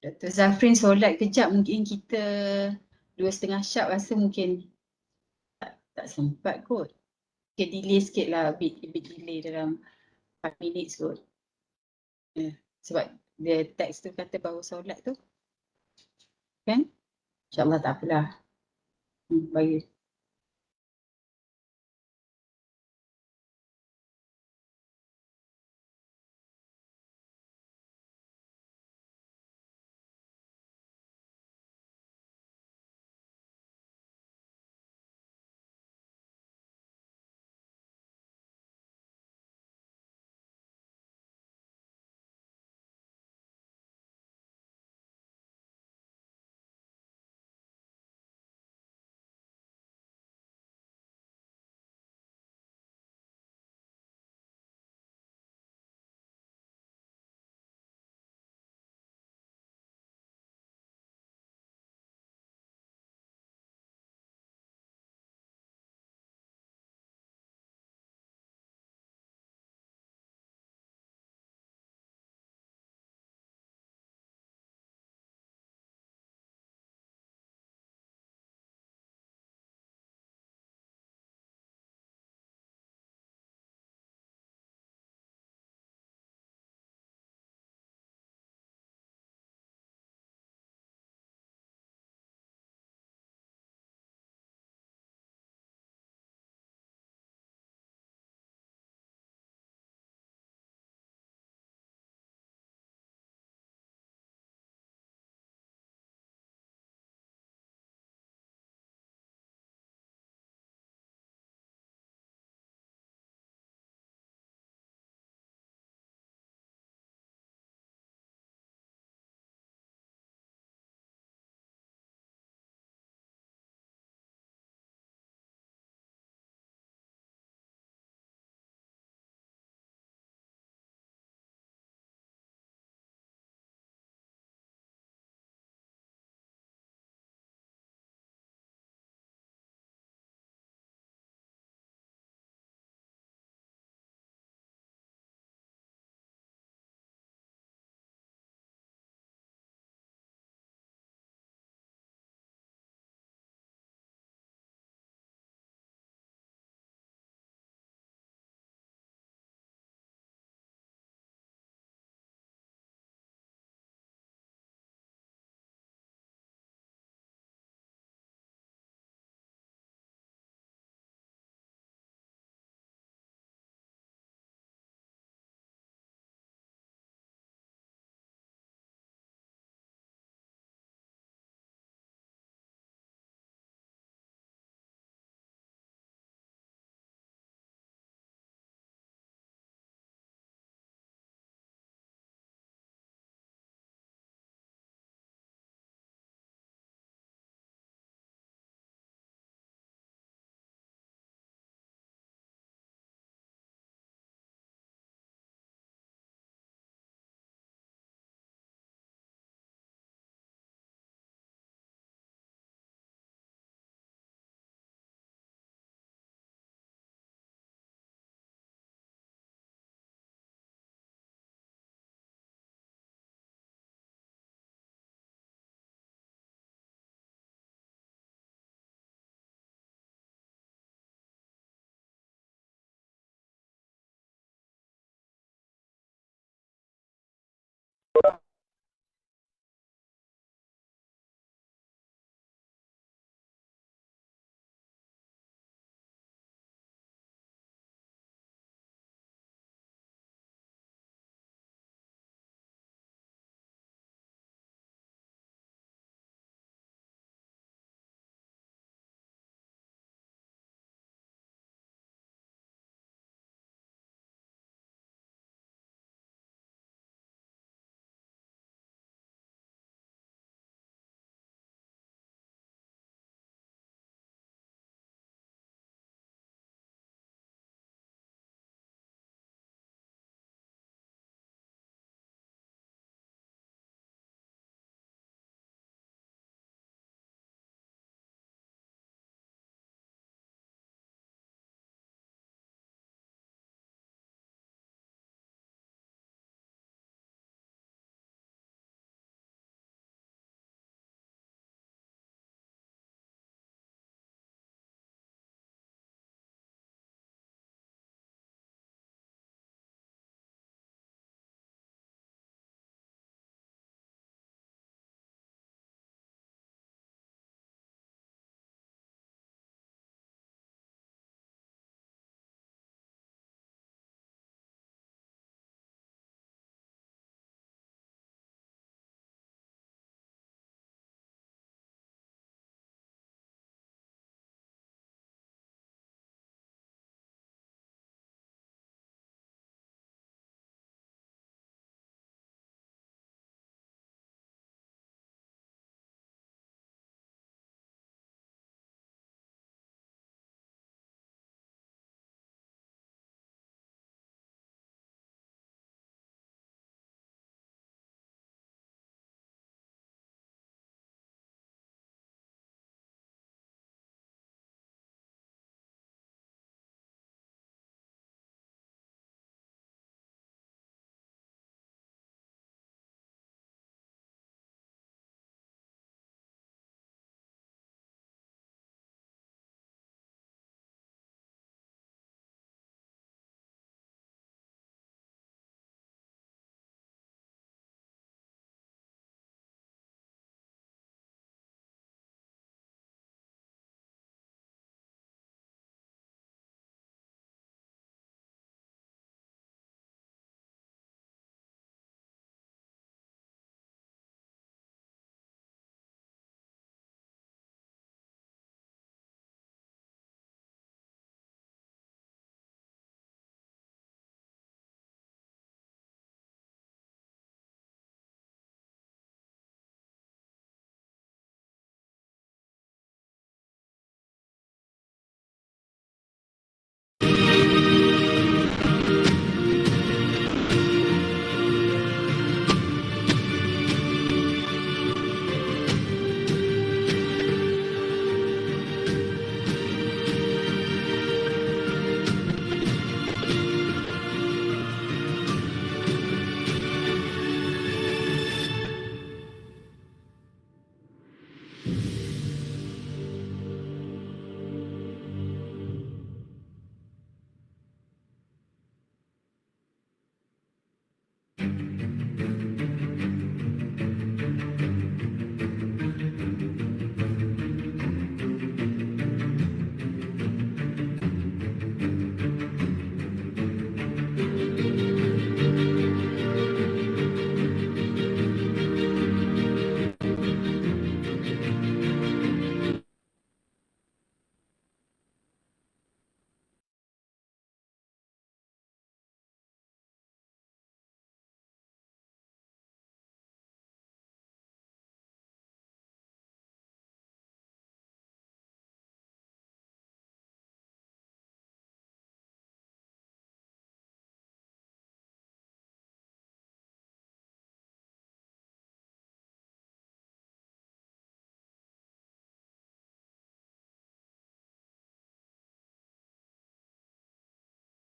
Dr. Zafrin solat kejap mungkin kita 2,5 syab rasa mungkin tak sempat kot. Mungkin delay sikit lah, a bit delay dalam 5 minutes kot. Sebab dia teks tu kata baru solat tu. Kan? InsyaAllah tak apalah. Bagi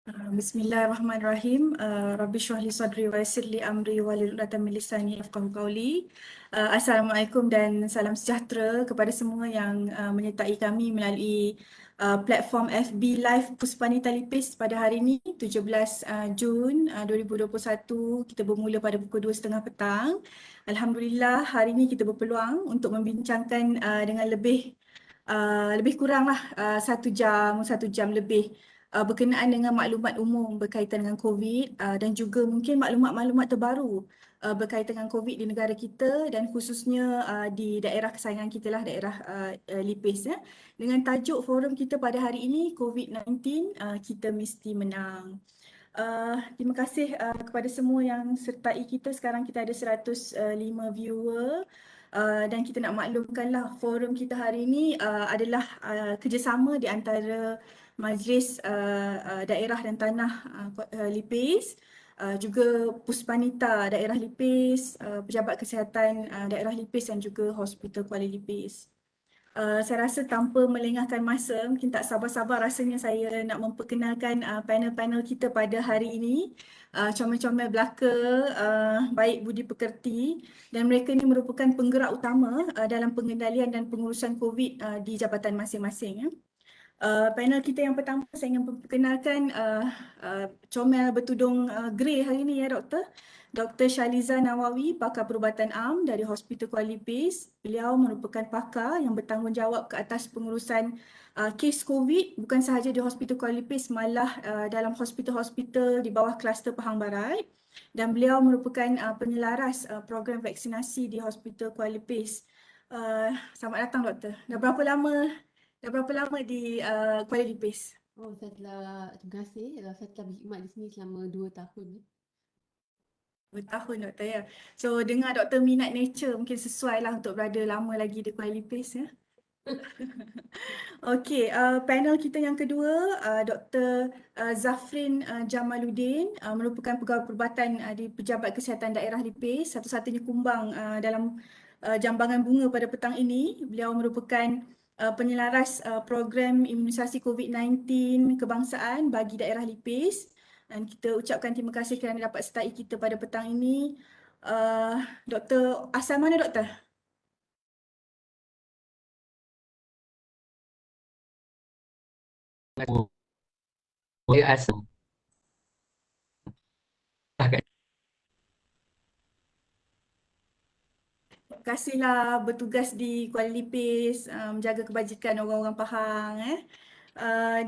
Bismillahirrahmanirrahim. Rabbi shrah li sadri wa yassir li amri wahlul 'uqdatam min lisani yafqahu qawli. Assalamualaikum dan salam sejahtera kepada semua yang menyertai kami melalui platform FB Live Puspanita Lipis pada hari ini 17 Jun 2021. Kita bermula pada pukul 2:30 petang. Alhamdulillah hari ini kita berpeluang untuk membincangkan dengan lebih kuranglah 1 jam lebih berkenaan dengan maklumat umum berkaitan dengan COVID dan juga mungkin maklumat-maklumat terbaru berkaitan dengan COVID di negara kita dan khususnya di daerah kesayangan kita lah, daerah Lipis ya. Dengan tajuk forum kita pada hari ini, COVID-19 kita mesti menang. Terima kasih kepada semua yang sertai kita. Sekarang kita ada 105 viewer. Dan kita nak maklumkanlah forum kita hari ini adalah kerjasama di antara Majlis Daerah dan Tanah Lipis, juga Puspanita Daerah Lipis, Pejabat Kesihatan Daerah Lipis dan juga Hospital Kuala Lipis. Saya rasa tanpa melengahkan masa, mungkin tak sabar-sabar rasanya saya nak memperkenalkan panel-panel kita pada hari ini. Comel-comel belaka, baik budi pekerti, dan mereka ini merupakan penggerak utama dalam pengendalian dan pengurusan COVID di jabatan masing-masing. Ya. Panel kita yang pertama saya ingin memperkenalkan comel bertudung grey hari ini ya Doktor. Dr. Shaliza Nawawi, pakar perubatan am dari Hospital Kuala Lipis. Beliau merupakan pakar yang bertanggungjawab ke atas pengurusan kes COVID bukan sahaja di Hospital Kuala Lipis, malah dalam hospital-hospital di bawah kluster Pahang Barat. Dan beliau merupakan penyelaras program vaksinasi di Hospital Kuala Lipis. Selamat datang Doktor. Dah berapa lama di Kuala Lipis? Terima kasih. Saya telah berkhidmat di sini selama 2 tahun. 2 tahun Doktor ya. So dengar Doktor minat nature, mungkin sesuai lah untuk berada lama lagi di Kuala Lipis ya. Okey, panel kita yang kedua, Dr. Zafrin Jamaluddin, merupakan pegawai perubatan di Pejabat Kesihatan Daerah Lipis, satu-satunya kumbang dalam jambangan bunga pada petang ini. Beliau merupakan penyelaras program imunisasi COVID-19 kebangsaan bagi daerah Lipis. Dan kita ucapkan terima kasih kerana dapat sertai kita pada petang ini. Doktor, asal mana Doktor? Dia asam. Terima kasihlah bertugas di Kuala Lipis, menjaga kebajikan orang-orang Pahang.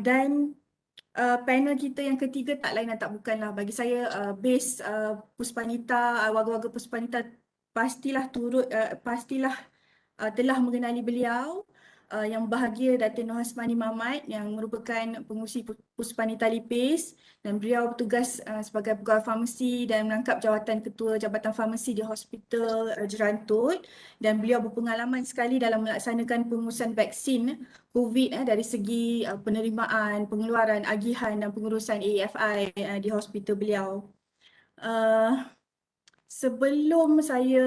Dan panel kita yang ketiga tak lain dan tak bukanlah bagi saya base Puspanita, warga-warga Puspanita pastilah pastilah telah mengenali beliau. Yang bahagia Datin Noh Hasmani Mamat yang merupakan pengurusi Puspanita Lipis dan beliau bertugas sebagai pegawai farmasi dan menangkap jawatan ketua Jabatan Farmasi di Hospital Jerantut, dan beliau berpengalaman sekali dalam melaksanakan pengurusan vaksin COVID dari segi penerimaan, pengeluaran, agihan dan pengurusan AFI di hospital beliau. Sebelum saya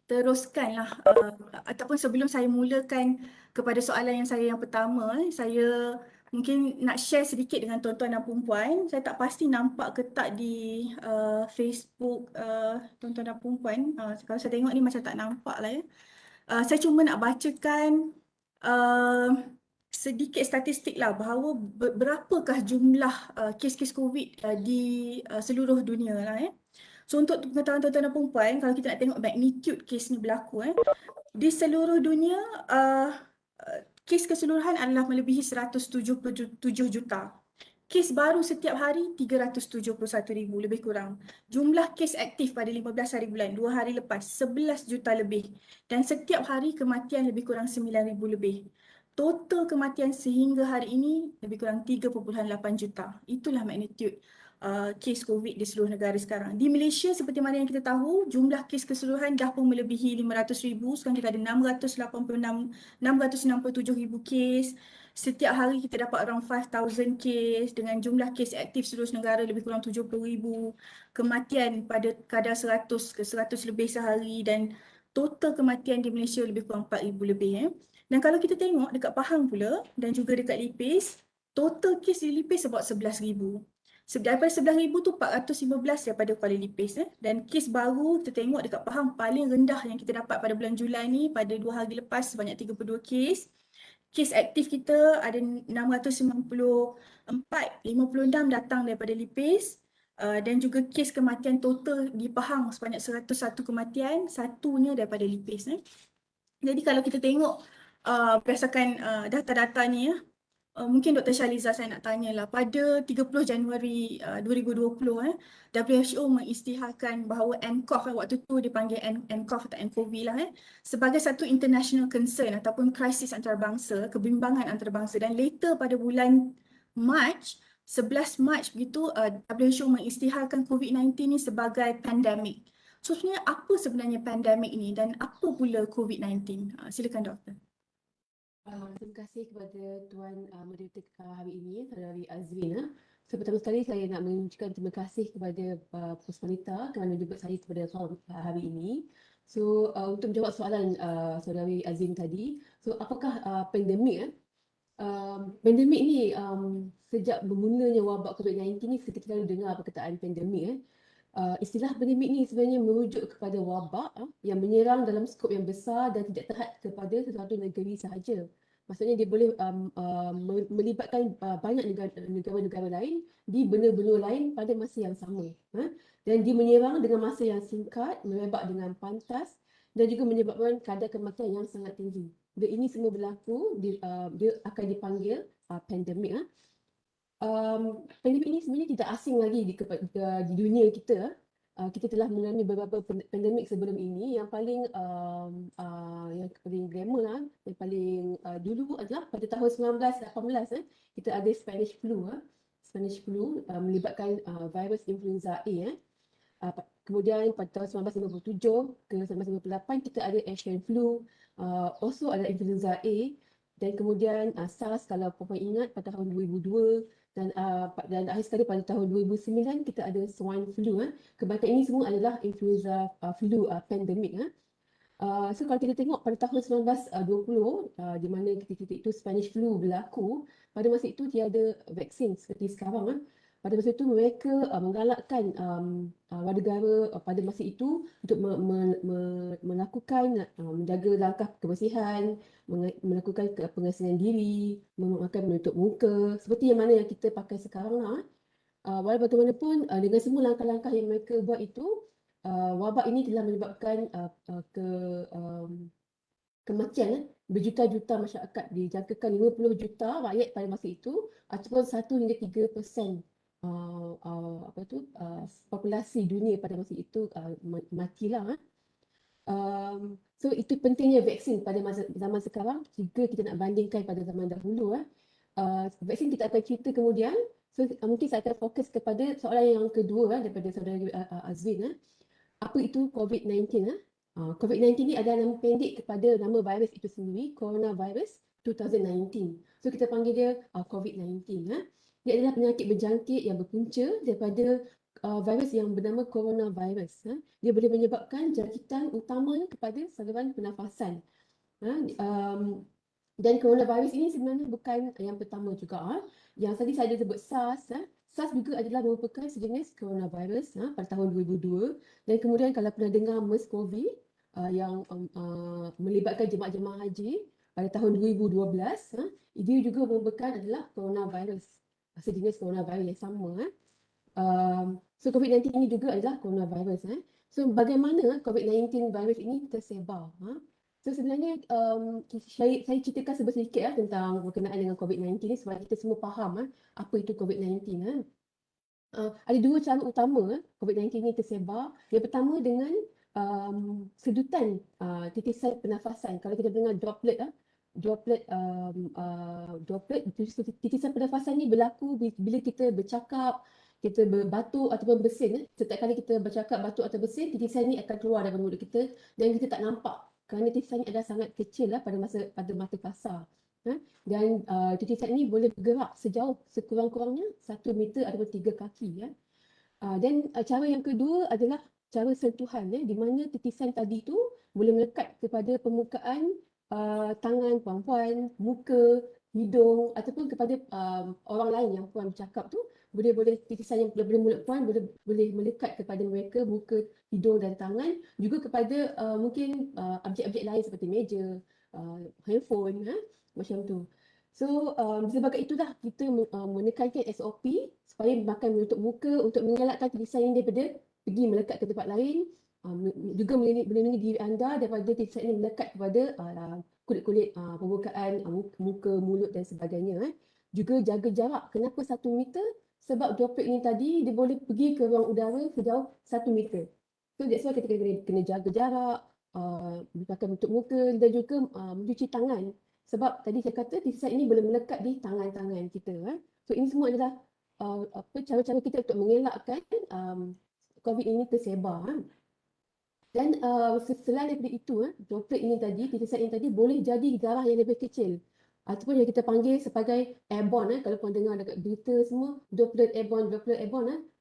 teruskanlah ataupun sebelum saya mulakan kepada soalan yang pertama, saya mungkin nak share sedikit dengan tuan-tuan dan puan-puan. Saya tak pasti nampak ke tak di Facebook tuan-tuan dan puan-puan. Kalau saya tengok ni macam tak nampak lah ya. Saya cuma nak bacakan sedikit statistik lah bahawa berapakah jumlah kes-kes COVID di seluruh dunia lah ya. So untuk pengetahuan tuan-tuan dan perempuan, kalau kita nak tengok magnitude kes ni berlaku di seluruh dunia, kes keseluruhan adalah melebihi 177 juta. Kes baru setiap hari 371,000 lebih kurang. Jumlah kes aktif pada 15 hari bulan, 2 hari lepas 11 juta lebih. Dan setiap hari kematian lebih kurang 9,000 lebih. Total kematian sehingga hari ini lebih kurang 3.8 juta. Itulah magnitude kes COVID di seluruh negara sekarang. Di Malaysia seperti mana yang kita tahu, jumlah kes keseluruhan dah pun melebihi 500,000. Sekarang kita ada 667,000 kes. Setiap hari kita dapat around 5,000 kes dengan jumlah kes aktif seluruh negara lebih kurang 70,000. Kematian pada kadar 100 ke 100 lebih sehari dan total kematian di Malaysia lebih kurang 4,000 lebih. Dan kalau kita tengok dekat Pahang pula dan juga dekat Lipis, total kes di Lipis about 11,000. Daripada 11,000 tu 415 daripada Kuala Lipis. Dan kes baru kita tengok dekat Pahang paling rendah yang kita dapat pada bulan Julai ni, pada 2 hari lepas sebanyak 32 kes. Kes aktif kita ada 694, 56 datang daripada Lipis. Dan juga kes kematian total di Pahang sebanyak 101 kematian, satunya daripada Lipis. Jadi kalau kita tengok berdasarkan data-data ni, mungkin Dr. Shaliza saya nak tanyalah, pada 30 Januari 2020 WHO mengisytiharkan bahawa nCoV waktu tu dipanggil nCoV atau nCoV lah sebagai satu international concern ataupun krisis antarabangsa, kebimbangan antarabangsa, dan later pada bulan Mac 11 Mac begitu WHO mengisytiharkan COVID-19 ni sebagai pandemik. So sebenarnya apa sebenarnya pandemik ni dan apa pula COVID-19? Silakan doktor. Terima kasih kepada Tuan Moderator hari ini, Saudari Azrin. So, pertama sekali saya nak mengucapkan terima kasih kepada Pos Wanita kerana jemput saya kepada forum hari ini. So, untuk menjawab soalan Saudari Azrin tadi, so apakah pandemik? Pandemik ni sejak bermulanya wabak COVID-19 ni kita selalu dengar perkataan pandemik. Istilah pandemik ni sebenarnya merujuk kepada wabak yang menyerang dalam skop yang besar dan tidak terhad kepada sesuatu negeri sahaja. Maksudnya dia boleh melibatkan banyak negara-negara lain di benua-benua lain pada masa yang sama. Dan dia menyerang dengan masa yang singkat, merebak dengan pantas dan juga menyebabkan kadar kematian yang sangat tinggi. Bila ini semua berlaku, dia akan dipanggil pandemik. Pandemik ini sebenarnya tidak asing lagi di dunia kita. Kita telah mengalami beberapa pandemik sebelum ini. Yang paling glamour lah, yang paling dulu adalah pada tahun 1918 kita ada Spanish flu. Spanish flu melibatkan virus influenza A. Kemudian pada tahun 1957 ke 1958 kita ada Asian flu, also ada influenza A. Dan kemudian SARS kalau puan ingat pada tahun 2002 dan akhir sekali pada tahun 2009 kita ada swine flu. Kebanyakan ini semua adalah influenza flu pandemik. So kalau kita tengok pada tahun 1920 di mana ketika itu Spanish flu berlaku, pada masa itu tiada vaksin seperti sekarang. Pada masa itu mereka menggalakkan warga negara pada masa itu untuk melakukan menjaga langkah kebersihan, melakukan pengasingan diri, memakai menutup muka seperti yang mana yang kita pakai sekarang lah. Walau bagaimanapun dengan semua langkah-langkah yang mereka buat itu, wabak ini telah menyebabkan kematian berjuta-juta masyarakat, dijangkakan 50 juta rakyat pada masa itu ataupun 1 hingga 3% populasi dunia pada masa itu matilah. So itu pentingnya vaksin pada zaman sekarang jika kita nak bandingkan pada zaman dahulu. Vaksin kita akan cerita kemudian. So mungkin saya akan fokus kepada soalan yang kedua daripada Saudari Azrin. Apa itu COVID-19? COVID-19 ni adalah nama pendek kepada nama virus itu sendiri, Coronavirus 2019. So kita panggil dia COVID-19. Dia adalah penyakit berjangkit yang berpunca daripada virus yang bernama coronavirus. Dia boleh menyebabkan jangkitan utamanya kepada saluran pernafasan. Dan coronavirus ini sebenarnya bukan yang pertama juga. Yang tadi saya sebut SARS. SARS juga adalah merupakan sejenis coronavirus pada tahun 2002. Dan kemudian kalau pernah dengar MERS-CoV yang melibatkan jemaah-jemaah haji pada tahun 2012, dia juga merupakan adalah coronavirus. Sejenis coronavirus yang sama. So COVID-19 ini juga adalah coronavirus. So bagaimana COVID-19 virus ini tersebar? So sebenarnya saya ceritakan sedikit tentang berkenaan dengan COVID-19 ni supaya kita semua faham apa itu COVID-19. Ada dua cara utama COVID-19 ini tersebar. Yang pertama dengan sedutan titisan pernafasan. Kalau kita dengar droplet, titisan pernafasan ni berlaku bila kita bercakap, kita berbatuk ataupun bersin. Setiap kali kita bercakap, batuk atau bersin, titisan ni akan keluar daripada mulut kita dan kita tak nampak kerana titisan ni adalah sangat kecil pada mata kasar. Dan titisan ini boleh bergerak sejauh sekurang-kurangnya 1 meter ataupun 3 kaki. Dan cara yang kedua adalah cara sentuhan, di mana titisan tadi tu boleh melekat kepada permukaan tangan perempuan, muka hidung ataupun kepada orang lain yang puan bercakap tu, boleh titisan yang daripada mulut puan boleh melekat kepada mereka, muka, hidung dan tangan, juga kepada mungkin objek-objek lain seperti meja, handphone, macam tu. So disebabkan itulah kita menekankan SOP supaya makan menutup muka untuk mengelakkan titisan ini daripada pergi melekat ke tempat lain, juga melindungi diri anda daripada titisan ini melekat kepada kulit-kulit permukaan, muka, mulut dan sebagainya. Juga jaga jarak. Kenapa 1 meter? Sebab droplet ini tadi dia boleh pergi ke ruang udara sejauh 1 meter. So that's why kita kena jaga jarak, pakai menutup muka dan juga mencuci tangan. Sebab tadi saya kata titisan ini boleh melekat di tangan-tangan kita. So ini semua adalah cara-cara kita untuk mengelakkan COVID ini tersebar. Dan selain daripada itu, droplet ini tadi, titisan ini tadi boleh jadi darah yang lebih kecil ataupun yang kita panggil sebagai airborne. Kalau korang dengar dekat berita semua, droplet airborne,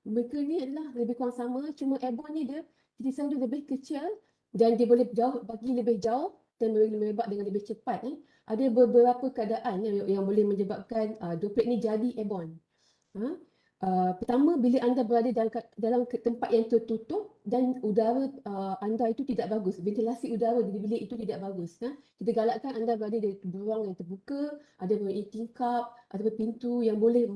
mereka ni adalah lebih kurang sama, cuma airborne ni dia titisan dia lebih kecil dan dia boleh bagi lebih jauh dan boleh merebak dengan lebih cepat. Ada beberapa keadaan yang boleh menyebabkan droplet ni jadi airborne. Pertama, bila anda berada dalam tempat yang tertutup dan udara anda itu tidak bagus, ventilasi udara di bilik itu tidak bagus. Kita galakkan anda berada di ruang yang terbuka, ada mempunyai tingkap ataupun pintu yang boleh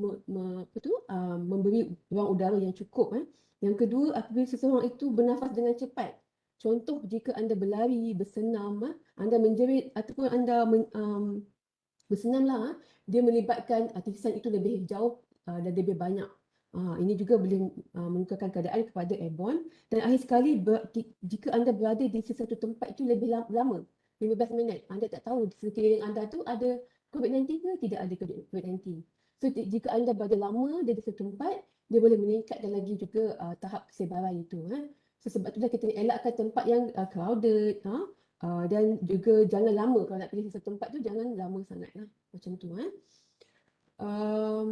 memberi ruang udara yang cukup. Yang kedua, apabila seseorang itu bernafas dengan cepat. Contoh, jika anda berlari, bersenam, anda menjerit ataupun anda bersenamlah, dia melibatkan titisan itu lebih jauh dan lebih banyak. Ini juga boleh menunjukkan keadaan kepada airborne. Dan akhir sekali, jika anda berada di sesuatu tempat itu lebih lama, 15 minit, anda tak tahu di sekeliling anda tu ada COVID-19 ke tidak ada COVID-19. So jika anda berada lama di sesuatu tempat, dia boleh meningkatkan lagi juga tahap kesebaran itu. So sebab itulah kita elakkan tempat yang crowded, dan juga jangan lama. Kalau nak pergi sesuatu tempat tu jangan lama sangat macam tu.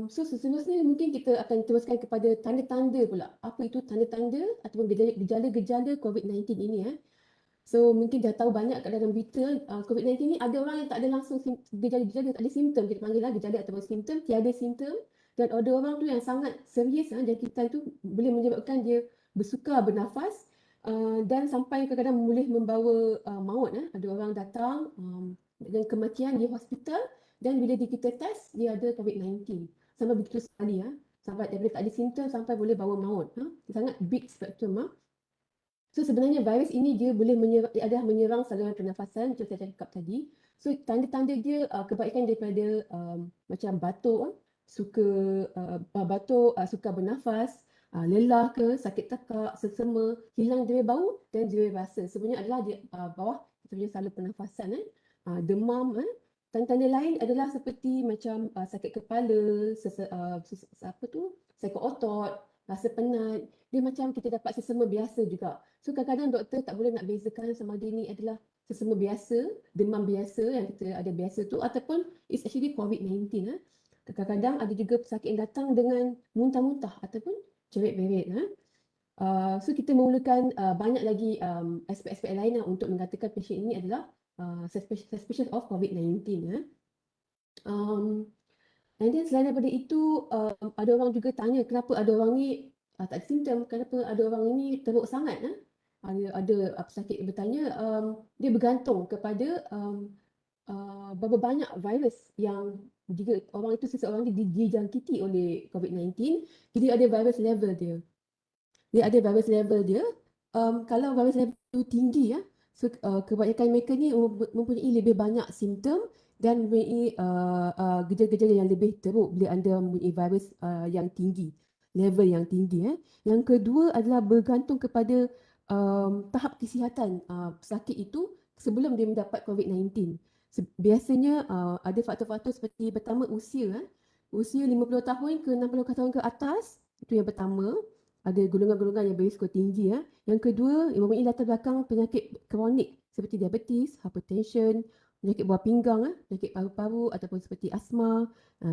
So seterusnya mungkin kita akan teruskan kepada tanda-tanda pula. Apa itu tanda-tanda ataupun gejala-gejala COVID-19 ini. So mungkin dah tahu banyak kat dalam berita COVID-19 ni ada orang yang tak ada langsung gejala-gejala, tak ada simptom. Kita panggil lah gejala ataupun simptom, tiada simptom. Dan ada orang tu yang sangat serius jangkitan tu boleh menyebabkan dia bersukar bernafas dan sampai kadang-kadang boleh membawa maut. Ada orang datang dengan kematian di hospital dan bila kita test dia ada COVID-19. Sampai begitu sekali sampai daripada tak ada simptom sampai boleh bawa maut. Sangat big spectrum. So sebenarnya virus ini dia boleh menyerang saluran pernafasan macam saya cakap tadi. So tanda-tanda dia kebanyakan daripada macam batuk, sukar bernafas, lelah ke, sakit tekak, sesama, hilang jerai bau dan jerai rasa. Sebenarnya adalah di bawah kita punya saluran pernafasan. Demam. Tanda-tanda lain adalah seperti macam sakit kepala, sakit otot, rasa penat. Dia macam kita dapat sesama biasa juga. So kadang-kadang doktor tak boleh nak bezakan sama ada ni adalah sesama biasa, demam biasa yang kita ada biasa tu ataupun it's actually COVID-19. Kadang-kadang ada juga pesakit yang datang dengan muntah-muntah ataupun cerit-berit. So kita memerlukan banyak lagi aspek-aspek lain untuk mengatakan pasien ini adalah suspicious of COVID-19. And then selain daripada itu, ada orang juga tanya kenapa ada orang ni tak ada simptom, kenapa ada orang ini teruk sangat. Ada pesakit bertanya, dia bergantung kepada berapa banyak virus yang jika orang itu seseorang dijangkiti oleh COVID-19, jadi ada virus level dia. Kalau virus level itu tinggi, so kebanyakan mereka ni mempunyai lebih banyak simptom dan mempunyai gejala-gejala yang lebih teruk bila anda mempunyai virus yang tinggi, level yang tinggi. Yang kedua adalah bergantung kepada tahap kesihatan pesakit itu sebelum dia mendapat COVID-19. Biasanya ada faktor-faktor seperti pertama usia 50 tahun ke 60 tahun ke atas, itu yang pertama. Ada golongan-golongan yang berisiko tinggi. Yang kedua, mempunyai latar belakang penyakit kronik seperti diabetes, hypertension, penyakit buah pinggang, penyakit paru-paru ataupun seperti asma,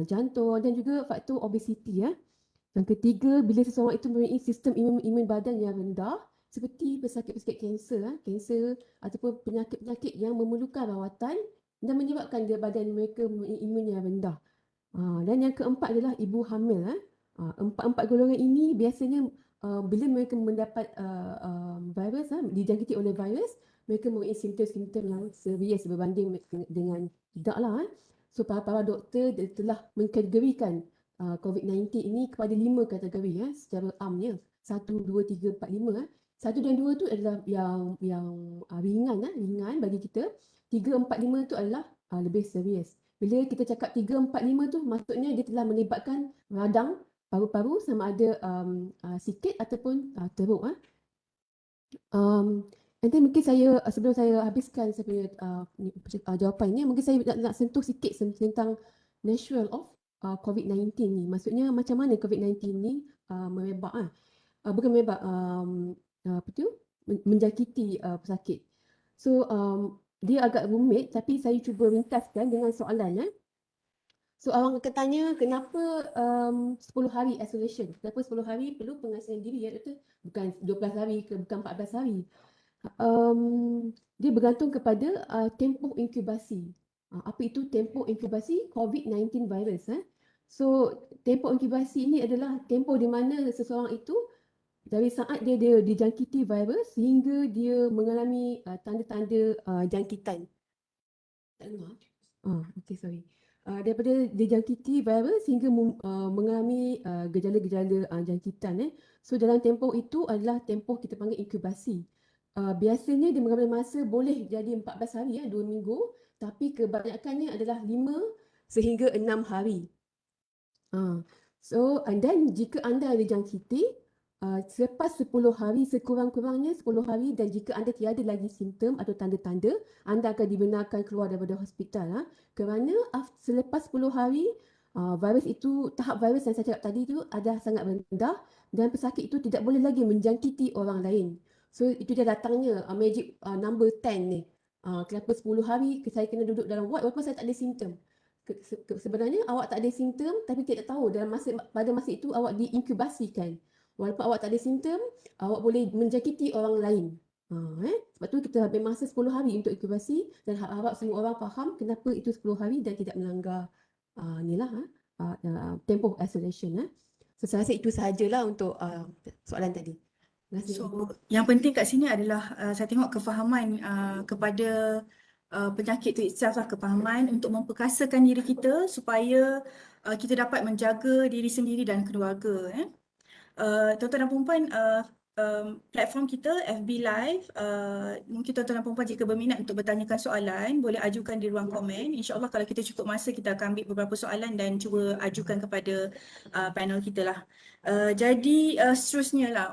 jantung dan juga faktor obesiti. Yang ketiga, bila seseorang itu mempunyai sistem imun badan yang rendah seperti pesakit-pesakit kanser ataupun penyakit-penyakit yang memerlukan rawatan dan menyebabkan badan mereka imunnya rendah. Dan yang keempat adalah ibu hamil. Empat-empat golongan ini biasanya bila mereka mendapat virus, dijangkiti oleh virus, mereka mempunyai simptom-simptom yang serius berbanding dengan tidaklah. So para doktor telah mengkategorikan COVID-19 ini kepada 5 kategori secara amnya. 1, 2, 3, 4, 5. 1 dan 2 tu adalah yang ringan bagi kita. 3, 4, 5 tu adalah lebih serius. Bila kita cakap 3, 4, 5 tu maksudnya dia telah melibatkan radang paru-paru sama ada sikit ataupun teruk. Nanti mungkin saya sebelum saya habiskan saya punya jawapan ni, mungkin saya nak sentuh sikit tentang natural of COVID-19 ni. Maksudnya macam mana COVID-19 ni merebak bukan merebak menjangkiti pesakit. So dia agak rumit tapi saya cuba ringkaskan dengan soalan. So orang akan tanya kenapa 10 hari isolation? Kenapa 10 hari perlu pengasihan diri doktor? Bukan 12 hari ke bukan 14 hari. Dia bergantung kepada tempoh inkubasi. Apa itu tempoh inkubasi COVID-19 virus? So tempoh inkubasi ini adalah tempoh di mana seseorang itu dari saat dia dijangkiti virus hingga dia mengalami tanda-tanda jangkitan. Tak dengar? Okay, sorry. Daripada dijangkiti virus hingga mengalami gejala-gejala jangkitan. So dalam tempoh itu adalah tempoh kita panggil inkubasi. Biasanya dia mengambil masa boleh jadi 14 hari, 2 minggu. Tapi kebanyakannya adalah 5 sehingga 6 hari. So, dan jika anda dijangkiti, selepas 10 hari, sekurang-kurangnya 10 hari dan jika anda tiada lagi simptom atau tanda-tanda, anda akan dibenarkan keluar daripada hospital. Kerana selepas 10 hari, virus itu, tahap virus yang saya cakap tadi tu adalah sangat rendah dan pesakit itu tidak boleh lagi menjangkiti orang lain. So, itu dia datangnya magic number 10 ni. Kenapa 10 hari saya kena duduk dalam ward walaupun saya tak ada simptom. Sebenarnya awak tak ada simptom tapi tidak tahu pada masa itu awak diinkubasikan. Walaupun awak tak ada simptom, awak boleh menjangkiti orang lain. Sebab tu kita ambil masa 10 hari untuk inkubasi dan harap semua orang faham kenapa itu 10 hari dan tidak melanggar tempoh isolation. So saya rasa itu sahajalah untuk soalan tadi. Terima kasih. So, yang penting kat sini adalah saya tengok kefahaman kepada penyakit itu itself lah, kefahaman untuk memperkasakan diri kita supaya kita dapat menjaga diri sendiri dan keluarga. Tuan-tuan dan perempuan, platform kita FB Live, mungkin tuan-tuan dan perempuan jika berminat untuk bertanyakan soalan boleh ajukan di ruang komen. InsyaAllah kalau kita cukup masa kita akan ambil beberapa soalan dan cuba ajukan kepada panel kita lah. Jadi seterusnya lah,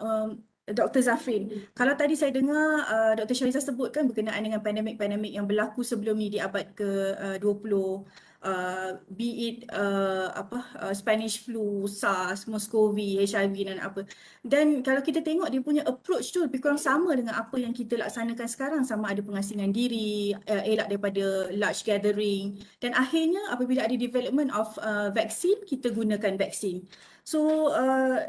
Dr. Zafrin, kalau tadi saya dengar Dr. Shaliza sebutkan berkenaan dengan pandemik-pandemik yang berlaku sebelum ni di abad ke-20, be it Spanish flu, SARS, Muscovy, HIV dan apa. Dan kalau kita tengok dia punya approach tu lebih kurang sama dengan apa yang kita laksanakan sekarang, sama ada pengasingan diri, elak daripada large gathering dan akhirnya apabila ada development of vaksin, kita gunakan vaksin. So,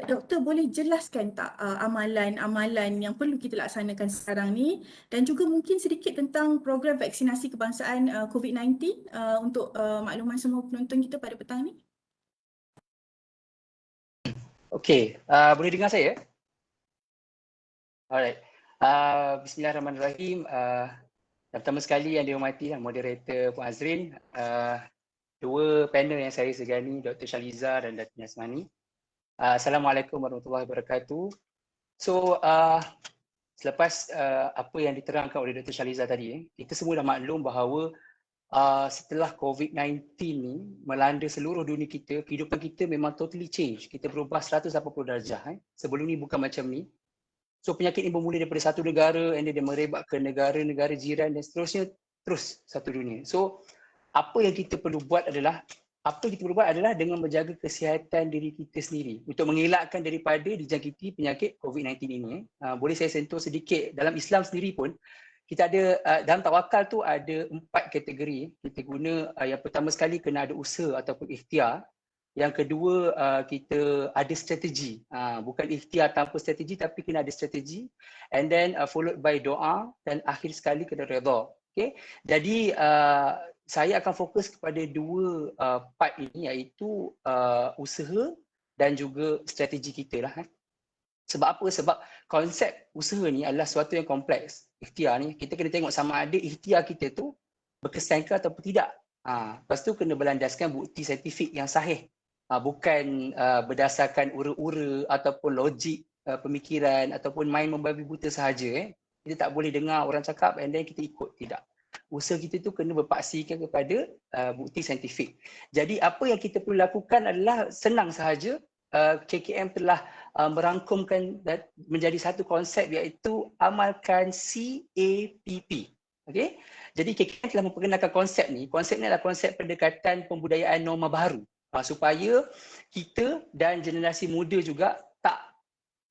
doktor boleh jelaskan tak amalan-amalan yang perlu kita laksanakan sekarang ni dan juga mungkin sedikit tentang program vaksinasi kebangsaan COVID-19 untuk makluman semua penonton kita pada petang ni? Okey, boleh dengar saya? Alright. Bismillahirrahmanirrahim. Pertama sekali yang dihormati moderator Puan Azrin, dua panel yang saya segani, Dr. Shaliza dan Datin Yasmani. Assalamualaikum warahmatullahi wabarakatuh. So, selepas apa yang diterangkan oleh Dr. Shaliza tadi, kita semua dah maklum bahawa setelah COVID-19 ni melanda seluruh dunia kita, kehidupan kita memang totally change. Kita berubah 180 darjah. Sebelum ni bukan macam ni. So penyakit ni bermula daripada satu negara and dia merebak ke negara-negara jiran dan seterusnya terus satu dunia. So apa yang kita perlu buat adalah dengan menjaga kesihatan diri kita sendiri untuk mengelakkan daripada dijangkiti penyakit COVID-19 ini. Boleh saya sentuh sedikit dalam Islam sendiri pun kita ada dalam tawakal tu ada 4 kategori kita guna. Yang pertama sekali kena ada usaha ataupun ikhtiar. Yang kedua kita ada strategi. Bukan ikhtiar tanpa strategi tapi kena ada strategi. And then followed by doa dan akhir sekali kena redha. Okay? Jadi saya akan fokus kepada dua part ini, iaitu usaha dan juga strategi kita lah. Sebab apa? Sebab konsep usaha ni adalah sesuatu yang kompleks. Ikhtiar ni, kita kena tengok sama ada ikhtiar kita tu berkesan ke ataupun tidak. Lepas tu kena berlandaskan bukti saintifik yang sahih. Bukan berdasarkan ura-ura ataupun logik pemikiran ataupun main membabi buta sahaja. Kita tak boleh dengar orang cakap and then kita ikut. Tidak. Usaha kita tu kena berpaksikan kepada bukti saintifik. Jadi apa yang kita perlu lakukan adalah senang sahaja. KKM telah merangkumkan menjadi satu konsep, iaitu amalkan CAPP. Okay? Jadi KKM telah memperkenalkan konsep ni. Konsep ni adalah konsep pendekatan pembudayaan norma baru supaya kita dan generasi muda juga tak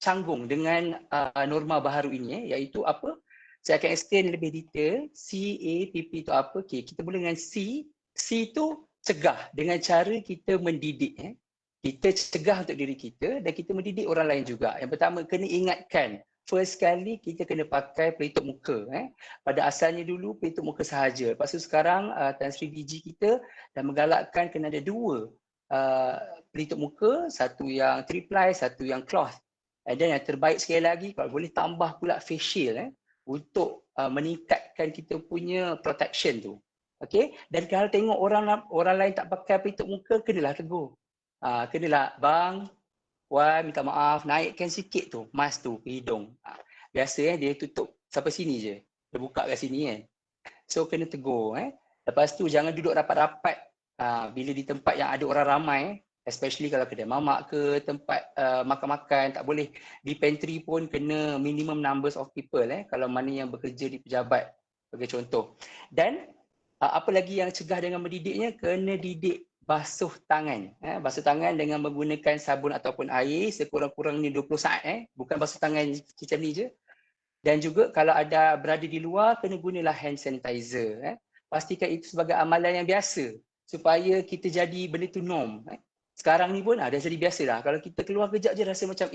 canggung dengan norma baru ini, iaitu apa? Saya akan explain lebih detail. CAPP itu apa? Okay, kita mula dengan C. C itu cegah, dengan cara kita mendidik. Kita cegah untuk diri kita dan kita mendidik orang lain juga. Yang pertama, kena ingatkan. First kali kita kena pakai pelitup muka. Pada asalnya dulu pelitup muka sahaja. Lepas tu sekarang Tan Sri DG kita dah menggalakkan kena ada dua pelitup muka. Satu yang 3-ply, satu yang cloth. Dan yang terbaik sekali lagi, kalau boleh tambah pula face shield untuk meningkatkan kita punya protection tu. Okay? Dan kalau tengok orang lain tak pakai pelitup muka, kenalah tegur. Kenalah, bang, Wan, minta maaf, naikkan sikit tu, mask tu ke hidung. Biasa dia tutup sampai sini je. Dia buka kat sini kan. So kena tegur. Lepas tu jangan duduk rapat-rapat bila di tempat yang ada orang ramai. Especially kalau kedai mamak ke tempat makan-makan, tak boleh. Di pantry pun kena minimum numbers of people. Kalau mana yang bekerja di pejabat, sebagai contoh. Dan apa lagi yang cegah dengan mendidiknya, kena didik basuh tangan. Basuh tangan dengan menggunakan sabun ataupun air sekurang-kurangnya 20 saat. Bukan basuh tangan macam ni je. Dan juga kalau ada berada di luar, kena gunalah hand sanitizer. Pastikan itu sebagai amalan yang biasa supaya kita jadi benda tu norm. Sekarang ni pun dah jadi biasa dah. Kalau kita keluar kejap je rasa macam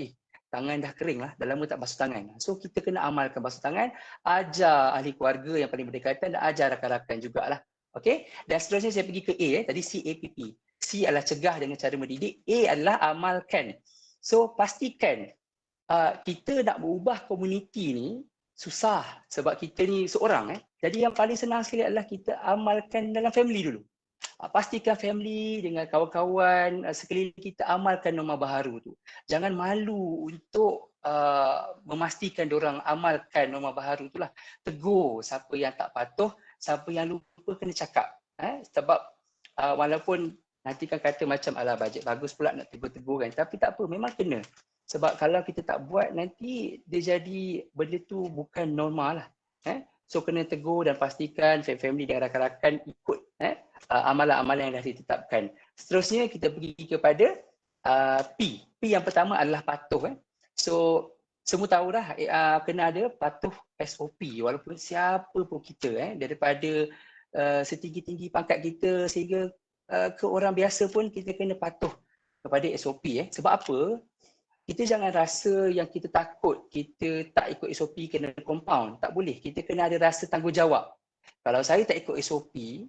tangan dah kering lah, dah lama tak basuh tangan. So kita kena amalkan basuh tangan, ajar ahli keluarga yang paling berdekatan dan ajar rakan-rakan jugalah. Okay, dan seterusnya saya pergi ke A, tadi CAPP. C adalah cegah dengan cara mendidik, A adalah amalkan. So pastikan kita nak berubah komuniti ni susah sebab kita ni seorang. Jadi yang paling senang sekali adalah kita amalkan dalam family dulu. Pastikan family dengan kawan-kawan sekeliling kita amalkan norma baharu tu. Jangan malu untuk memastikan diorang amalkan norma baharu tu lah. Tegur siapa yang tak patuh, siapa yang lupa kena cakap. Sebab walaupun nanti kan kata macam alah bajet bagus pula nak tegur-tegur kan. Tapi tak apa, memang kena. Sebab kalau kita tak buat nanti dia jadi benda tu bukan normal lah. So kena tegur dan pastikan family dan rakan-rakan ikut amalan-amalan yang dah ditetapkan. Seterusnya kita pergi kepada P. P yang pertama adalah patuh. So semua tahu dah kena ada patuh SOP walaupun siapa pun kita daripada setinggi-tinggi pangkat kita sehingga ke orang biasa pun kita kena patuh kepada SOP. Sebab apa? Kita jangan rasa yang kita takut kita tak ikut SOP kena compound. Tak boleh. Kita kena ada rasa tanggungjawab. Kalau saya tak ikut SOP,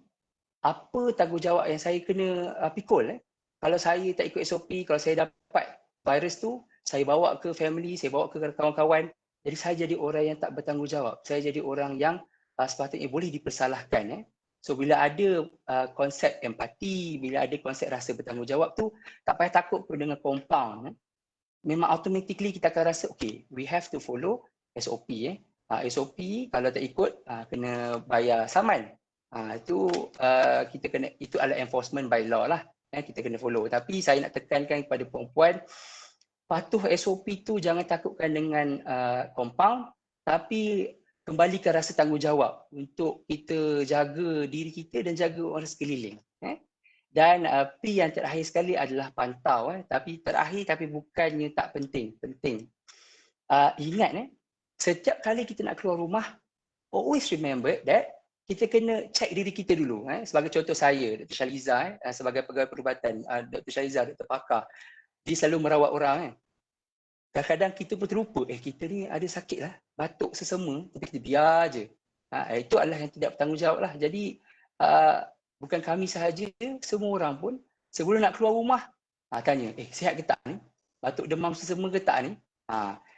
apa tanggungjawab yang saya kena pikul? Kalau saya tak ikut SOP, kalau saya dapat virus tu, saya bawa ke family, saya bawa ke kawan-kawan. Jadi saya jadi orang yang tak bertanggungjawab. Saya jadi orang yang sepatutnya boleh dipersalahkan. So bila ada konsep empati, bila ada konsep rasa bertanggungjawab tu, tak payah takut pun dengan compound. Memang automatically kita akan rasa okay, we have to follow SOP. SOP kalau tak ikut kena bayar saman. Itu kita kena, itu adalah enforcement by law lah. Kita kena follow. Tapi saya nak tekankan kepada perempuan, patuh SOP tu jangan takutkan dengan compound, tapi kembalikan rasa tanggungjawab untuk kita jaga diri kita dan jaga orang sekeliling. Dan P yang terakhir sekali adalah pantau. Tapi terakhir tapi bukannya tak penting. Penting. Ingat, setiap kali kita nak keluar rumah, always remember that kita kena check diri kita dulu. Sebagai contoh saya, Dr. Shaliza, sebagai pegawai perubatan, Dr. Shaliza, Dr. Pakar, dia selalu merawat orang. Kadang-kadang kita pun terlupa, kita ni ada sakit lah, batuk sesama, tapi kita biar je. Itu adalah yang tidak bertanggungjawab lah. Jadi bukan kami sahaja, semua orang pun sebelum nak keluar rumah tanya, sihat ke tak ni? Batuk demam sesama ke tak ni?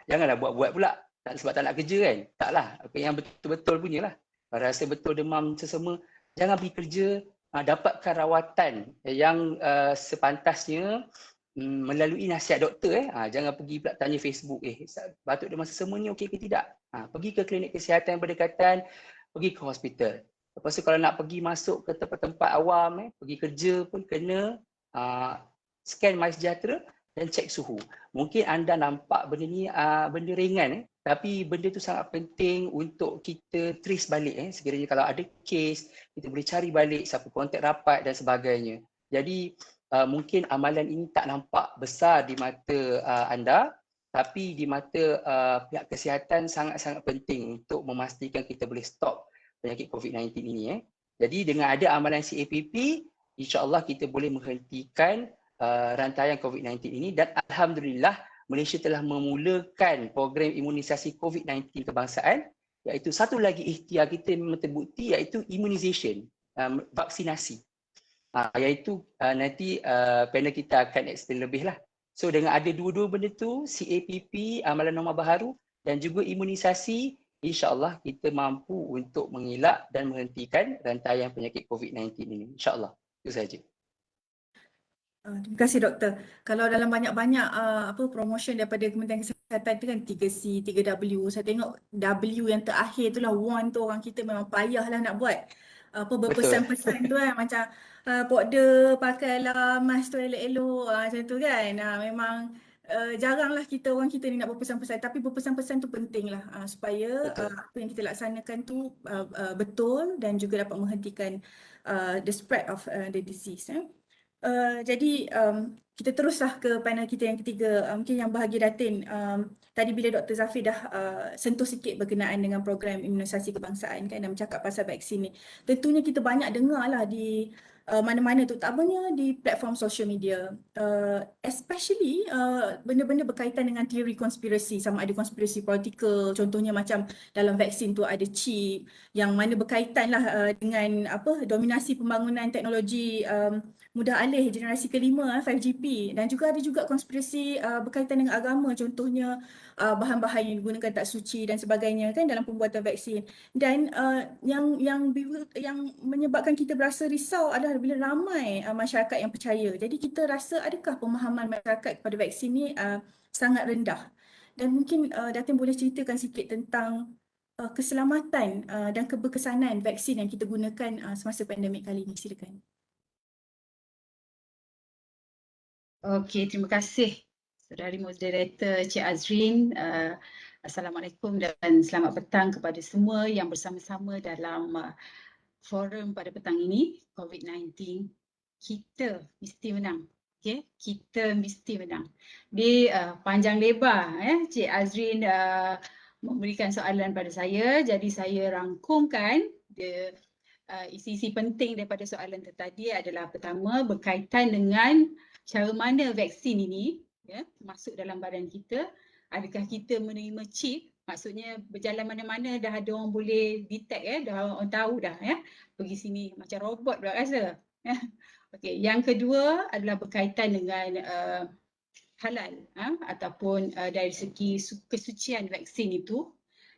Janganlah buat-buat pula sebab tak nak kerja kan? Taklah, apa yang betul-betul punya lah. Kalau rasa betul demam sesama, jangan pergi kerja, dapatkan rawatan yang sepantasnya melalui nasihat doktor. Jangan pergi pula tanya Facebook, batuk demam sesama ni okey ke tidak? Pergi ke klinik kesihatan yang berdekatan, pergi ke hospital. Lepas tu kalau nak pergi masuk ke tempat-tempat awam, pergi kerja pun kena scan MySejahtera dan cek suhu. Mungkin anda nampak benda ni benda ringan, tapi benda tu sangat penting untuk kita trace balik. Sekiranya kalau ada kes, kita boleh cari balik siapa kontak rapat dan sebagainya. Jadi mungkin amalan ini tak nampak besar di mata anda, tapi di mata pihak kesihatan sangat-sangat penting untuk memastikan kita boleh stop penyakit COVID-19 ini. Jadi dengan ada amalan CAPP, insya-Allah kita boleh menghentikan rantaian COVID-19 ini, dan alhamdulillah Malaysia telah memulakan program imunisasi COVID-19 kebangsaan, iaitu satu lagi ikhtiar kita memang terbukti, iaitu immunization, vaksinasi. Iaitu nanti panel kita akan explain lebih lah. So dengan ada dua-dua benda tu, CAPP, amalan norma baharu, dan juga imunisasi, insya-Allah kita mampu untuk mengelak dan menghentikan rantaian penyakit COVID-19 ini. Insya-Allah. Itu saja. Terima kasih doktor. Kalau dalam banyak-banyak promotion daripada Kementerian Kesihatan itu kan 3C, 3W. Saya tengok W yang terakhir tu lah, one tu orang kita memang payah lah nak buat. Berpesan-pesan tu kan, macam pokda pakailah mask tu elok-elok macam tu kan. Memang jaranglah orang kita ni nak berpesan-pesan, tapi berpesan-pesan tu penting lah supaya apa yang kita laksanakan tu betul dan juga dapat menghentikan the spread of the disease. Jadi kita teruslah ke panel kita yang ketiga. Mungkin yang bahagia Datin, tadi bila Dr. Zafir dah sentuh sikit berkenaan dengan program imunisasi kebangsaan kan, dan bercakap pasal vaksin ni, tentunya kita banyak dengar lah di mana-mana, terutamanya di platform social media, especially benda-benda berkaitan dengan teori konspirasi, sama ada konspirasi politikal, contohnya macam dalam vaksin tu ada chip yang mana berkaitan lah dengan dominasi pembangunan teknologi mudah alih generasi kelima 5GP, dan juga ada juga konspirasi berkaitan dengan agama, contohnya bahan-bahan yang digunakan tak suci dan sebagainya kan dalam pembuatan vaksin. Dan yang menyebabkan kita berasa risau adalah bila ramai masyarakat yang percaya. Jadi kita rasa adakah pemahaman masyarakat kepada vaksin ni sangat rendah. Dan mungkin Datin boleh ceritakan sikit tentang keselamatan dan keberkesanan vaksin yang kita gunakan semasa pandemik kali ini. Silakan. Okey, terima kasih Saudari Moderator Cik Azrin. Assalamualaikum dan selamat petang kepada semua yang bersama-sama dalam forum pada petang ini, COVID-19. Kita mesti menang. Okay? Kita mesti menang. Di panjang lebar, Cik Azrin memberikan soalan pada saya, jadi saya rangkumkan isi-isi penting daripada soalan tadi adalah pertama berkaitan dengan cara mana vaksin ini masuk dalam badan kita. Adakah kita menerima chip? Maksudnya berjalan mana-mana dah ada orang boleh detect, dah orang tahu dah pergi sini macam robot pula rasa. Okey, yang kedua adalah berkaitan dengan halal ataupun dari segi kesucian vaksin itu.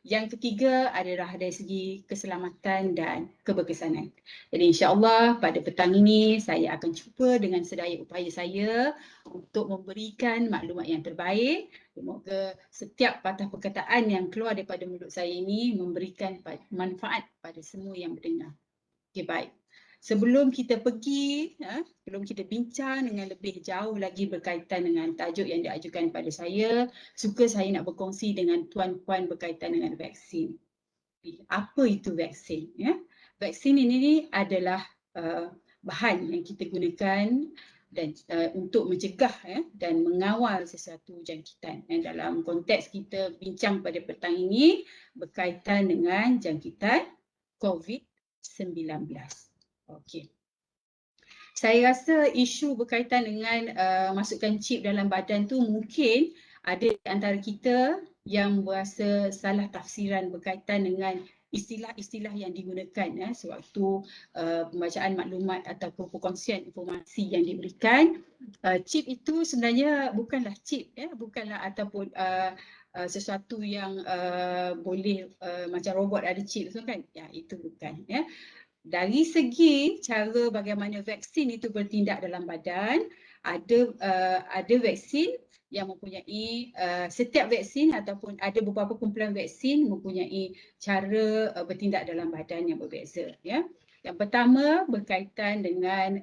Yang ketiga adalah dari segi keselamatan dan keberkesanan. Jadi insya-Allah pada petang ini saya akan cuba dengan sedaya upaya saya untuk memberikan maklumat yang terbaik. Semoga setiap patah perkataan yang keluar daripada mulut saya ini memberikan manfaat pada semua yang mendengar. Okey, baik. Sebelum kita pergi, sebelum kita bincang dengan lebih jauh lagi berkaitan dengan tajuk yang diajukan pada saya, suka saya nak berkongsi dengan tuan-puan berkaitan dengan vaksin. Apa itu vaksin? Vaksin ini adalah bahan yang kita gunakan dan untuk mencegah dan mengawal sesuatu jangkitan. Dalam konteks kita bincang pada petang ini berkaitan dengan jangkitan COVID-19. Okey. Saya rasa isu berkaitan dengan masukkan chip dalam badan tu mungkin ada di antara kita yang berasa salah tafsiran berkaitan dengan istilah-istilah yang digunakan sewaktu pembacaan maklumat ataupun perkongsian informasi yang diberikan. Chip itu sebenarnya bukanlah chip, bukanlah ataupun sesuatu yang boleh macam robot ada chip tu kan. Ya, itu bukan. Dari segi cara bagaimana vaksin itu bertindak dalam badan, ada vaksin yang mempunyai setiap vaksin ataupun ada beberapa kumpulan vaksin mempunyai cara bertindak dalam badan yang berbeza. Yang pertama berkaitan dengan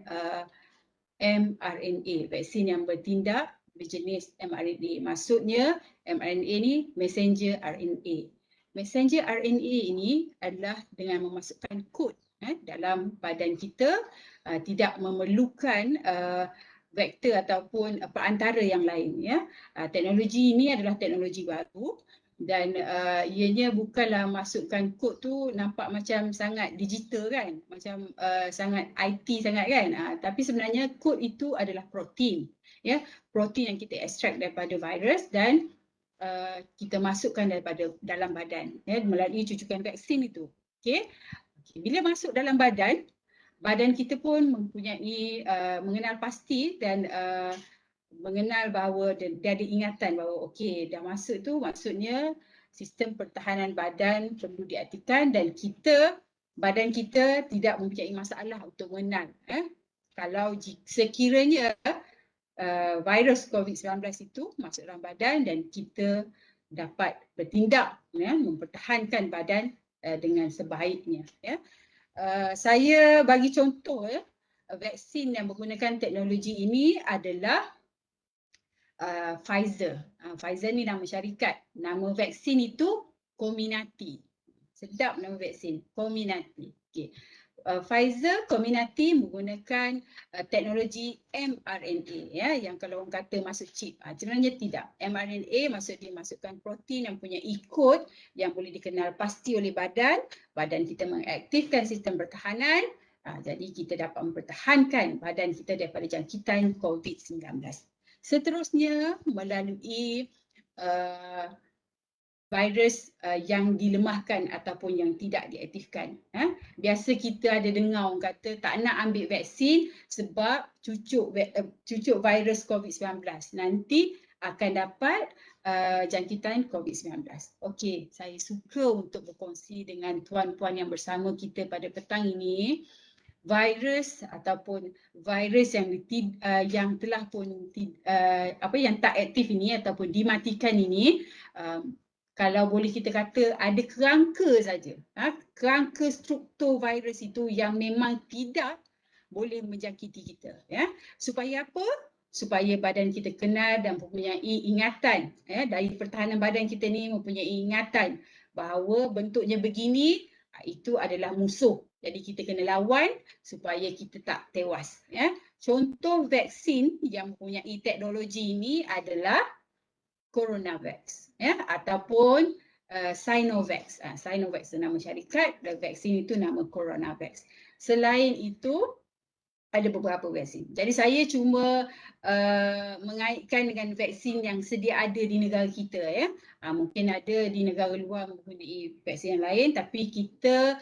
mRNA, vaksin yang bertindak berjenis mRNA. Maksudnya mRNA ni messenger RNA. Messenger RNA ini adalah dengan memasukkan kod dalam badan kita, tidak memerlukan vektor ataupun perantara yang lain. Teknologi ini adalah teknologi baru dan ianya bukanlah masukkan kod tu nampak macam sangat digital kan, macam sangat IT sangat kan, tapi sebenarnya kod itu adalah protein, protein yang kita ekstrak daripada virus dan kita masukkan daripada dalam badan melalui cucukan vaksin itu. Bila masuk dalam badan kita pun mempunyai mengenal pasti dan mengenal bahawa dia ada ingatan bahawa okey, dah masuk tu maksudnya sistem pertahanan badan perlu diaktifkan dan badan kita tidak mempunyai masalah untuk mengenal. Kalau sekiranya virus COVID-19 itu masuk dalam badan dan kita dapat bertindak mempertahankan badan dengan sebaiknya. Saya bagi contoh vaksin yang menggunakan teknologi ini adalah Pfizer. Pfizer ni nama syarikat. Nama vaksin itu Comirnaty. Sedap nama vaksin, Comirnaty. Pfizer Comirnaty menggunakan teknologi mRNA yang kalau orang kata masuk chip, sebenarnya tidak. mRNA maksud dia masukkan protein yang punya kod yang boleh dikenal pasti oleh badan kita mengaktifkan sistem pertahanan, jadi kita dapat mempertahankan badan kita daripada jangkitan COVID-19. Seterusnya melalui virus yang dilemahkan ataupun yang tidak diaktifkan. Biasa kita ada dengar orang kata tak nak ambil vaksin sebab cucuk virus COVID-19 nanti akan dapat jangkitan COVID-19. Okey, saya suka untuk berkongsi dengan tuan-puan yang bersama kita pada petang ini. Virus ataupun virus yang telah pun yang tak aktif ini ataupun dimatikan ini, kalau boleh kita kata ada kerangka saja, kerangka struktur virus itu yang memang tidak boleh menjangkiti kita. Supaya apa? Supaya badan kita kenal dan mempunyai ingatan, dari pertahanan badan kita ni mempunyai ingatan bahawa bentuknya begini, itu adalah musuh. Jadi kita kena lawan supaya kita tak tewas. Contoh vaksin yang mempunyai teknologi ini adalah Coronavax ataupun Sinovac. Sinovac itu nama syarikat dan vaksin itu nama Coronavax. Selain itu ada beberapa vaksin. Jadi saya cuma mengaitkan dengan vaksin yang sedia ada di negara kita. Mungkin ada di negara luar mempunyai vaksin yang lain, tapi kita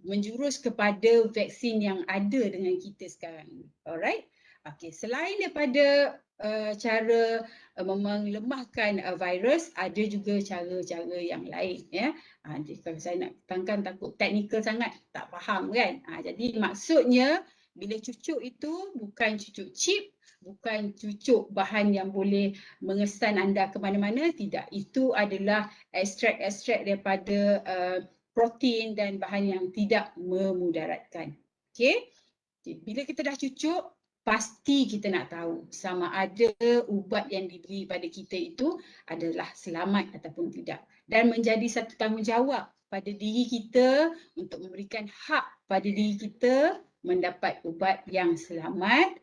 menjurus kepada vaksin yang ada dengan kita sekarang. Alright? Okey, selain daripada cara melemahkan virus, ada juga cara-cara yang lain. Kalau saya nak terangkan takut teknikal sangat, tak faham kan. Jadi maksudnya bila cucuk itu bukan cucuk chip, bukan cucuk bahan yang boleh mengesan anda ke mana-mana, tidak. Itu adalah ekstrak-ekstrak daripada protein dan bahan yang tidak memudaratkan. Okey? Bila kita dah cucuk, pasti kita nak tahu sama ada ubat yang diberi pada kita itu adalah selamat ataupun tidak. Dan menjadi satu tanggungjawab pada diri kita untuk memberikan hak pada diri kita mendapat ubat yang selamat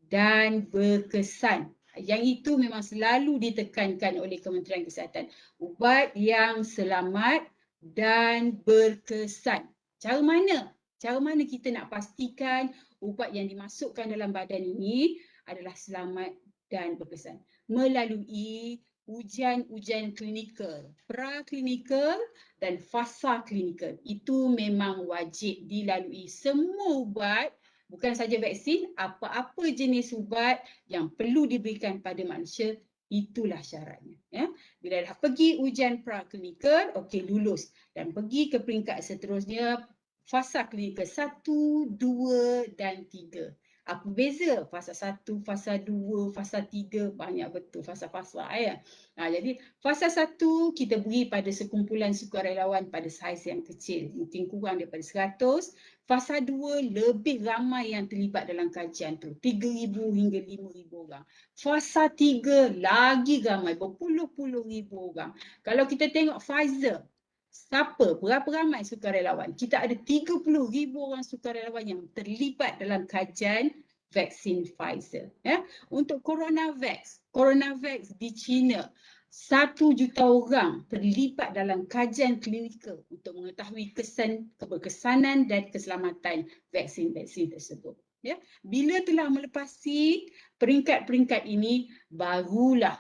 dan berkesan. Yang itu memang selalu ditekankan oleh Kementerian Kesihatan. Ubat yang selamat dan berkesan. Cara mana? Cara mana kita nak pastikan ubat yang dimasukkan dalam badan ini adalah selamat dan berkesan? Melalui ujian klinikal, praklinikal dan fasa klinikal. Itu memang wajib dilalui. Semua ubat, bukan saja vaksin, apa-apa jenis ubat yang perlu diberikan pada manusia, itulah syaratnya. Ya. Bila dah pergi ujian praklinikal, okey, lulus. Dan pergi ke peringkat seterusnya, fasa klinikal 1, 2 dan 3. Apa beza fasa 1, fasa 2, fasa 3, banyak betul fasa-fasa ya. Jadi fasa 1 kita beri pada sekumpulan sukarelawan pada saiz yang kecil, mungkin kurang daripada 100. Fasa 2 lebih ramai yang terlibat dalam kajian tu, 3,000 hingga 5,000 orang. Fasa 3 lagi ramai, berpuluh-puluh ribu orang. Kalau kita tengok Pfizer, berapa ramai sukarelawan? Kita ada 30,000 orang sukarelawan yang terlibat dalam kajian vaksin Pfizer. Ya. Untuk CoronaVax di China, 1 juta orang terlibat dalam kajian klinikal untuk mengetahui keberkesanan dan keselamatan vaksin-vaksin tersebut. Ya. Bila telah melepasi peringkat-peringkat ini, barulah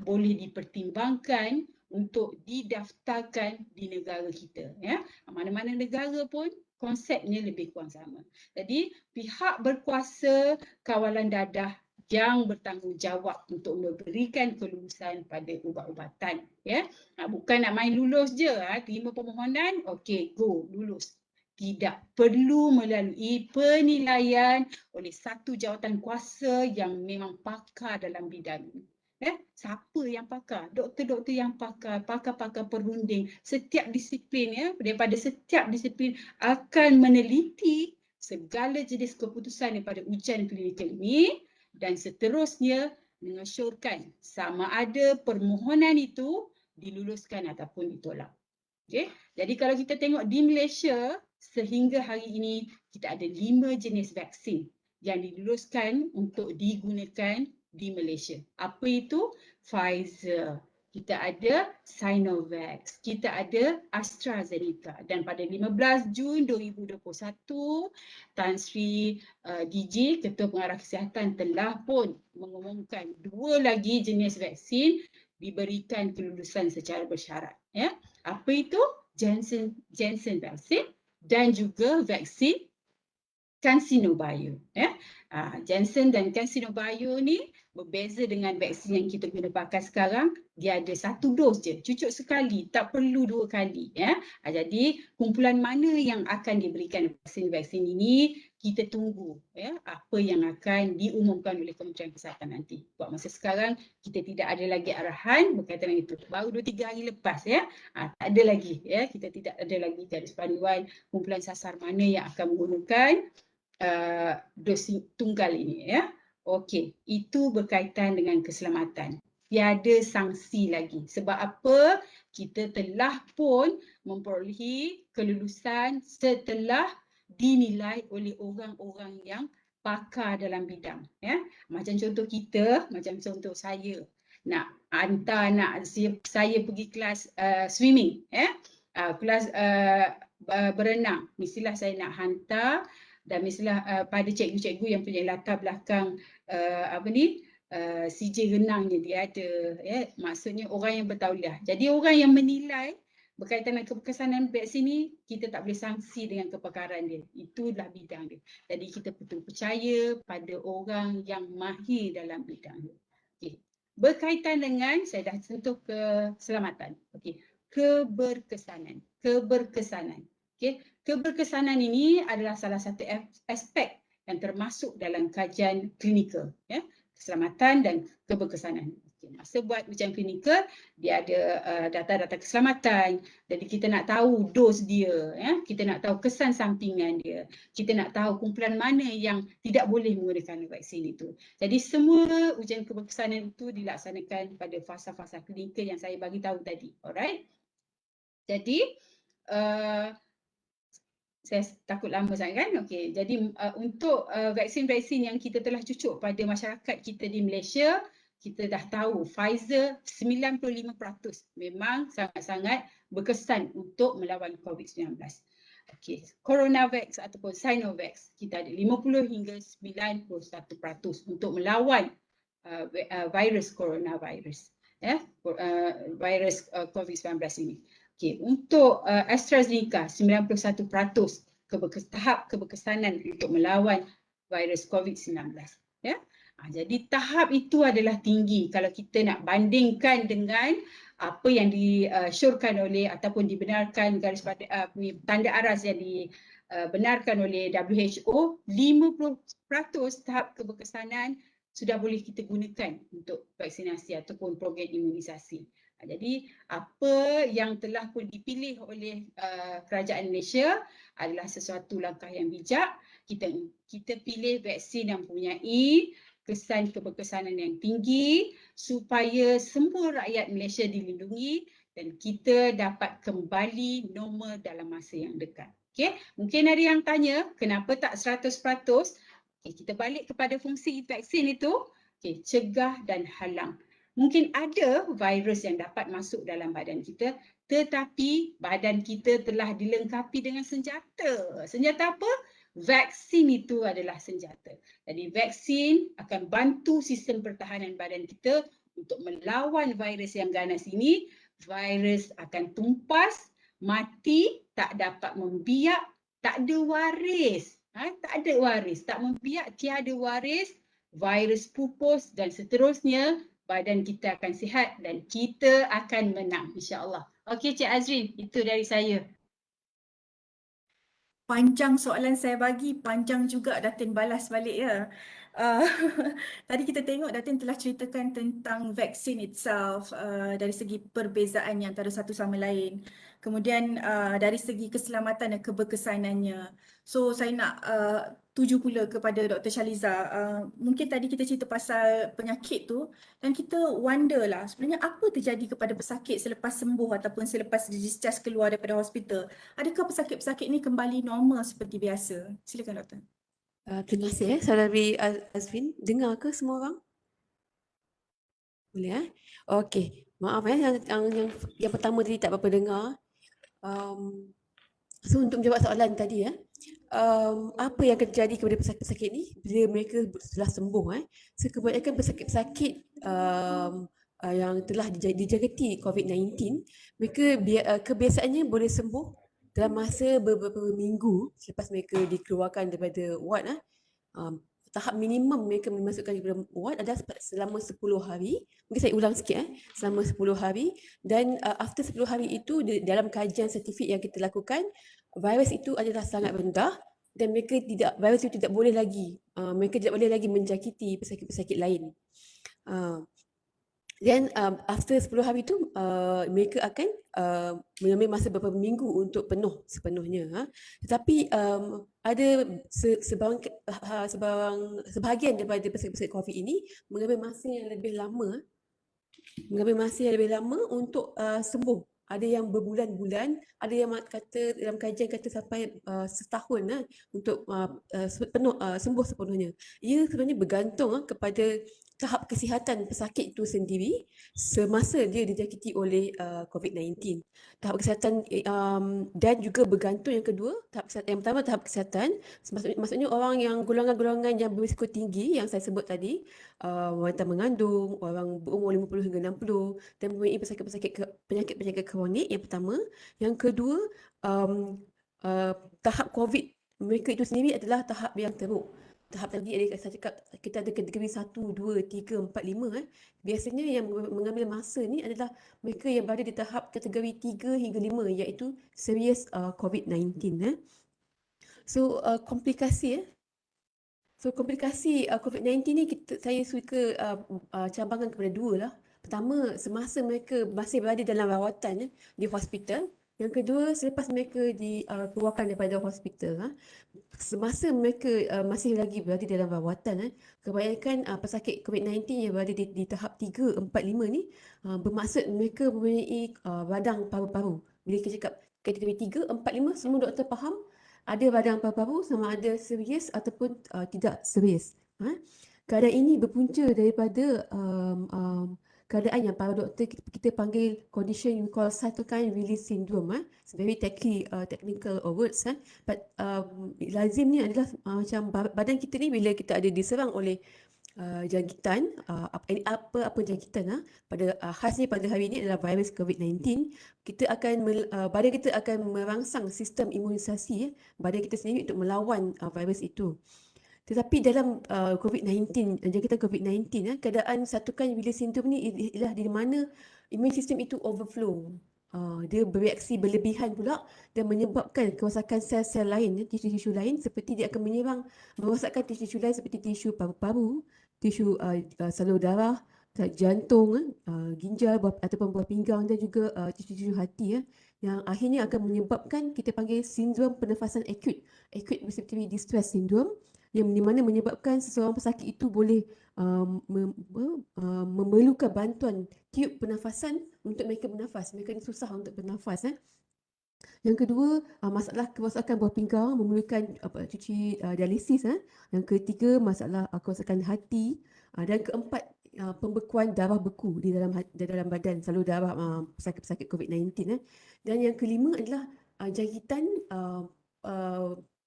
boleh dipertimbangkan untuk didaftarkan di negara kita. Ya. Mana-mana negara pun konsepnya lebih kurang sama. Jadi pihak berkuasa kawalan dadah yang bertanggungjawab untuk memberikan kelulusan pada ubat-ubatan. Ya. Bukan nak main lulus je, terima permohonan, okey, go, lulus. Tidak, perlu melalui penilaian oleh satu jawatan kuasa yang memang pakar dalam bidang ini. Siapa yang pakar? Doktor-doktor yang pakar, pakar-pakar perunding, setiap disiplin daripada setiap disiplin akan meneliti segala jenis keputusan daripada ujian klinikal ini dan seterusnya mengesyorkan sama ada permohonan itu diluluskan ataupun ditolak. Okay? Jadi kalau kita tengok di Malaysia, sehingga hari ini kita ada 5 jenis vaksin yang diluluskan untuk digunakan di Malaysia. Apa itu? Pfizer, kita ada Sinovac, kita ada AstraZeneca. Dan pada 15 Jun 2021, Tan Sri DJ, Ketua Pengarah Kesihatan telah pun mengumumkan 2 lagi jenis vaksin diberikan kelulusan secara bersyarat. Ya. Apa itu? Janssen vaksin dan juga vaksin CanSino Bio. Ya. Janssen dan CanSino Bio ni berbeza dengan vaksin yang kita guna pakai sekarang, dia ada 1 dos je, cucuk sekali, tak perlu 2 kali. Ya. Jadi kumpulan mana yang akan diberikan vaksin-vaksin ini, kita tunggu apa yang akan diumumkan oleh Kementerian Kesihatan nanti. Buat masa sekarang, kita tidak ada lagi arahan berkaitan dengan itu. Baru 2-3 hari lepas, tak ada lagi. Kita tidak ada lagi garis panduan kumpulan sasar mana yang akan menggunakan dos tunggal ini. Okey, itu berkaitan dengan keselamatan. Tiada sanksi lagi. Sebab apa? Kita telah pun memperolehi kelulusan setelah dinilai oleh orang-orang yang pakar dalam bidang. Macam contoh kita, macam contoh saya, nak hantar anak saya pergi kelas swimming, kelas berenang. Mestilah saya nak hantar dan mestilah pada cikgu-cikgu yang punya latar belakang CJ renangnya dia ada, maksudnya orang yang bertauliah. Jadi orang yang menilai berkaitan dengan keberkesanan vaksin ni, kita tak boleh sanksi dengan kepakaran dia. Itulah bidang dia. Jadi kita betul percaya pada orang yang mahir dalam bidang dia. Okay. Berkaitan dengan, saya dah sentuh keselamatan. Okay. Keberkesanan. Okay. Keberkesanan ini adalah salah satu aspek yang termasuk dalam kajian klinikal, keselamatan dan keberkesanan. Masa buat ujian klinikal, dia ada data-data keselamatan. Jadi kita nak tahu dos dia, kita nak tahu kesan sampingan dia, kita nak tahu kumpulan mana yang tidak boleh menggunakan vaksin itu. Jadi semua ujian keberkesanan itu dilaksanakan pada fasa-fasa klinikal yang saya bagi tahu tadi. Alright. Jadi saya takut lama sangat kan? Okey. Jadi untuk vaksin-vaksin yang kita telah cucuk pada masyarakat kita di Malaysia, kita dah tahu Pfizer 95% memang sangat-sangat berkesan untuk melawan COVID-19. Okey, CoronaVax ataupun Sinovac kita ada 50 hingga 91% untuk melawan virus coronavirus, virus COVID-19 ini. Okay, untuk AstraZeneca 91% tahap keberkesanan untuk melawan virus COVID-19. Ya. Jadi tahap itu adalah tinggi kalau kita nak bandingkan dengan apa yang disyorkan oleh ataupun dibenarkan tanda aras yang dibenarkan oleh WHO, 50% tahap keberkesanan sudah boleh kita gunakan untuk vaksinasi ataupun program imunisasi. Jadi apa yang telah pun dipilih oleh kerajaan Malaysia adalah sesuatu langkah yang bijak. Kita pilih vaksin yang mempunyai kesan keberkesanan yang tinggi supaya semua rakyat Malaysia dilindungi dan kita dapat kembali normal dalam masa yang dekat. Okay? Mungkin ada yang tanya kenapa tak 100%? Okay, kita balik kepada fungsi vaksin itu, okay, cegah dan halang. Mungkin ada virus yang dapat masuk dalam badan kita, tetapi badan kita telah dilengkapi dengan senjata. Senjata apa? Vaksin itu adalah senjata. Jadi vaksin akan bantu sistem pertahanan badan kita untuk melawan virus yang ganas ini. Virus akan tumpas, mati, tak dapat membiak, tak ada waris. Tak ada waris, tak membiak, tiada waris, virus pupus dan seterusnya. Badan kita akan sihat dan kita akan menang, insya-Allah. Okey, Cik Azrin, itu dari saya. Panjang soalan saya bagi, panjang juga Datin balas balik ya. Uh, Tadi kita tengok Datin telah ceritakan tentang vaksin itself dari segi perbezaannya antara satu sama lain. Kemudian dari segi keselamatan dan keberkesanannya. So saya nak tuju pula kepada Dr. Shaliza. Mungkin tadi kita cerita pasal penyakit tu dan kita wonder lah sebenarnya apa terjadi kepada pesakit selepas sembuh ataupun selepas discharge keluar daripada hospital. Adakah pesakit-pesakit ni kembali normal seperti biasa? Silakan doktor. Terima kasih Saudari Azrin. Dengar ke semua orang? Boleh Okey. Maaf yang pertama tadi tak berapa dengar. So untuk menjawab soalan tadi apa yang akan terjadi kepada pesakit-pesakit ni bila mereka telah sembuh So kebanyakan pesakit-pesakit yang telah dijangkiti COVID-19, mereka kebiasaannya boleh sembuh dalam masa beberapa minggu selepas mereka dikeluarkan daripada ward. Tahap minimum mereka memasukkan ke dalam ward adalah selama 10 hari. Mungkin saya ulang sikit selama 10 hari dan after 10 hari itu dalam kajian saintifik yang kita lakukan, virus itu adalah sangat rendah dan virus itu tidak boleh lagi mereka tidak boleh lagi menjangkiti pesakit-pesakit lain. Dan after 10 hari itu mereka akan mengambil masa beberapa minggu untuk penuh sepenuhnya. Tetapi ada sebahagian daripada pesakit-pesakit COVID ini mengambil masa yang lebih lama untuk sembuh. Ada yang berbulan-bulan, ada yang kata dalam kajian kata sampai setahun untuk sembuh sepenuhnya. Ia sebenarnya bergantung kepada tahap kesihatan pesakit itu sendiri semasa dia dijangkiti oleh COVID-19. Tahap kesihatan dan juga bergantung yang kedua, yang pertama tahap kesihatan, maksudnya orang yang golongan-golongan yang berisiko tinggi yang saya sebut tadi, wanita mengandung, orang berumur 50 hingga 60 dan mempunyai penyakit-penyakit kronik yang pertama. Yang kedua, tahap COVID mereka itu sendiri adalah tahap yang teruk. Tahap tadi saya cakap kita ada kategori 1, 2, 3, 4, 5. Biasanya yang mengambil masa ni adalah mereka yang berada di tahap kategori 3 hingga 5 iaitu serious COVID-19. So komplikasi COVID-19 ni saya suka cabangan kepada dua lah. Pertama, semasa mereka masih berada dalam rawatan di hospital. Yang kedua, selepas mereka dikeluarkan daripada hospital, semasa mereka masih lagi berada dalam rawatan, kebanyakan pesakit COVID-19 yang berada di tahap 3, 4, 5 ni bermaksud mereka mempunyai radang paru-paru. Bila kita cakap kategori 3, 4, 5, semua doktor faham ada radang paru-paru sama ada serius ataupun tidak serius. Keadaan ini berpunca daripada keadaan yang para doktor kita panggil condition we call cytokine release syndrome. It's very technical words. But lazim ni adalah macam badan kita ni bila kita ada diserang oleh jangkitan, apa jangkitan pada khasnya pada hari ini adalah virus COVID-19. Kita akan badan kita akan merangsang sistem imunisasi badan kita sendiri untuk melawan virus itu. Tetapi dalam COVID-19, jangkitan COVID-19, keadaan satukan bila sindrom ni ialah di mana imun sistem itu overflow. Dia bereaksi berlebihan pula dan menyebabkan kerosakan sel-sel lain, tisu-tisu lain, seperti dia akan merosakkan tisu-tisu lain seperti tisu paru-paru, tisu salur darah, jantung, ginjal ataupun buah pinggang dan juga tisu-tisu hati yang akhirnya akan menyebabkan kita panggil sindrom pernafasan akut, acute respiratory distress syndrome, yang di mana menyebabkan seseorang pesakit itu boleh memerlukan bantuan tiub pernafasan untuk mereka bernafas. Mereka ni susah untuk bernafas. Yang kedua, masalah kerosakan buah pinggang memerlukan cuci dialisis. Yang ketiga, masalah kerosakan hati. Dan keempat, pembekuan darah beku di dalam badan, salur darah pesakit-pesakit COVID-19. Dan yang kelima adalah jangkitan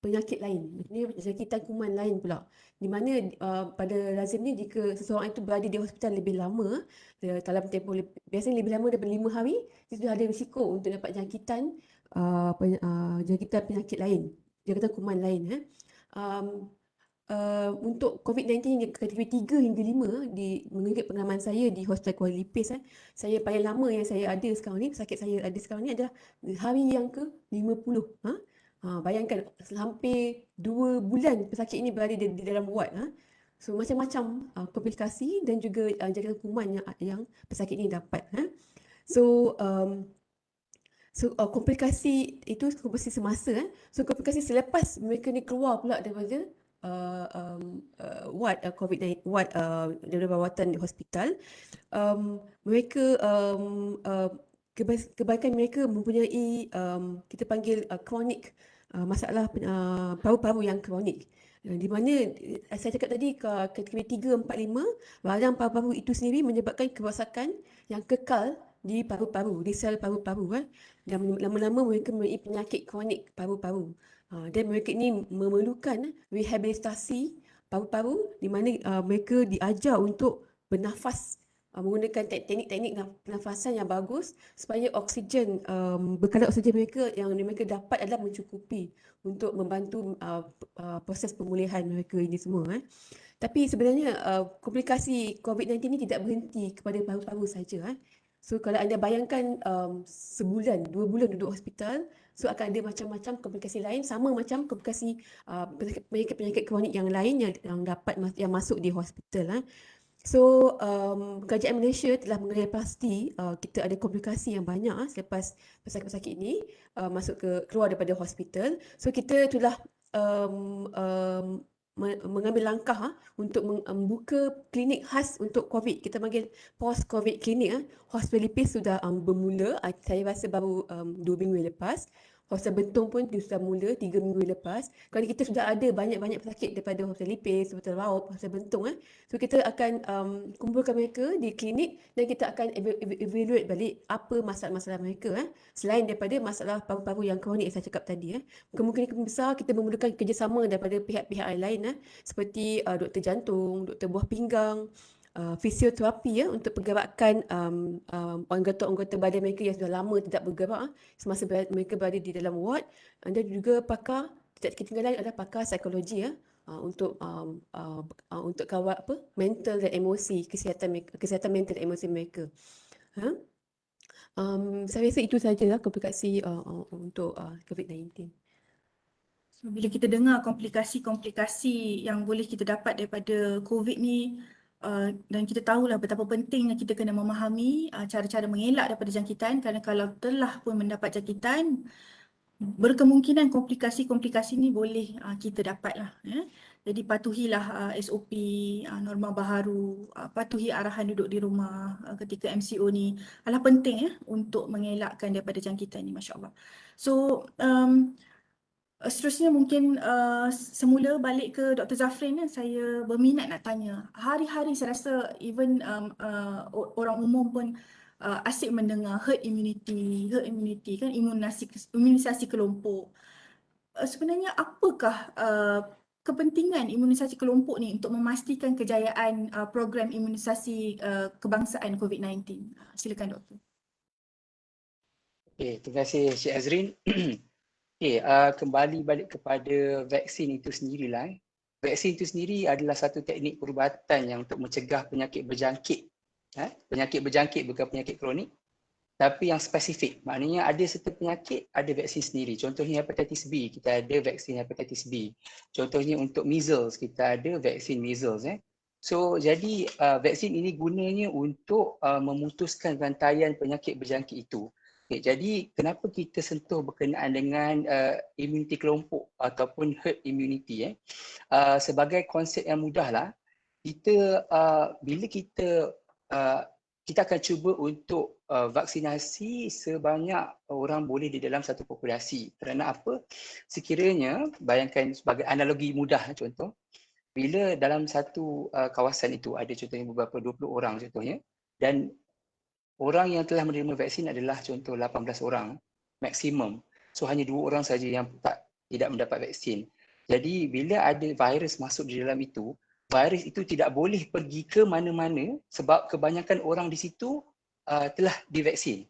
penyakit lain, jangkitan kuman lain pula. Di mana pada lazimnya jika seseorang itu berada di hospital lebih lama, dalam tempoh biasanya lebih lama daripada 5 hari, dia sudah ada risiko untuk dapat jangkitan penyakit lain, jangkitan kuman lain. Untuk COVID-19 kategori 3 hingga 5 mengikut pengalaman saya di Hospital Kuala Lipis, saya paling lama yang saya ada sekarang ni, pesakit saya ada sekarang ni adalah hari yang ke-50. Bayangkan hampir 2 bulan pesakit ini berada di dalam ward. So macam-macam komplikasi dan juga jangkitan kuman yang pesakit ini dapat. So komplikasi itu komplikasi semasa. So komplikasi selepas mereka ni keluar pula daripada ward COVID-19, ward daripada rawatan di hospital, mereka kebanyakan mereka mempunyai kita panggil kronik, masalah paru-paru yang kronik. Di mana saya cakap tadi kategori 3, 4, 5, radang paru-paru itu sendiri menyebabkan kerosakan yang kekal di paru-paru, di sel paru-paru. Dan lama-lama mereka mempunyai penyakit kronik paru-paru. Dan mereka ini memerlukan rehabilitasi paru-paru di mana mereka diajar untuk bernafas menggunakan teknik-teknik pernafasan yang bagus supaya oksigen, berkadar oksigen yang mereka dapat adalah mencukupi untuk membantu proses pemulihan mereka ini semua. Tapi sebenarnya komplikasi COVID-19 ini tidak berhenti kepada paru-paru saja. So kalau anda bayangkan sebulan, 2 bulan duduk hospital, so akan ada macam-macam komplikasi lain, sama macam komplikasi penyakit-penyakit kronik yang lain yang masuk di hospital. So kerajaan Malaysia telah mengenali pasti kita ada komplikasi yang banyak selepas pesakit-pesakit ini keluar daripada hospital. So kita telah mengambil langkah untuk membuka klinik khas untuk COVID. Kita panggil post-COVID klinik. Hospital Lipis sudah bermula, saya rasa baru 2 minggu lepas. Hospital Bentong pun sudah mula 3 minggu lepas. Kerana kita sudah ada banyak-banyak pesakit daripada Hospital Lipis, Hospital Raub, Hospital Bentong. So kita akan kumpulkan mereka di klinik dan kita akan evaluate balik apa masalah-masalah mereka. Selain daripada masalah paru-paru yang kronik yang saya cakap tadi. Kemungkinan besar kita memerlukan kerjasama daripada pihak-pihak lain seperti doktor jantung, doktor buah pinggang, fisioterapi untuk pergerakan anggota-anggota badan mereka yang sudah lama tidak bergerak semasa mereka berada di dalam ward, dan juga pakar, tidak ketinggalan adalah pakar psikologi untuk kawal mental dan emosi, kesihatan mental dan emosi mereka. Saya rasa itu sahajalah komplikasi untuk COVID-19. So, bila kita dengar komplikasi-komplikasi yang boleh kita dapat daripada COVID ni, dan kita tahulah betapa pentingnya kita kena memahami cara-cara mengelak daripada jangkitan, kerana kalau telah pun mendapat jangkitan, berkemungkinan komplikasi-komplikasi ni boleh kita dapatlah. Jadi patuhilah SOP, norma baharu, patuhi arahan duduk di rumah ketika MCO ni adalah penting untuk mengelakkan daripada jangkitan ni, masya-Allah. So seterusnya mungkin semula balik ke Dr. Zafrin, saya berminat nak tanya. Hari-hari saya rasa even orang umum pun asyik mendengar herd immunity kan, imunisasi kelompok. Sebenarnya apakah kepentingan imunisasi kelompok ni untuk memastikan kejayaan program imunisasi kebangsaan COVID-19? Silakan Doktor. Okay, terima kasih Cik Azrin. Okay, kembali balik kepada vaksin itu sendirilah. Vaksin itu sendiri adalah satu teknik perubatan yang untuk mencegah penyakit berjangkit. Penyakit berjangkit bukan penyakit kronik, tapi yang spesifik. Maknanya ada satu penyakit, ada vaksin sendiri. Contohnya hepatitis B, kita ada vaksin hepatitis B. Contohnya untuk measles, kita ada vaksin measles. So, jadi vaksin ini gunanya untuk memutuskan rantaian penyakit berjangkit itu. Okay, jadi kenapa kita sentuh berkenaan dengan imuniti kelompok ataupun herd immunity? Sebagai konsep yang mudah lah, kita bila kita akan cuba untuk vaksinasi sebanyak orang boleh di dalam satu populasi. Kerana apa? Sekiranya, bayangkan sebagai analogi mudah contoh, bila dalam satu kawasan itu ada contohnya beberapa 20 orang contohnya, dan orang yang telah menerima vaksin adalah contoh 18 orang maksimum. So hanya 2 orang saja yang tidak mendapat vaksin. Jadi bila ada virus masuk di dalam itu, virus itu tidak boleh pergi ke mana-mana sebab kebanyakan orang di situ telah divaksin.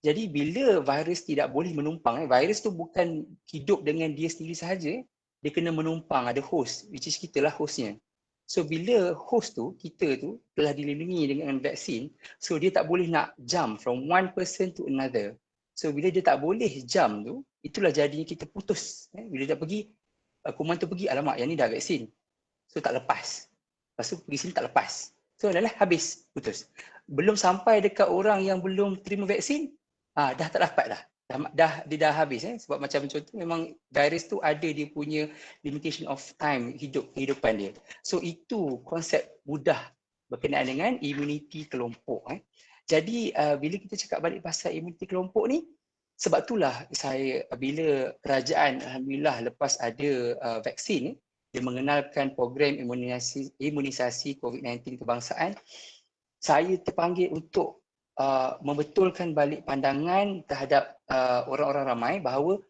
Jadi bila virus tidak boleh menumpang, virus tu bukan hidup dengan dia sendiri sahaja, dia kena menumpang, ada host, which is kita lah hostnya. So bila host tu, kita tu telah dilindungi dengan vaksin, so dia tak boleh nak jump from one person to another. So bila dia tak boleh jump tu, itulah jadinya kita putus. Bila dia pergi, kuman tu pergi, alamak yang ni dah vaksin. So tak lepas. Lepas tu pergi sini tak lepas. So adalah habis, putus. Belum sampai dekat orang yang belum terima vaksin, dah tak dapat dah. Dia dah habis sebab macam contoh memang virus tu ada dia punya limitation of time kehidupan dia. So itu konsep mudah berkenaan dengan imuniti kelompok. Jadi bila kita cakap balik pasal imuniti kelompok ni, sebab itulah saya bila kerajaan alhamdulillah lepas ada vaksin dia mengenalkan program imunisasi COVID-19 kebangsaan, saya terpanggil untuk membetulkan balik pandangan terhadap orang-orang ramai bahawa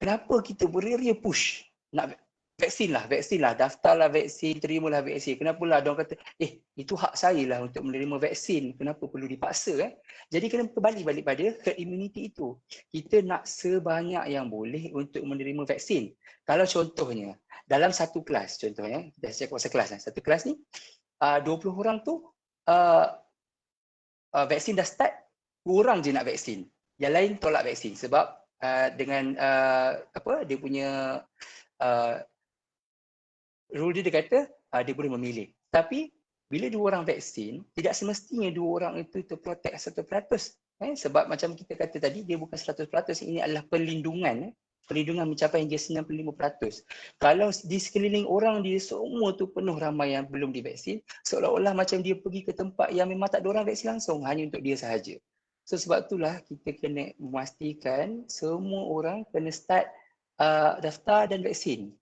kenapa kita beria-ria push nak vaksin lah, daftarlah vaksin, terimalah vaksin. Kenapalah diorang kata, itu hak saya lah untuk menerima vaksin, kenapa perlu dipaksa? Jadi kena kembali balik pada herd immunity itu. Kita nak sebanyak yang boleh untuk menerima vaksin. Kalau contohnya, dalam satu kelas, contohnya, dah cakap pasal kelas, satu kelas ni, 20 orang tu, vaksin dah start, 2 orang je nak vaksin. Yang lain tolak vaksin sebab dengan dia punya rule dia kata dia boleh memilih. Tapi bila 2 orang vaksin, tidak semestinya 2 orang itu terprotek 100%. Sebab macam kita kata tadi, dia bukan 100%, ini adalah perlindungan. Perlindungan mencapai hingga 95%. Kalau di sekeliling orang dia semua tu penuh ramai yang belum divaksin, seolah-olah macam dia pergi ke tempat yang memang tak ada orang vaksin langsung, hanya untuk dia sahaja. So sebab itulah kita kena memastikan semua orang kena start daftar dan vaksin.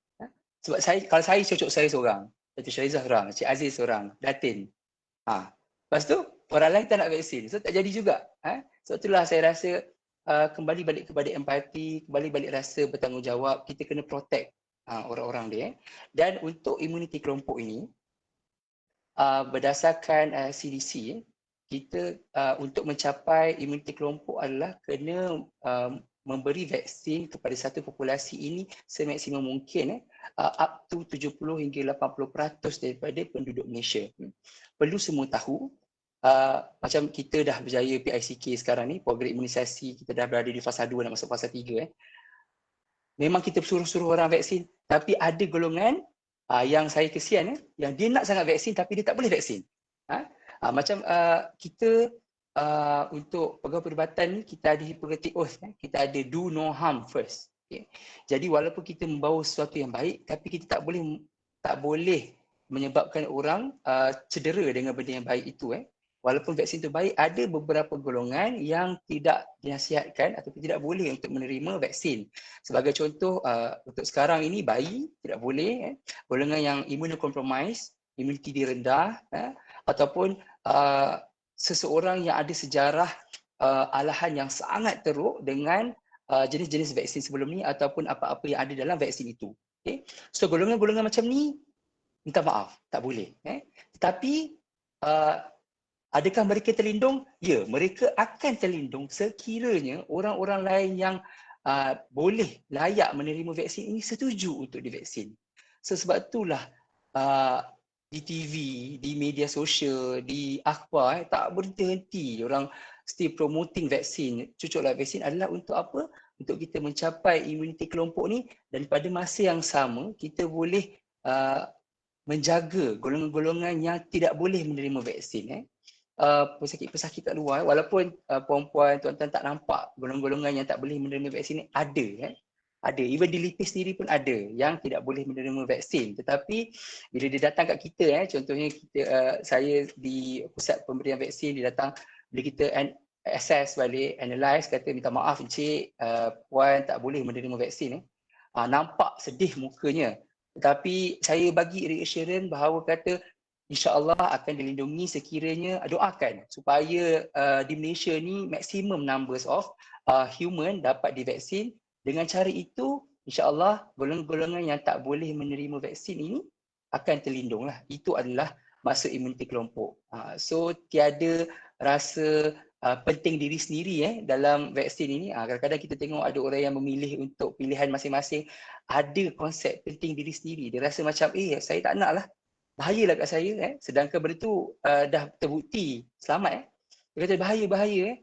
Sebab kalau saya cocok saya seorang, Dr. Shalizah seorang, Cik Aziz seorang, Datin. Lepas tu orang lain tak nak vaksin, so tak jadi juga. Sebab itulah saya rasa kembali balik kepada empati, kembali balik rasa bertanggungjawab, kita kena protect orang-orang dia. Dan untuk imuniti kelompok ini, berdasarkan CDC, kita untuk mencapai imuniti kelompok adalah kena memberi vaksin kepada satu populasi ini semaksimum mungkin up to 70 hingga 80% daripada penduduk Malaysia. Perlu semua tahu, macam kita dah berjaya PICK sekarang ni, program imunisasi kita dah berada di fasa 2 nak masuk fasa 3. Memang kita suruh orang vaksin, tapi ada golongan yang saya kesian yang dia nak sangat vaksin tapi dia tak boleh vaksin. Macam kita untuk pegawai perubatan ni kita ada Hippocratic Oath, kita ada do no harm first. Jadi walaupun kita membawa sesuatu yang baik, tapi kita tak boleh menyebabkan orang cedera dengan benda yang baik itu. Walaupun vaksin itu baik, ada beberapa golongan yang tidak dinasihatkan ataupun tidak boleh untuk menerima vaksin. Sebagai contoh, untuk sekarang ini bayi tidak boleh, golongan yang immunocompromised, imuniti dia rendah, ataupun seseorang yang ada sejarah alahan yang sangat teruk dengan jenis-jenis vaksin sebelum ni ataupun apa-apa yang ada dalam vaksin itu. Okay? So golongan-golongan macam ni, minta maaf, tak boleh. Tetapi adakah mereka terlindung? Ya, mereka akan terlindung sekiranya orang-orang lain yang boleh layak menerima vaksin ini setuju untuk divaksin. So, sebab itulah di TV, di media sosial, di akhbar tak berhenti-henti orang still promoting vaksin. Cucuklah vaksin adalah untuk apa? Untuk kita mencapai imuniti kelompok ni, dan pada masa yang sama kita boleh menjaga golongan-golongan yang tidak boleh menerima vaksin. Pesakit-pesakit kat luar, walaupun puan-puan, tuan-tuan tak nampak golongan-golongan yang tak boleh menerima vaksin ni ada. Ada, even di LIPI sendiri pun ada yang tidak boleh menerima vaksin. Tetapi bila dia datang kat kita, contohnya kita, saya di pusat pemberian vaksin, dia datang, bila kita assess balik, analyse, kata minta maaf encik, puan tak boleh menerima vaksin. Nampak sedih mukanya. Tetapi saya bagi reassurance bahawa kata insya-Allah akan dilindungi sekiranya doakan supaya di Malaysia ni maximum numbers of human dapat divaksin. Dengan cara itu insya-Allah golongan-golongan yang tak boleh menerima vaksin ini akan terlindunglah. Itu adalah maksud imuniti kelompok. So tiada rasa penting diri sendiri dalam vaksin ini. Kadang-kadang kita tengok ada orang yang memilih untuk pilihan masing-masing, ada konsep penting diri sendiri. Dia rasa macam saya tak nak lah, bahayalah kat saya, sedangkan benda tu dah terbukti selamat. Dia kata bahaya.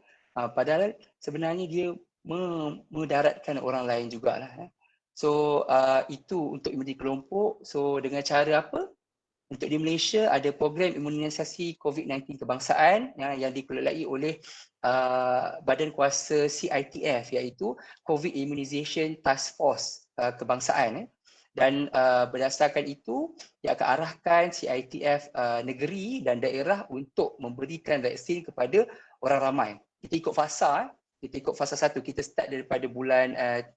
Padahal sebenarnya dia memudaratkan orang lain jugalah. So itu untuk imuniti kelompok. So dengan cara apa? Untuk di Malaysia ada program imunisasi COVID-19 kebangsaan yang dikelolai oleh Badan Kuasa CITF, iaitu COVID Immunization Task Force kebangsaan. Dan berdasarkan itu, dia akan arahkan CITF negeri dan daerah untuk memberikan vaksin kepada orang ramai. Kita ikut fasa, kita ikut fasa 1. Kita start daripada bulan 3,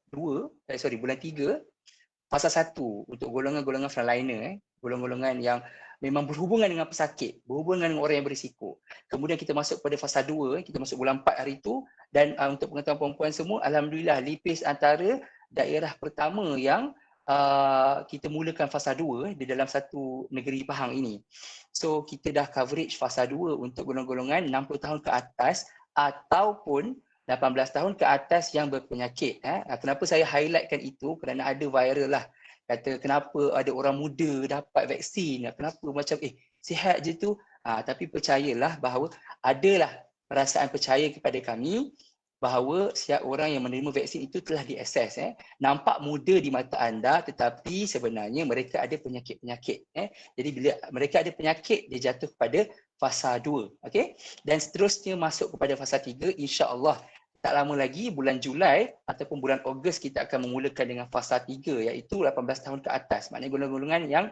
fasa 1 untuk golongan-golongan frontliner, golongan-golongan yang memang berhubungan dengan pesakit, berhubungan dengan orang yang berisiko. Kemudian kita masuk pada fasa 2, kita masuk bulan 4 hari itu, dan untuk pengetahuan puan-puan semua, alhamdulillah LIPIS antara daerah pertama yang kita mulakan fasa 2 di dalam satu negeri Pahang ini. So kita dah coverage fasa 2 untuk golongan-golongan 60 tahun ke atas ataupun 18 tahun ke atas yang berpenyakit. Kenapa saya highlightkan itu? Kerana ada viral lah. Kata kenapa ada orang muda dapat vaksin, kenapa macam sihat je tu. Tapi percayalah bahawa adalah perasaan percaya kepada kami bahawa setiap orang yang menerima vaksin itu telah diassess. Nampak muda di mata anda, tetapi sebenarnya mereka ada penyakit-penyakit. Jadi bila mereka ada penyakit, dia jatuh kepada fasa 2. Okay? Dan seterusnya masuk kepada fasa 3, insya-Allah. Tak lama lagi, bulan Julai ataupun bulan Ogos, kita akan memulakan dengan fasa 3, iaitu 18 tahun ke atas. Maknanya golongan-golongan yang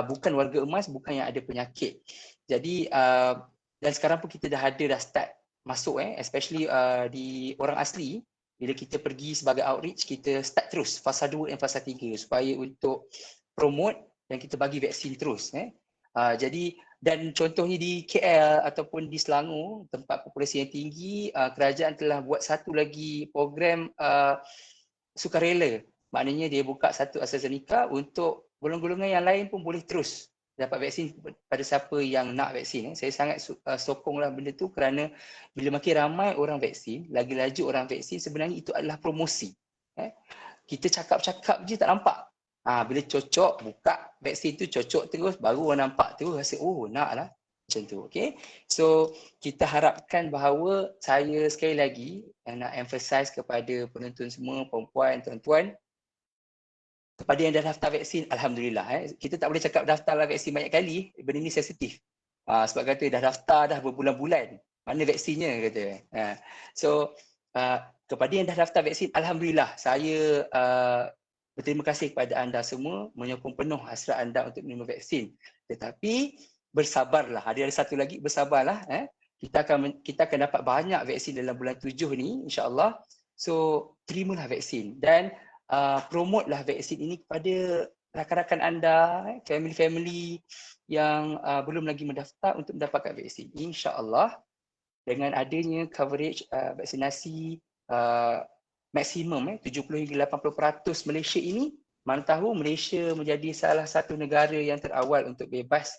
bukan warga emas, bukan yang ada penyakit. Jadi, dan sekarang pun kita dah start masuk, especially di orang asli. Bila kita pergi sebagai outreach, kita start terus fasa 2 dan fasa 3 supaya untuk promote dan kita bagi vaksin terus. Jadi, dan contohnya di KL ataupun di Selangor, tempat populasi yang tinggi, kerajaan telah buat satu lagi program sukarela. Maknanya dia buka satu AstraZeneca untuk golongan-golongan yang lain pun boleh terus dapat vaksin pada siapa yang nak vaksin. Saya sangat sokonglah benda tu, kerana bila makin ramai orang vaksin, lagi laju orang vaksin, sebenarnya itu adalah promosi. Kita cakap-cakap je tak nampak. Bila cocok, buka vaksin tu cocok terus, baru orang nampak terus rasa nak lah. Macam tu. Okay? So kita harapkan bahawa, saya sekali lagi nak emphasize kepada penonton semua, perempuan, tuan-tuan, kepada yang dah daftar vaksin, alhamdulillah. Kita tak boleh cakap daftarlah vaksin banyak kali, benda ni sensitif. Sebab kata dah daftar dah berbulan-bulan, mana vaksinnya kata. So kepada yang dah daftar vaksin, alhamdulillah, saya berterima kasih kepada anda semua, menyokong penuh hasrat anda untuk menerima vaksin. Tetapi bersabarlah, ada satu lagi, bersabarlah. Kita akan dapat banyak vaksin dalam bulan 7 ni, insya-Allah. So terimalah vaksin dan promotelah vaksin ini kepada rakan-rakan anda, family-family yang belum lagi mendaftar untuk mendapatkan vaksin. InsyaAllah dengan adanya coverage vaksinasi maksimum 70 hingga 80% Malaysia ini, Mana tahu Malaysia menjadi salah satu negara yang terawal untuk bebas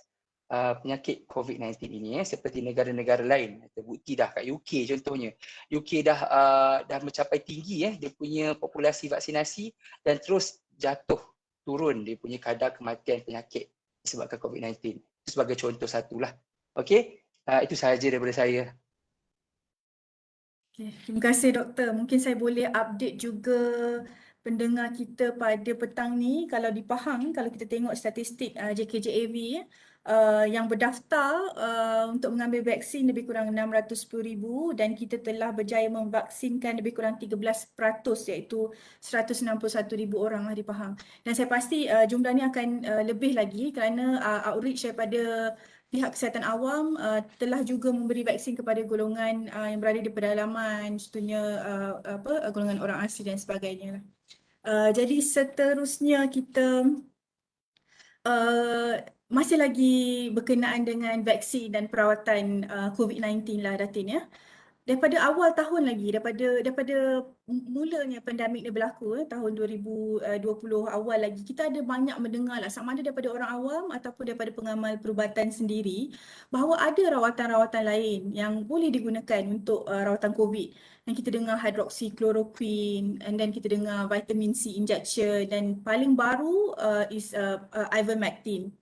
penyakit COVID-19 ini, seperti negara-negara lain. Terbukti dah kat UK contohnya. UK dah mencapai tinggi dia punya populasi vaksinasi dan terus jatuh turun dia punya kadar kematian penyakit disebabkan COVID-19. Itu sebagai contoh satulah. Okey, itu sahaja daripada saya. Okay, terima kasih doktor. Mungkin saya boleh update juga pendengar kita pada petang ni. Kalau di Pahang, kalau kita tengok statistik JKJAV yang berdaftar untuk mengambil vaksin lebih kurang 610,000 dan kita telah berjaya memvaksinkan lebih kurang 13% iaitu 161,000 orang lah di Pahang. Dan saya pasti jumlah ni akan lebih lagi kerana outreach daripada pihak kesihatan awam telah juga memberi vaksin kepada golongan yang berada di pedalaman, contohnya golongan orang asli dan sebagainya. Jadi seterusnya kita masih lagi berkenaan dengan vaksin dan perawatan COVID-19 lah Datin ya. Daripada awal tahun lagi, daripada mulanya pandemik ni berlaku tahun 2020 awal lagi, kita ada banyak mendengar lah sama ada daripada orang awam ataupun daripada pengamal perubatan sendiri bahawa ada rawatan-rawatan lain yang boleh digunakan untuk rawatan COVID. Dan kita dengar hydroxychloroquine and then kita dengar vitamin C injection dan paling baru is ivermectin.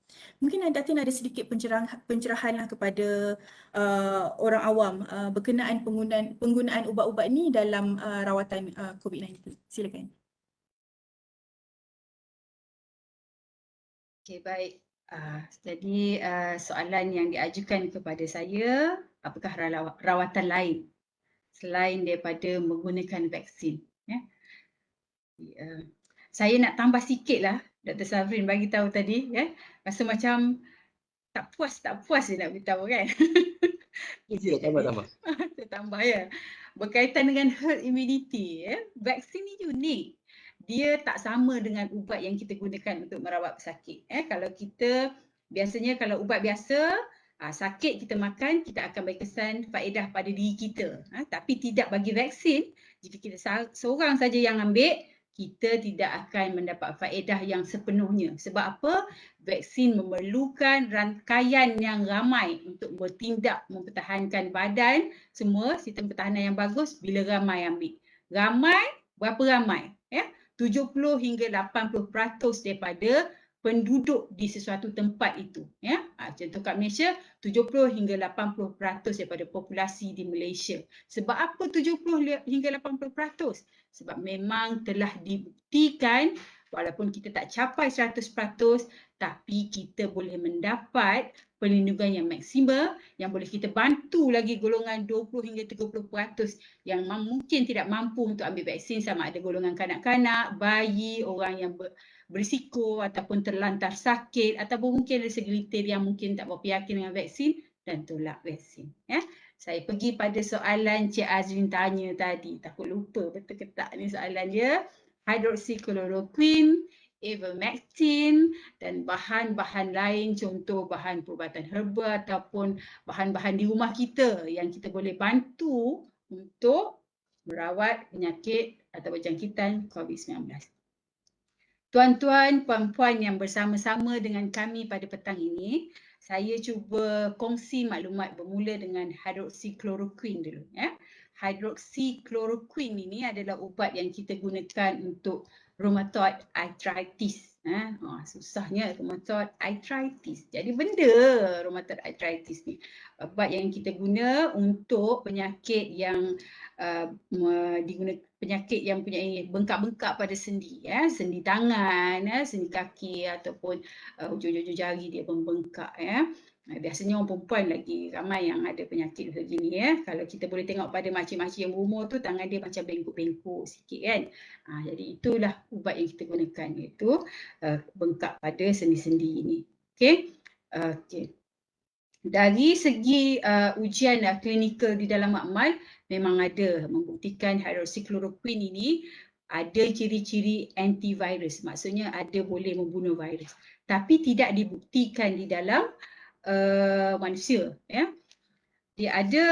Mungkin Datin ada sedikit pencerahan lah kepada orang awam berkenaan penggunaan ubat-ubat ni dalam rawatan COVID-19. Silakan. Okey, baik. Jadi soalan yang diajukan kepada saya, apakah rawatan lain selain daripada menggunakan vaksin? Saya nak tambah sikit lah, Dr. Safrin bagi tahu tadi, rasa macam tak puas je nak beritahu kan. Tambah. Tambah ya. Berkaitan dengan herd immunity, vaksin ni unik. Dia tak sama dengan ubat yang kita gunakan untuk merawat pesakit. Kalau kita biasanya kalau ubat biasa, sakit kita makan, kita akan bagi kesan faedah pada diri kita. Tapi tidak bagi vaksin, jika kita seorang saja yang ambil, kita tidak akan mendapat faedah yang sepenuhnya. Sebab apa? Vaksin memerlukan rangkaian yang ramai untuk bertindak mempertahankan badan, semua sistem pertahanan yang bagus bila ramai ambil. Ramai, berapa ramai? 70 hingga 80% daripada penduduk di sesuatu tempat itu. Contoh kat Malaysia, 70 hingga 80% daripada populasi di Malaysia. Sebab apa 70 hingga 80%? Sebab memang telah dibuktikan walaupun kita tak capai 100%, tapi kita boleh mendapat perlindungan yang maksima yang boleh kita bantu lagi golongan 20 hingga 30% yang mungkin tidak mampu untuk ambil vaksin, sama ada golongan kanak-kanak, bayi, orang yang berisiko ataupun terlantar sakit ataupun mungkin ada segelintir yang mungkin tak berapa yakin dengan vaksin dan tolak vaksin. Saya pergi pada soalan Cik Azrin tanya tadi, takut lupa betul ke tak ni soalan dia. Hydroxychloroquine, ivermectin dan bahan-bahan lain, contoh bahan perubatan herba ataupun bahan-bahan di rumah kita yang kita boleh bantu untuk merawat penyakit atau jangkitan COVID-19. Tuan-tuan, puan-puan yang bersama-sama dengan kami pada petang ini, saya cuba kongsi maklumat bermula dengan hydroxychloroquine dulu. Hydroxychloroquine ini adalah ubat yang kita gunakan untuk rheumatoid arthritis. Susahnya rheumatoid arthritis. Jadi benda rheumatoid arthritis ni. Ubat yang kita guna untuk penyakit yang penyakit yang punya bengkak-bengkak pada sendi, sendi tangan, sendi kaki ataupun hujung-hujung jari dia membengkak. Biasanya orang perempuan lagi ramai yang ada penyakit begini. Kalau kita boleh tengok pada makcik-makcik yang berumur tu, tangan dia macam bengkok-bengkok sikit kan. Jadi itulah ubat yang kita gunakan, iaitu bengkak pada sendi-sendi ini. Okey. Dari segi ujian klinikal di dalam makmal, memang ada membuktikan hydroxychloroquine ini ada ciri-ciri antivirus. Maksudnya ada boleh membunuh virus. Tapi tidak dibuktikan di dalam manusia. Dia ada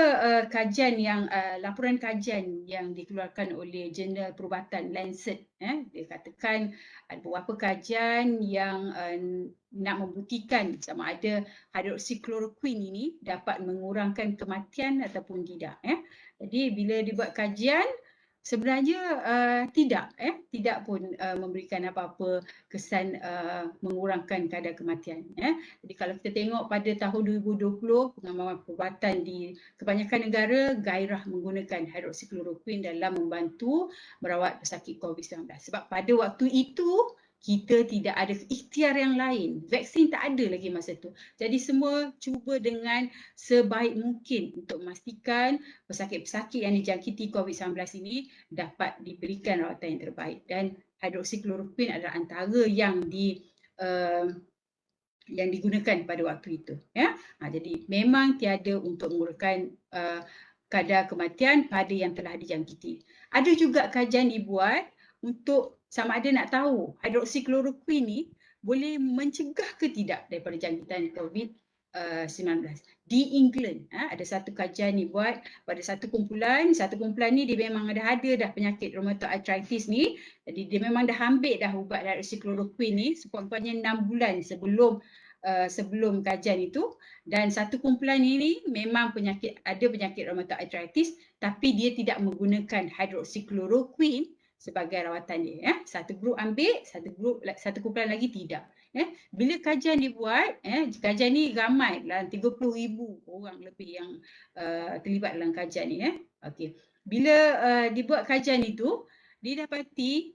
kajian yang laporan kajian yang dikeluarkan oleh Jurnal Perubatan Lancet. Dia katakan ada beberapa kajian yang nak membuktikan sama ada hidroksikloroquine ini dapat mengurangkan kematian ataupun tidak. Jadi bila dibuat kajian sebenarnya tidak pun memberikan apa-apa kesan mengurangkan kadar kematian. Jadi kalau kita tengok pada tahun 2020 pengamal perubatan di kebanyakan negara gairah menggunakan hidroksikloroquine dalam membantu merawat pesakit COVID-19. Sebab pada waktu itu kita tidak ada ikhtiar yang lain. Vaksin tak ada lagi masa tu. Jadi semua cuba dengan sebaik mungkin untuk memastikan pesakit-pesakit yang dijangkiti COVID-19 ini dapat diberikan rawatan yang terbaik. Dan hidroksikloroquine adalah antara yang digunakan pada waktu itu. Jadi memang tiada untuk mengurangkan kadar kematian pada yang telah dijangkiti. Ada juga kajian dibuat untuk sama ada nak tahu hidroksikloroquine ni boleh mencegah ke tidak daripada jangkitan COVID-19. Di England ada satu kajian ni buat pada satu kumpulan ni dia memang ada dah penyakit rheumatoid arthritis ni. Jadi dia memang dah ambil dah ubat hidroksikloroquine ni sekurang-kurangnya 6 bulan sebelum kajian itu, dan satu kumpulan ini memang ada penyakit rheumatoid arthritis tapi dia tidak menggunakan hidroksikloroquine sebagai rawatan dia. Satu grup ambil, satu kumpulan lagi tidak. Bila kajian dibuat, kajian ni ramai dalam 30,000 orang lebih yang terlibat dalam kajian ni. Okey. Bila dibuat kajian itu, didapati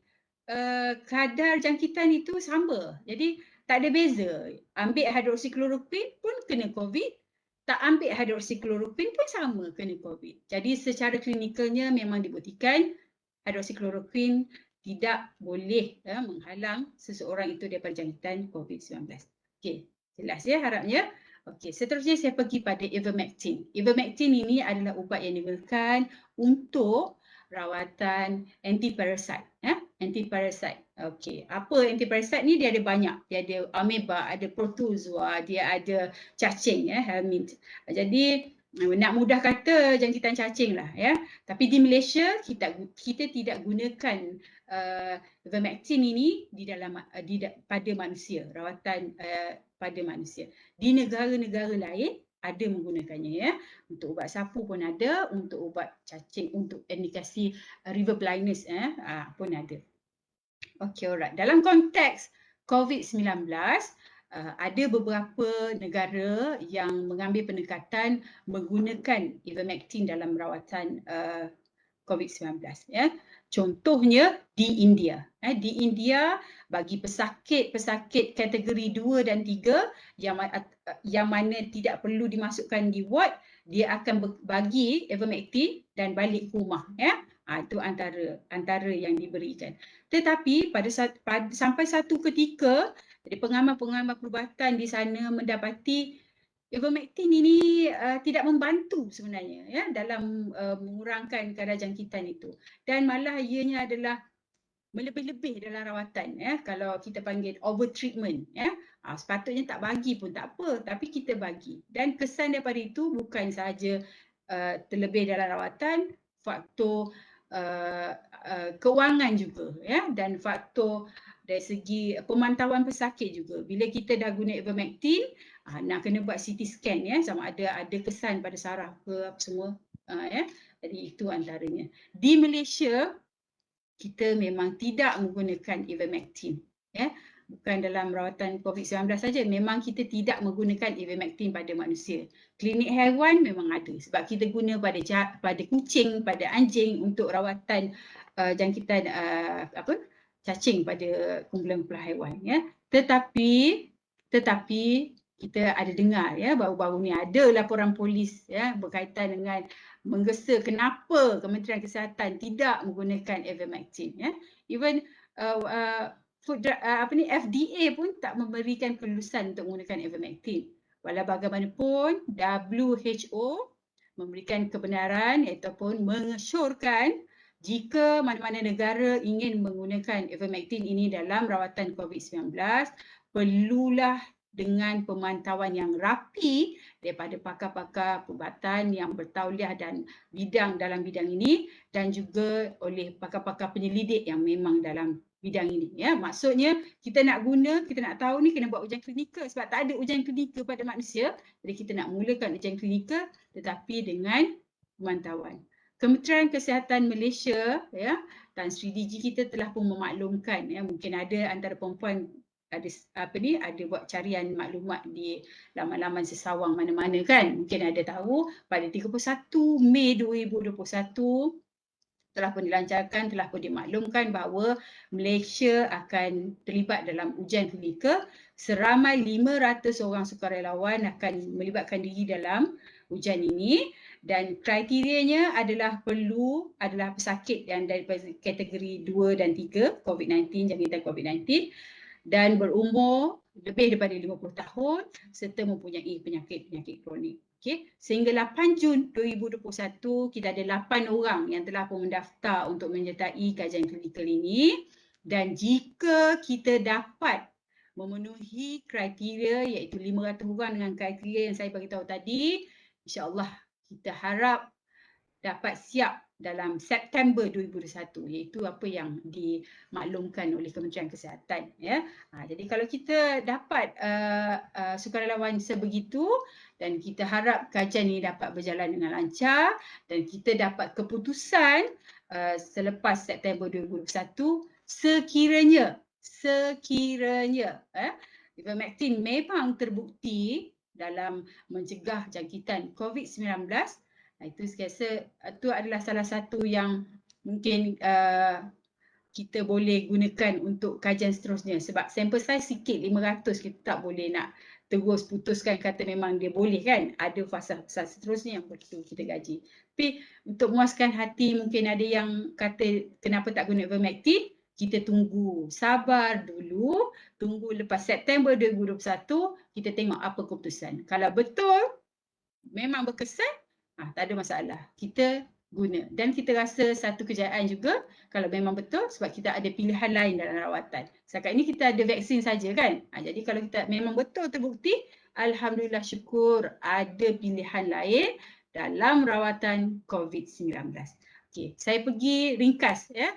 kadar jangkitan itu sama. Jadi tak ada beza. Ambil hidroksikloroquine pun kena COVID, tak ambil hidroksikloroquine pun sama kena COVID. Jadi secara klinikalnya memang dibuktikan hidroksikloroquine tidak boleh menghalang seseorang itu daripada jangkitan COVID-19. Okey, jelas ya harapnya. Okey, seterusnya saya pergi pada ivermectin. Ivermectin ini adalah ubat yang digunakan untuk rawatan anti-parasite. Anti-parasite. Okey, apa anti-parasite ni? Dia ada banyak. Dia ada amoeba, ada protozoa, dia ada cacing, helminth. Jadi nak mudah kata jangkitan cacing lah ya. Tapi di Malaysia kita tidak gunakan ivermectin ini pada manusia, rawatan pada manusia. Di negara-negara lain ada menggunakannya ya. Untuk ubat sapu pun ada, untuk ubat cacing, untuk indikasi river blindness pun ada. Okey, alright. Dalam konteks COVID-19 ada beberapa negara yang mengambil pendekatan menggunakan ivermectin dalam rawatan COVID-19 ya. Contohnya di India. Di India bagi pesakit kategori 2 dan 3 yang mana tidak perlu dimasukkan di ward, dia akan bagi ivermectin dan balik ke rumah ya. Itu antara yang diberikan. Tetapi sampai satu ketika jadi pengamal-pengamal perubatan di sana mendapati ivermectin ini tidak membantu sebenarnya ya dalam mengurangkan kadar jangkitan itu, dan malah ianya adalah melebih-lebih dalam rawatan ya. Kalau kita panggil over treatment ya. Sepatutnya tak bagi pun tak apa, tapi kita bagi. Dan kesan daripada itu bukan sahaja terlebih dalam rawatan, faktor kewangan juga ya, dan faktor dari segi pemantauan pesakit juga. Bila kita dah guna ivermectin, nak kena buat CT scan ya, sama ada kesan pada saraf ke apa semua ya. Jadi itu antaranya. Di Malaysia kita memang tidak menggunakan ivermectin ya. Bukan dalam rawatan COVID-19 saja, memang kita tidak menggunakan ivermectin pada manusia. Klinik haiwan memang ada sebab kita guna pada kucing, pada anjing untuk rawatan jangkitan cacing pada kumpulan-kumpulan haiwan ya. Tetapi kita ada dengar ya, baru-baru ni ada laporan polis ya berkaitan dengan menggesa kenapa Kementerian Kesihatan tidak menggunakan ivermectin ya. Even FDA pun tak memberikan kelulusan untuk menggunakan ivermectin. Walau bagaimanapun WHO memberikan kebenaran ataupun mengesyorkan jika mana-mana negara ingin menggunakan ivermectin ini dalam rawatan COVID-19, perlulah dengan pemantauan yang rapi daripada pakar-pakar perubatan yang bertauliah dan dalam bidang ini dan juga oleh pakar-pakar penyelidik yang memang dalam bidang ini. Ya, maksudnya kita nak tahu ni kena buat ujian klinikal sebab tak ada ujian klinikal pada manusia. Jadi kita nak mulakan ujian klinikal tetapi dengan pemantauan. Kementerian Kesihatan Malaysia, ya, Tan Sri DG kita telah pun memaklumkan, ya, mungkin ada antara perempuan ada buat carian maklumat di laman-laman sesawang mana-mana kan, mungkin ada tahu pada 31 Mei 2021 telah pun dilancarkan, telah pun dimaklumkan bahawa Malaysia akan terlibat dalam ujian klinikal. Seramai 500 orang sukarelawan akan melibatkan diri dalam ujian ini dan kriterianya adalah pesakit yang daripada kategori 2 dan 3 COVID-19, jangkitan COVID-19 dan berumur lebih daripada 50 tahun serta mempunyai penyakit-penyakit kronik. Okay. Sehingga 8 Jun 2021 kita ada 8 orang yang telah pun mendaftar untuk menyertai kajian klinikal ini dan jika kita dapat memenuhi kriteria iaitu 500 orang dengan kriteria yang saya bagi tahu tadi, insya-Allah kita harap dapat siap dalam September 2021 iaitu apa yang dimaklumkan oleh Kementerian Kesihatan, ya. Jadi kalau kita dapat sukarelawan sebegitu dan kita harap kajian ini dapat berjalan dengan lancar dan kita dapat keputusan selepas September 2021 sekiranya ivermectin memang terbukti dalam mencegah jangkitan COVID-19. Itu saya rasa itu adalah salah satu yang mungkin kita boleh gunakan untuk kajian seterusnya sebab sampel size sikit 500 kita tak boleh nak terus putuskan kata memang dia boleh kan, ada fasa-fasa seterusnya yang perlu kita gaji. Tapi untuk memuaskan hati mungkin ada yang kata kenapa tak guna ivermectin, kita tunggu, sabar dulu, tunggu lepas September 2021 kita tengok apa keputusan. Kalau betul memang berkesan, tak ada masalah, kita guna dan kita rasa satu kejayaan juga kalau memang betul sebab kita ada pilihan lain dalam rawatan. Setakat ini kita ada vaksin saja kan. Jadi kalau kita memang betul terbukti, alhamdulillah syukur ada pilihan lain dalam rawatan COVID-19. Okey, saya pergi ringkas ya.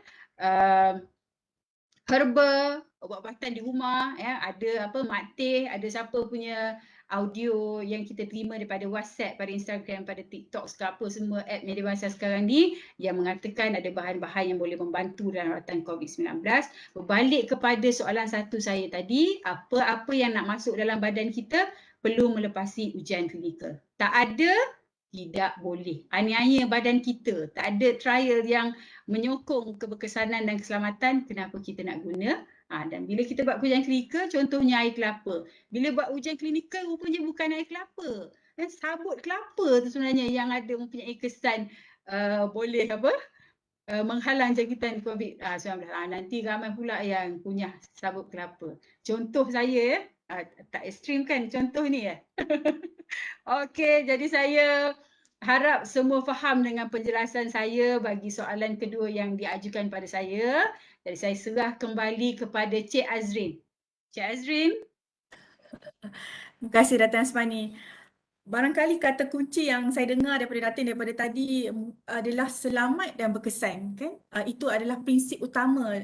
Herba, ubat-ubatan di rumah ya, ada mak teh, ada siapa punya audio yang kita terima daripada WhatsApp, pada Instagram, pada TikTok, apa semua app media massa sekarang ni yang mengatakan ada bahan-bahan yang boleh membantu dalam rawatan COVID-19. Berbalik kepada soalan satu saya tadi, apa-apa yang nak masuk dalam badan kita perlu melepasi ujian klinikal. Tak ada, tidak boleh. Aniaya badan kita, tak ada trial yang menyokong keberkesanan dan keselamatan, kenapa kita nak guna? Dan bila kita buat ujian klinikal, contohnya air kelapa. Bila buat ujian klinikal, rupanya bukan air kelapa. Sabut kelapa tu sebenarnya yang ada mempunyai kesan boleh menghalang jangkitan COVID-19. Nanti ramai pula yang kunyah sabut kelapa. Contoh saya tak ekstrim kan contoh ni ya. Okey, jadi saya harap semua faham dengan penjelasan saya bagi soalan kedua yang diajukan pada saya. Jadi saya serah kembali kepada Cik Azrin. Cik Azrin. Terima kasih Datin Asmani. Barangkali kata kunci yang saya dengar daripada Datin daripada tadi adalah selamat dan berkesan, kan? Itu adalah prinsip utama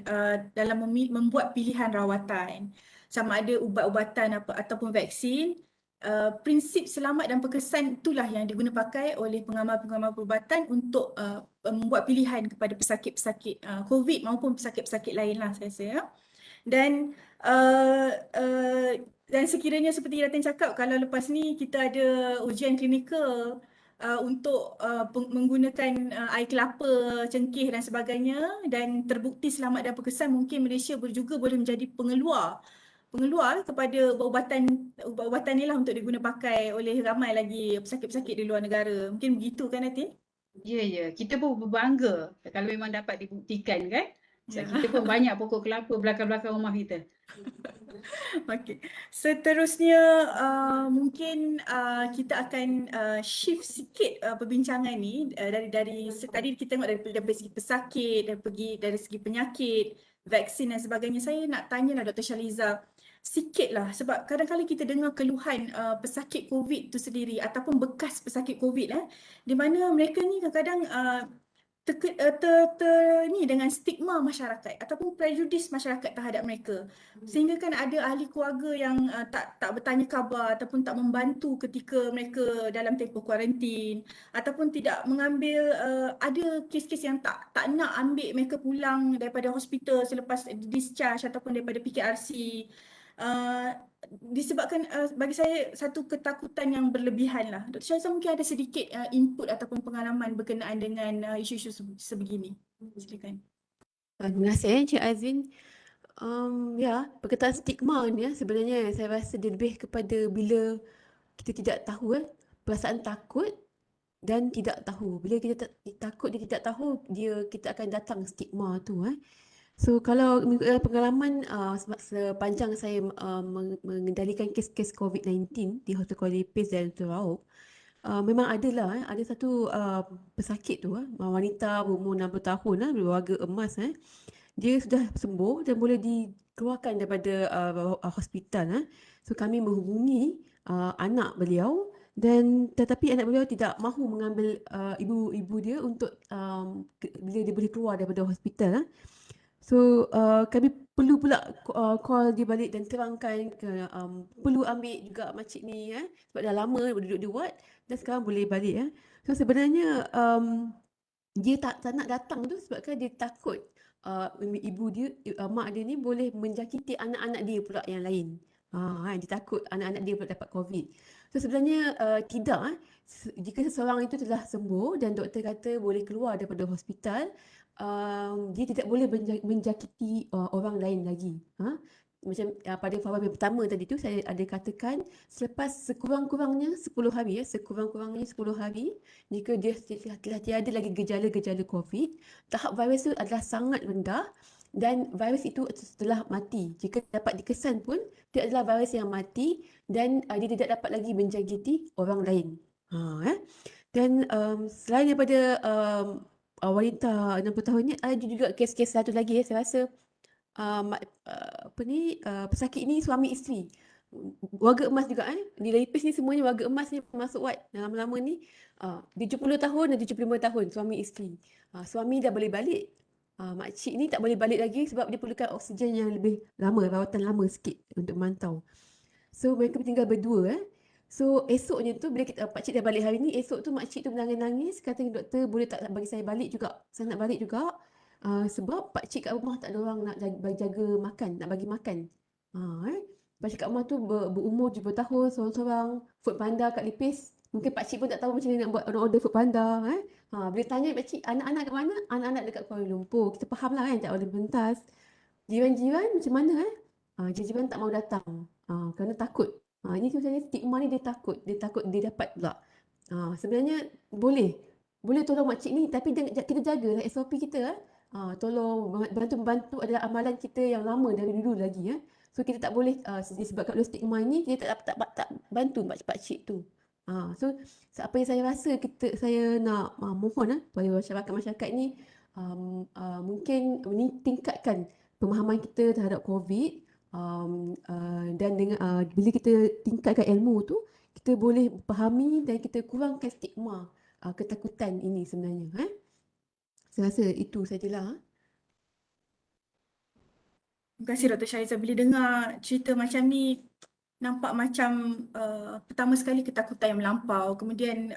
dalam membuat pilihan rawatan. Sama ada ubat-ubatan ataupun vaksin, prinsip selamat dan berkesan itulah yang diguna pakai oleh pengamal-pengamal perubatan untuk membuat pilihan kepada pesakit-pesakit COVID maupun pesakit-pesakit lain lah saya rasa. Ya. Dan sekiranya seperti Datin cakap, kalau lepas ni kita ada ujian klinikal untuk menggunakan air kelapa, cengkeh dan sebagainya dan terbukti selamat dan berkesan, mungkin Malaysia juga boleh menjadi pengeluar kepada ubat-ubatan ni lah untuk diguna pakai oleh ramai lagi pesakit-pesakit di luar negara. Mungkin begitu kan Datin? Ya, kita pun berbangga kalau memang dapat dibuktikan kan. Sebab kita pun banyak pokok kelapa belakang-belakang rumah kita. Okey. Seterusnya mungkin kita akan shift sikit perbincangan ni dari tadi kita tengok dari segi pesakit, dari segi penyakit, vaksin dan sebagainya. Saya nak tanyalah Dr. Shaliza, sikit lah, sebab kadang-kadang kita dengar keluhan pesakit COVID tu sendiri ataupun bekas pesakit COVID di mana mereka ni kadang-kadang ni dengan stigma masyarakat ataupun prejudis masyarakat terhadap mereka, sehingga kan ada ahli keluarga yang tak bertanya khabar ataupun tak membantu ketika mereka dalam tempoh kuarantin, ataupun tidak mengambil ada kes-kes yang tak nak ambil mereka pulang daripada hospital selepas discharge ataupun daripada PKRC. Disebabkan bagi saya satu ketakutan yang berlebihan lah. Dr. Syahriza mungkin ada sedikit input ataupun pengalaman berkenaan dengan isu-isu sebegini. Silakan. Terima kasih Cik Azwin. Ya, perkataan stigma ni sebenarnya saya rasa dia lebih kepada bila kita tidak tahu perasaan takut dan tidak tahu. Bila kita takut dia tidak tahu, kita akan datang stigma tu So kalau mengikut pengalaman sepanjang saya mengendalikan kes-kes COVID-19 di Hospital Kuala Lipis dan Teraup, memang adalah ada satu pesakit tu wanita berumur 60 tahun berwarga emas dia sudah sembuh dan boleh dikeluarkan daripada hospital So kami menghubungi anak beliau dan tetapi anak beliau tidak mahu mengambil ibu dia untuk bila dia boleh keluar daripada hospital So kami perlu pula call dia balik dan terangkan perlu ambil juga makcik ni sebab dah lama duduk di ward dan sekarang boleh balik So sebenarnya dia tak nak datang tu sebabkan dia takut ibu dia, mak dia ni boleh menjangkiti anak-anak dia pula yang lain. Dia takut anak-anak dia pula dapat COVID. So sebenarnya tidak. Jika seseorang itu telah sembuh dan doktor kata boleh keluar daripada hospital, dia tidak boleh menjangkiti orang lain lagi. Macam pada faham yang pertama tadi tu saya ada katakan selepas sekurang-kurangnya 10 hari sekurang-kurangnya 10 hari jika dia telah tiada lagi gejala-gejala COVID, tahap virus itu adalah sangat rendah dan virus itu telah mati. Jika dapat dikesan pun dia adalah virus yang mati dan dia tidak dapat lagi menjangkiti orang lain. Dan selain daripada wanita 60 tahun ni ada juga kes-kes satu lagi saya rasa pesakit ni suami isteri warga emas juga di Lipis ni semuanya warga emas ni masuk wad lama-lama ni 70 tahun dan 75 tahun suami isteri. Suami dah boleh balik, makcik ni tak boleh balik lagi sebab dia perlukan oksigen yang lebih lama, rawatan lama sikit untuk memantau. So mereka tinggal berdua So esoknya tu bila pakcik dah balik hari ni, esok tu makcik tu menangis-nangis kata doktor boleh tak bagi saya balik juga. Saya nak balik juga sebab pakcik kat rumah tak ada orang nak jaga makan, nak bagi makan. Pakcik kat rumah tu berumur 70 tahun, seorang-seorang, food panda kat Lipis. Mungkin pakcik pun tak tahu macam mana nak buat order food panda. Bila tanya pakcik, anak-anak kat mana? Anak-anak dekat Kuala Lumpur. Kita faham lah tak boleh pentas. Jiran-jiran macam mana jiran-jiran tak mau datang kerana takut. Ini sebenarnya stigma ni dia takut dia dapat pula. Sebenarnya boleh tolong makcik ni tapi kita jagalah SOP kita tolong bantu adalah amalan kita yang lama dari dulu lagi So kita tak boleh disebabkan oleh stigma ini kita tak bantu makcik tu. So apa yang saya rasa saya nak mohon kepada masyarakat ni mungkin tingkatkan pemahaman kita terhadap COVID dan dengan bila kita tingkatkan ilmu tu kita boleh fahami dan kita kurangkan stigma ketakutan ini sebenarnya saya rasa itu sajalah. Terima kasih Dr. Syahriza. Bila dengar cerita macam ni nampak macam pertama sekali ketakutan yang melampau, kemudian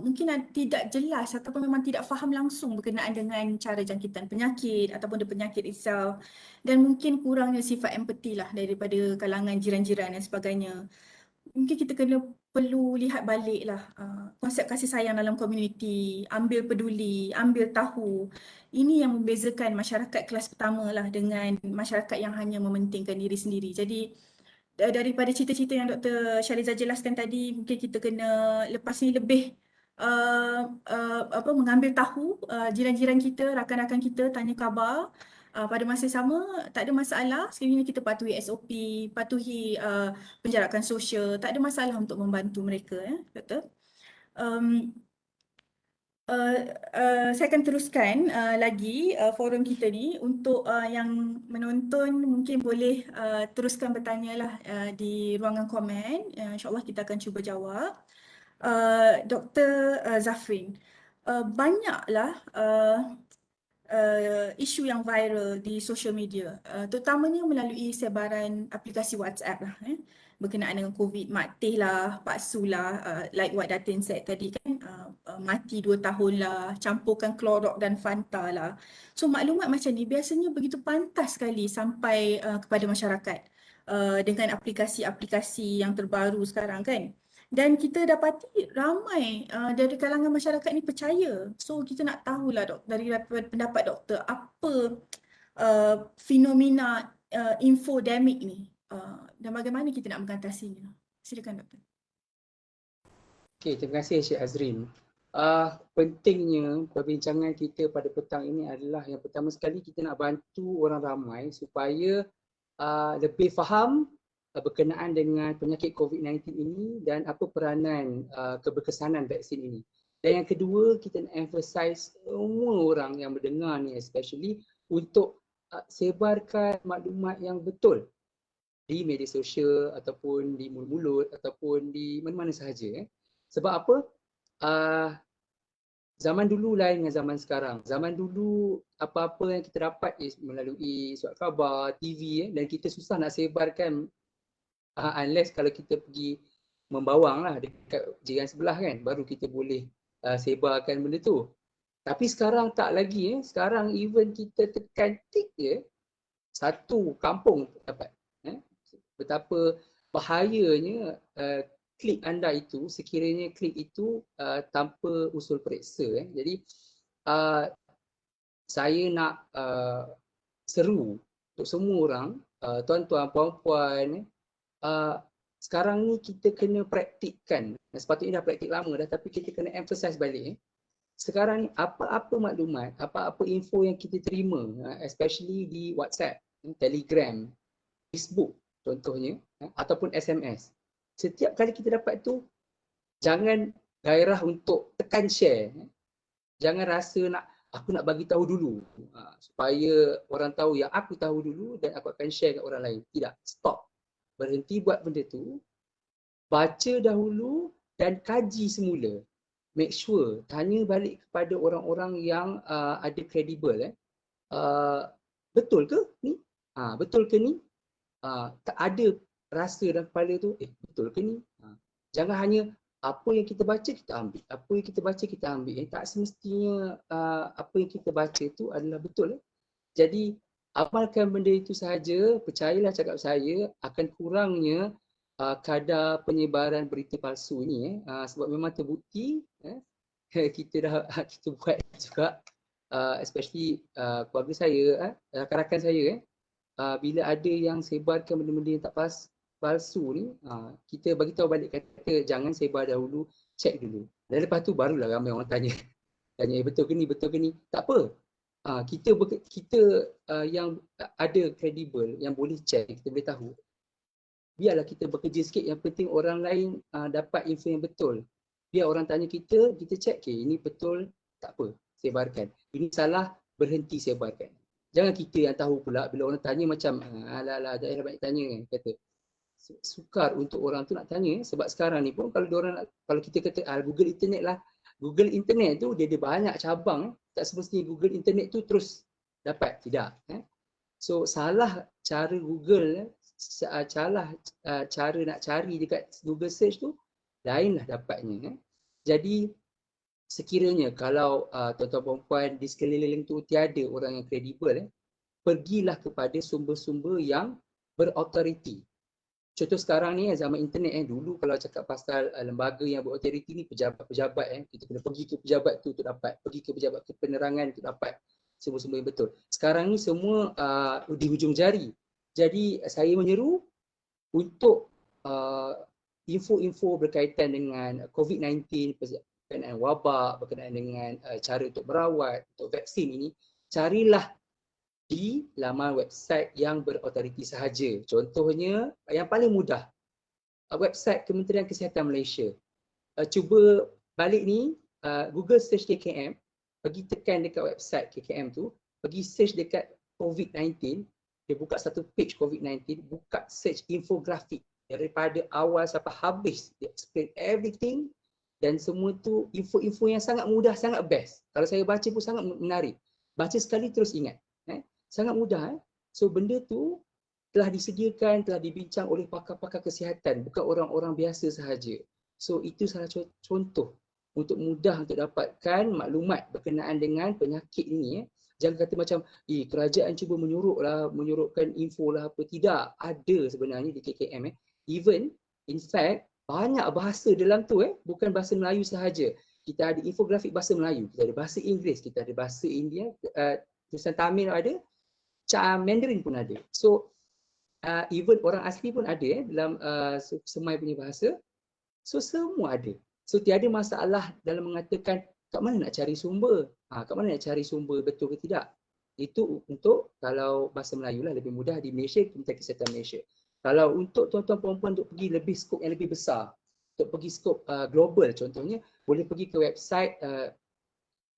mungkin tidak jelas ataupun memang tidak faham langsung berkenaan dengan cara jangkitan penyakit ataupun penyakit itself, dan mungkin kurangnya sifat empati lah daripada kalangan jiran-jiran dan sebagainya. Mungkin kita perlu lihat balik lah konsep kasih sayang dalam komuniti, ambil peduli, ambil tahu. Ini yang membezakan masyarakat kelas pertama lah dengan masyarakat yang hanya mementingkan diri sendiri. Jadi daripada cerita-cerita yang Dr. Syahriza jelaskan tadi, mungkin kita kena lepas ni lebih mengambil tahu jiran-jiran kita, rakan-rakan kita, tanya khabar. Pada masa sama, tak ada masalah sekiranya kita patuhi SOP, patuhi penjarakan sosial, tak ada masalah untuk membantu mereka, Doktor. Saya akan teruskan lagi forum kita ni untuk yang menonton mungkin boleh teruskan bertanya lah di ruangan komen. InsyaAllah kita akan cuba jawab. Dr. Zafrin, banyaklah isu yang viral di social media, terutamanya melalui sebaran aplikasi WhatsApp lah, berkenaan dengan COVID, mati lah, palsu lah, like what Datin said tadi kan, mati 2 tahun lah, campurkan Clorox dan Fanta lah. So maklumat macam ni biasanya begitu pantas sekali sampai kepada masyarakat dengan aplikasi-aplikasi yang terbaru sekarang kan. Dan kita dapati ramai dari kalangan masyarakat ni percaya. So kita nak tahulah dari pendapat doktor apa fenomena infodemic ni dan bagaimana kita nak mengatasinya. Silakan doktor. Okey, terima kasih Encik Azrin. Pentingnya perbincangan kita pada petang ini adalah yang pertama sekali kita nak bantu orang ramai supaya lebih faham berkenaan dengan penyakit COVID-19 ini dan apa peranan keberkesanan vaksin ini. Dan yang kedua, kita nak emphasize semua orang yang mendengar ni especially untuk sebarkan maklumat yang betul di media sosial ataupun di mulut-mulut ataupun di mana-mana sahaja. Sebab apa? Zaman dulu lain dengan zaman sekarang. Zaman dulu apa-apa yang kita dapat melalui surat khabar, TV dan kita susah nak sebarkan unless kalau kita pergi membawang lah dekat jiran sebelah kan, baru kita boleh sebarkan benda tu. Tapi sekarang tak lagi. Sekarang even kita tekan tik je, satu kampung dapat. Betapa bahayanya klik anda itu, sekiranya klik itu tanpa usul periksa. Jadi saya nak seru untuk semua orang, tuan-tuan, puan-puan, sekarang ni kita kena praktikkan. Sepatutnya dah praktik lama dah, tapi kita kena emphasize balik. Sekarang ni apa-apa maklumat, apa-apa info yang kita terima, especially di WhatsApp, Telegram, Facebook contohnya, ataupun SMS. Setiap kali kita dapat tu, jangan gairah untuk tekan share. Jangan rasa aku nak bagi tahu dulu supaya orang tahu yang aku tahu dulu dan aku akan share kat orang lain. Tidak, stop. Berhenti buat benda tu, baca dahulu dan kaji semula. Make sure, tanya balik kepada orang-orang yang ada kredibel. Betul ke ni? Betul ke ni? Tak ada rasa dalam kepala tu, betul ke ni? Jangan hanya apa yang kita baca kita ambil. Apa yang kita baca kita ambil. Tak semestinya apa yang kita baca tu adalah betul. Jadi amalkan benda itu sahaja, percayalah cakap saya, akan kurangnya kadar penyebaran berita palsu ni. Sebab memang terbukti kita buat juga, especially keluarga saya, rakan-rakan saya, bila ada yang sebarkan benda-benda yang tak palsu ni, kita bagi tahu balik, kata jangan sebar dahulu, check dulu. Dan lepas tu barulah ramai orang tanya betul ke ni, betul ke ni. Tak apa. Kita yang ada kredibel, yang boleh check, kita boleh tahu. Biarlah kita bekerja sikit, yang penting orang lain dapat info yang betul. Biar orang tanya kita check, ini betul, tak apa, sebarkan. Ini salah, berhenti sebarkan. Jangan kita yang tahu pula, bila orang tanya macam, alah, dah banyak tanya kan, kata. Sukar untuk orang tu nak tanya, sebab sekarang ni pun kalau kita kata Google Internet lah, Google Internet tu dia ada banyak cabang. Tak semestinya Google Internet tu terus dapat, tidak. So salah cara Google, salah cara nak cari dekat Google search tu, lainlah dapatnya. Jadi sekiranya kalau tuan-tuan puan di sekeliling tu tiada orang yang kredibel, pergilah kepada sumber-sumber yang berautoriti. Contoh sekarang ni zaman internet, dulu kalau cakap pasal lembaga yang berautoriti ni pejabat-pejabat, kita kena pergi ke pejabat tu untuk dapat, pergi ke pejabat penerangan untuk dapat sumber-sumber yang betul. Sekarang ni semua di hujung jari. Jadi saya menyeru untuk info-info berkaitan dengan COVID-19, berkaitan dengan wabak, berkaitan dengan cara untuk merawat, untuk vaksin ini, carilah di laman website yang berautoriti sahaja. Contohnya yang paling mudah, website Kementerian Kesihatan Malaysia. Cuba balik ni Google search KKM, pergi tekan dekat website KKM tu, pergi search dekat COVID-19, dia buka satu page COVID-19, buka search infografik daripada awal sampai habis, dia explain everything, dan semua tu info-info yang sangat mudah, sangat best. Kalau saya baca pun sangat menarik. Baca sekali terus ingat. Sangat mudah. So benda tu telah disediakan, telah dibincang oleh pakar-pakar kesihatan, bukan orang-orang biasa sahaja. So itu salah contoh untuk mudah untuk dapatkan maklumat berkenaan dengan penyakit ini. Jangan kata macam, kerajaan cuba menyuruhkan info lah apa. Tidak, ada sebenarnya di KKM. Even, in fact, banyak bahasa dalam tu, bukan bahasa Melayu sahaja. Kita ada infografik bahasa Melayu, kita ada bahasa Inggeris, kita ada bahasa India, tulisan Tamil ada, Mandarin pun ada. So, even orang asli pun ada dalam semai punya bahasa. So, semua ada. So, tiada masalah dalam mengatakan kat mana nak cari sumber. Kat mana nak cari sumber, betul ke tidak. Itu untuk kalau bahasa Melayu lah lebih mudah di Malaysia, Kementerian Kesihatan Malaysia. Kalau untuk tuan-tuan perempuan untuk pergi lebih skop yang lebih besar, untuk pergi skop global contohnya, boleh pergi ke website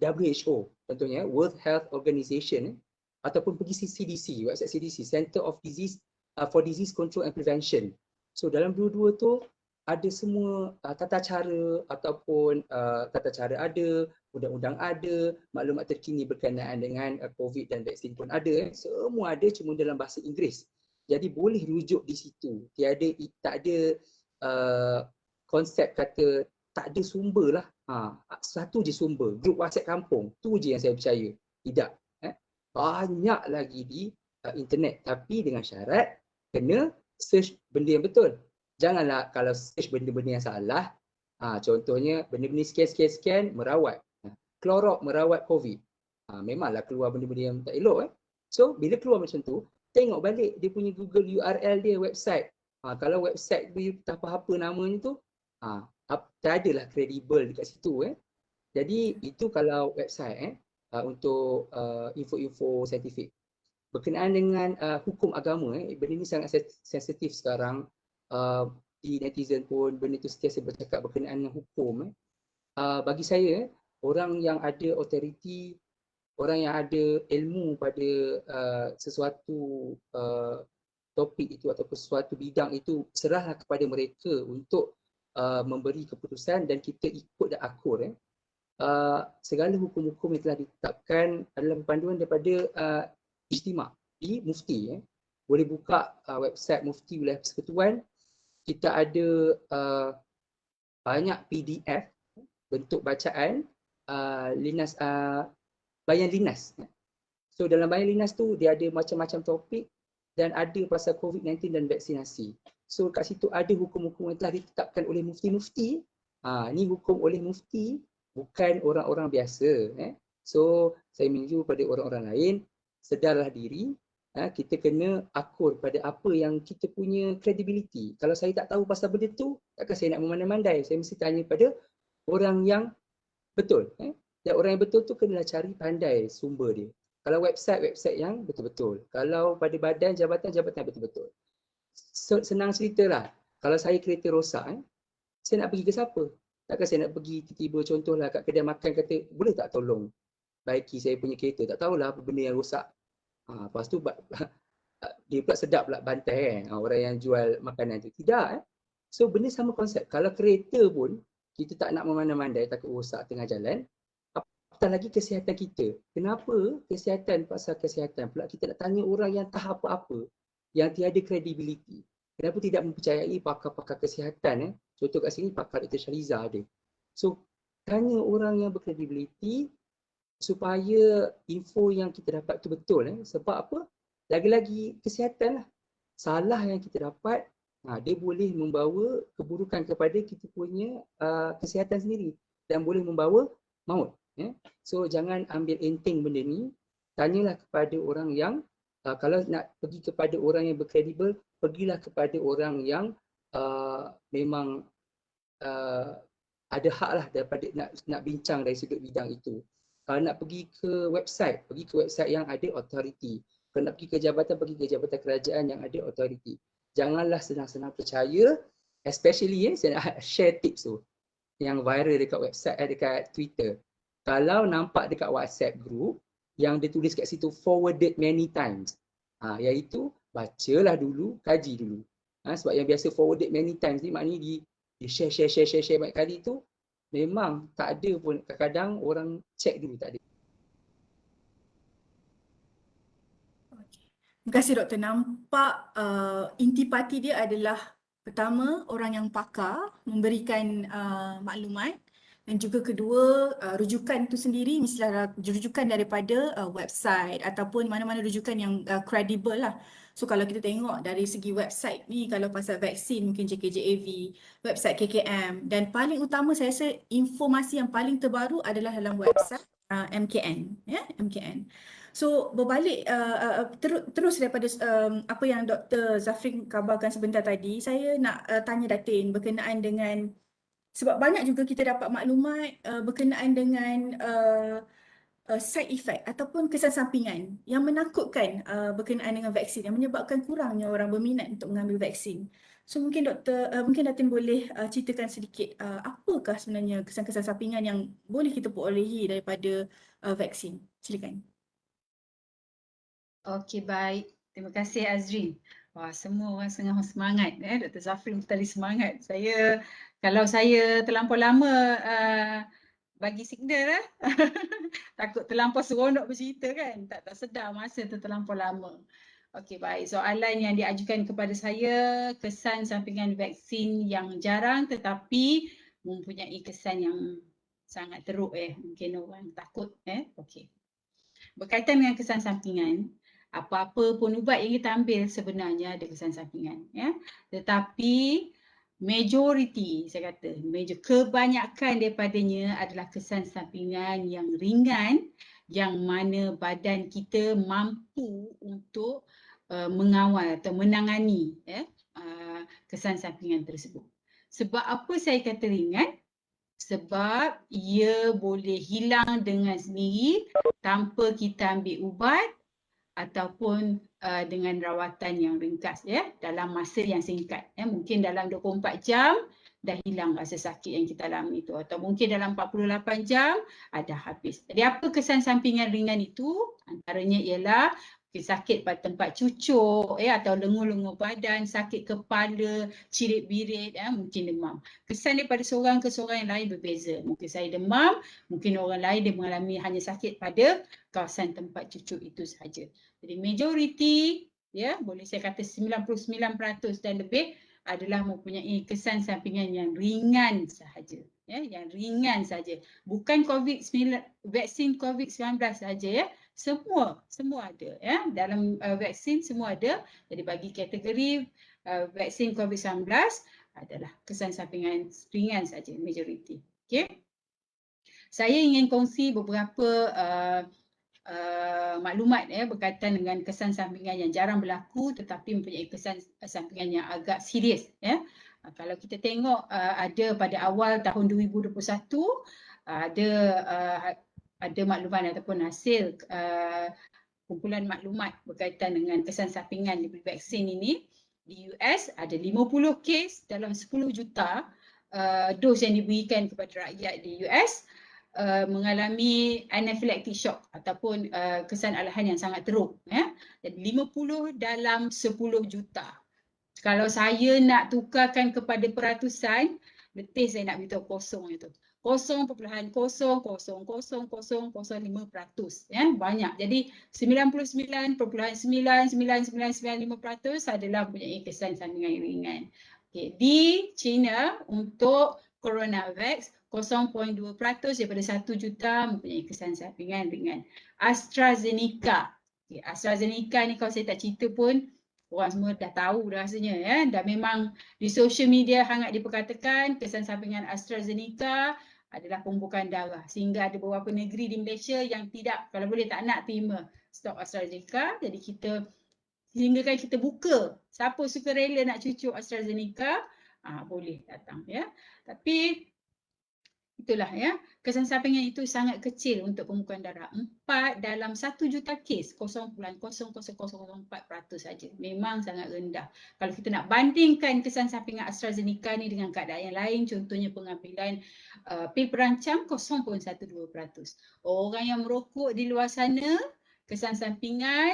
WHO, contohnya World Health Organization, ataupun pergi CDC, website CDC, Center of Disease for Disease Control and Prevention. So dalam dua-dua tu ada semua tata cara ataupun tata cara ada, undang-undang ada, maklumat terkini berkenaan dengan COVID dan vaksin pun ada. Semua ada, cuma dalam bahasa Inggeris. Jadi boleh rujuk di situ. Tak ada konsep kata tak ada sumber lah. Satu je sumber, grup WhatsApp kampung. Tu je yang saya percaya. Tidak. Banyak lagi di internet. Tapi dengan syarat kena search benda yang betul. Janganlah kalau search benda-benda yang salah. Contohnya benda-benda scan merawat. Clorox merawat COVID. Memanglah keluar benda-benda yang tak elok. So bila keluar macam tu, tengok balik dia punya Google URL dia, website. Kalau website tu tak apa-apa namanya tu, tak adalah kredibel dekat situ. Jadi itu kalau website untuk info-info saintifik. Berkenaan dengan hukum agama, benda ni sangat sensitif sekarang. Di netizen pun benda tu sentiasa bercakap berkenaan dengan hukum. Bagi saya, orang yang ada authority, orang yang ada ilmu pada sesuatu topik itu ataupun sesuatu bidang itu, serahlah kepada mereka untuk memberi keputusan dan kita ikut dan akur. Segala hukum-hukum yang telah ditetapkan adalah panduan daripada Ijtima' di Mufti. Boleh buka website Mufti Wilayah Persekutuan. Kita ada banyak PDF bentuk bacaan Bayan Linas. So dalam Bayan Linas tu dia ada macam-macam topik dan ada pasal COVID-19 dan vaksinasi. So kat situ ada hukum-hukum yang telah ditetapkan oleh mufti-mufti. Ni hukum oleh mufti, bukan orang-orang biasa. So saya menunjuk pada orang-orang lain, sedarlah diri. Kita kena akur pada apa yang kita punya credibility. Kalau saya tak tahu pasal benda tu, takkan saya nak memandai-mandai. Saya mesti tanya pada orang yang betul. Dan orang yang betul tu kenalah cari pandai sumber dia. Kalau website yang betul-betul. Kalau pada badan, jabatan yang betul-betul. Senang ceritalah. Kalau saya kereta rosak, saya nak pergi ke siapa? Takkan saya nak pergi tiba-tiba contohlah kat kedai makan kata, boleh tak tolong baiki saya punya kereta? Tak tahulah apa benda yang rosak. Lepas tu dia pula sedap pula bantai orang yang jual makanan tu. Tidak. So benda sama konsep. Kalau kereta pun kita tak nak memandai-mandai takut rosak tengah jalan, apatah lagi kesihatan kita. Kenapa pasal kesihatan pula kita nak tanya orang yang tak apa-apa, yang tiada kredibiliti? Kenapa tidak mempercayai pakar-pakar kesihatan? Contoh kat sini pakar Dr. Shaliza ada. So tanya orang yang berkredibiliti supaya info yang kita dapat tu betul. Sebab apa? Lagi-lagi kesihatan lah. Salah yang kita dapat, dia boleh membawa keburukan kepada kita punya kesihatan sendiri dan boleh membawa maut. So jangan ambil enteng benda ni. Tanyalah kepada orang yang kalau nak pergi kepada orang yang berkredibel, pergilah kepada orang yang memang ada hak lah daripada nak bincang dari sudut bidang itu. Kalau nak pergi ke website yang ada authority. Kalau nak pergi ke jabatan kerajaan yang ada authority. Janganlah senang-senang percaya, especially saya nak share tips tu. yang viral dekat website, dekat Twitter. Kalau nampak dekat WhatsApp group yang dia tulis kat situ forwarded many times, iaitu bacalah dulu, kaji dulu. Sebab yang biasa forwarded many times ni maknanya di share banyak kali tu memang tak ada pun, kadang-kadang orang check dulu tak ada. Terima kasih Doktor. Nampak intipati dia adalah pertama, orang yang pakar memberikan maklumat, dan juga kedua, rujukan itu sendiri mestilah rujukan daripada website ataupun mana-mana rujukan yang kredibel lah. So kalau kita tengok dari segi website ni, kalau pasal vaksin mungkin JKJAV, website KKM, dan paling utama saya rasa informasi yang paling terbaru adalah dalam website MKN, ya, MKN. So berbalik terus daripada apa yang Dr. Zafrin kabarkan sebentar tadi, saya nak tanya Datin berkenaan dengan, sebab banyak juga kita dapat maklumat berkenaan dengan side effect ataupun kesan sampingan yang menakutkan berkenaan dengan vaksin, yang menyebabkan kurangnya orang berminat untuk mengambil vaksin. So mungkin mungkin Datin boleh ceritakan sedikit apakah sebenarnya kesan-kesan sampingan yang boleh kita perolehi daripada vaksin. Silakan. Okey, baik. Terima kasih Azrin. Wah, semua orang sangat semangat. Dr. Zafrin tadi semangat. Kalau saya terlampau lama bagi signal takut terlampau seronok bercerita kan. Tak sedar masa tu terlampau lama. Okey, baik. Soalan yang diajukan kepada saya, kesan sampingan vaksin yang jarang tetapi mempunyai kesan yang sangat teruk mungkin orang takut Okey. Berkaitan dengan kesan sampingan, apa-apa pun ubat yang kita ambil sebenarnya ada kesan sampingan, ya. Tetapi majoriti, saya kata, kebanyakan daripadanya adalah kesan sampingan yang ringan, yang mana badan kita mampu untuk mengawal atau menangani kesan sampingan tersebut. Sebab apa saya kata ringan? Sebab ia boleh hilang dengan sendiri tanpa kita ambil ubat ataupun dengan rawatan yang ringkas dalam masa yang singkat. Mungkin dalam 24 jam dah hilang rasa sakit yang kita alami itu, atau mungkin dalam 48 jam dah habis. Jadi apa kesan sampingan ringan itu? Antaranya ialah sakit pada tempat cucuk atau lengur-lengur badan, sakit kepala, cirit-birit, mungkin demam. Kesan daripada seorang ke seorang yang lain berbeza. Mungkin saya demam, mungkin orang lain dia mengalami hanya sakit pada kawasan tempat cucuk itu sahaja. Jadi majoriti, boleh saya kata 99% dan lebih adalah mempunyai kesan sampingan yang ringan sahaja. Yang ringan saja. Bukan vaksin COVID-19 sahaja Semua ada dalam vaksin semua ada. Jadi bagi kategori vaksin COVID-19 adalah kesan sampingan ringan saja majoriti. Okey. Saya ingin kongsi beberapa maklumat berkaitan dengan kesan sampingan yang jarang berlaku tetapi mempunyai kesan sampingan yang agak serius. Kalau kita tengok ada pada awal tahun 2021 ada maklumat ataupun hasil kumpulan maklumat berkaitan dengan kesan sampingan di vaksin ini. Di US ada 50 kes dalam 10 juta dos yang diberikan kepada rakyat di US mengalami anaphylactic shock ataupun kesan alahan yang sangat teruk. Jadi 50 dalam 10 juta. Kalau saya nak tukarkan kepada peratusan, letih saya nak beritahu kosong itu. 0.0000005%, banyak. Jadi 99.99995% adalah mempunyai kesan sampingan yang ringan. Okay. Di China untuk CoronaVax 0.2% daripada 1 juta mempunyai kesan sampingan ringan. AstraZeneca. AstraZeneca ni kalau saya tak cerita pun orang semua dah tahu dah rasanya Dan memang di social media hangat diperkatakan kesan sampingan AstraZeneca adalah pembukaan darah, sehingga ada beberapa negeri di Malaysia yang tidak, kalau boleh tak nak terima stok AstraZeneca. Jadi sehingga kan kita buka, siapa suka rela nak cucuk AstraZeneca boleh datang Tapi Itulah ya, kesan sampingan itu sangat kecil untuk pembekuan darah. 4 dalam 1 juta kes, 0.00004% saja. Memang sangat rendah. Kalau kita nak bandingkan kesan sampingan AstraZeneca ni dengan keadaan yang lain, contohnya pengambilan pil perancang 0.12%. Orang yang merokok di luar sana, kesan sampingan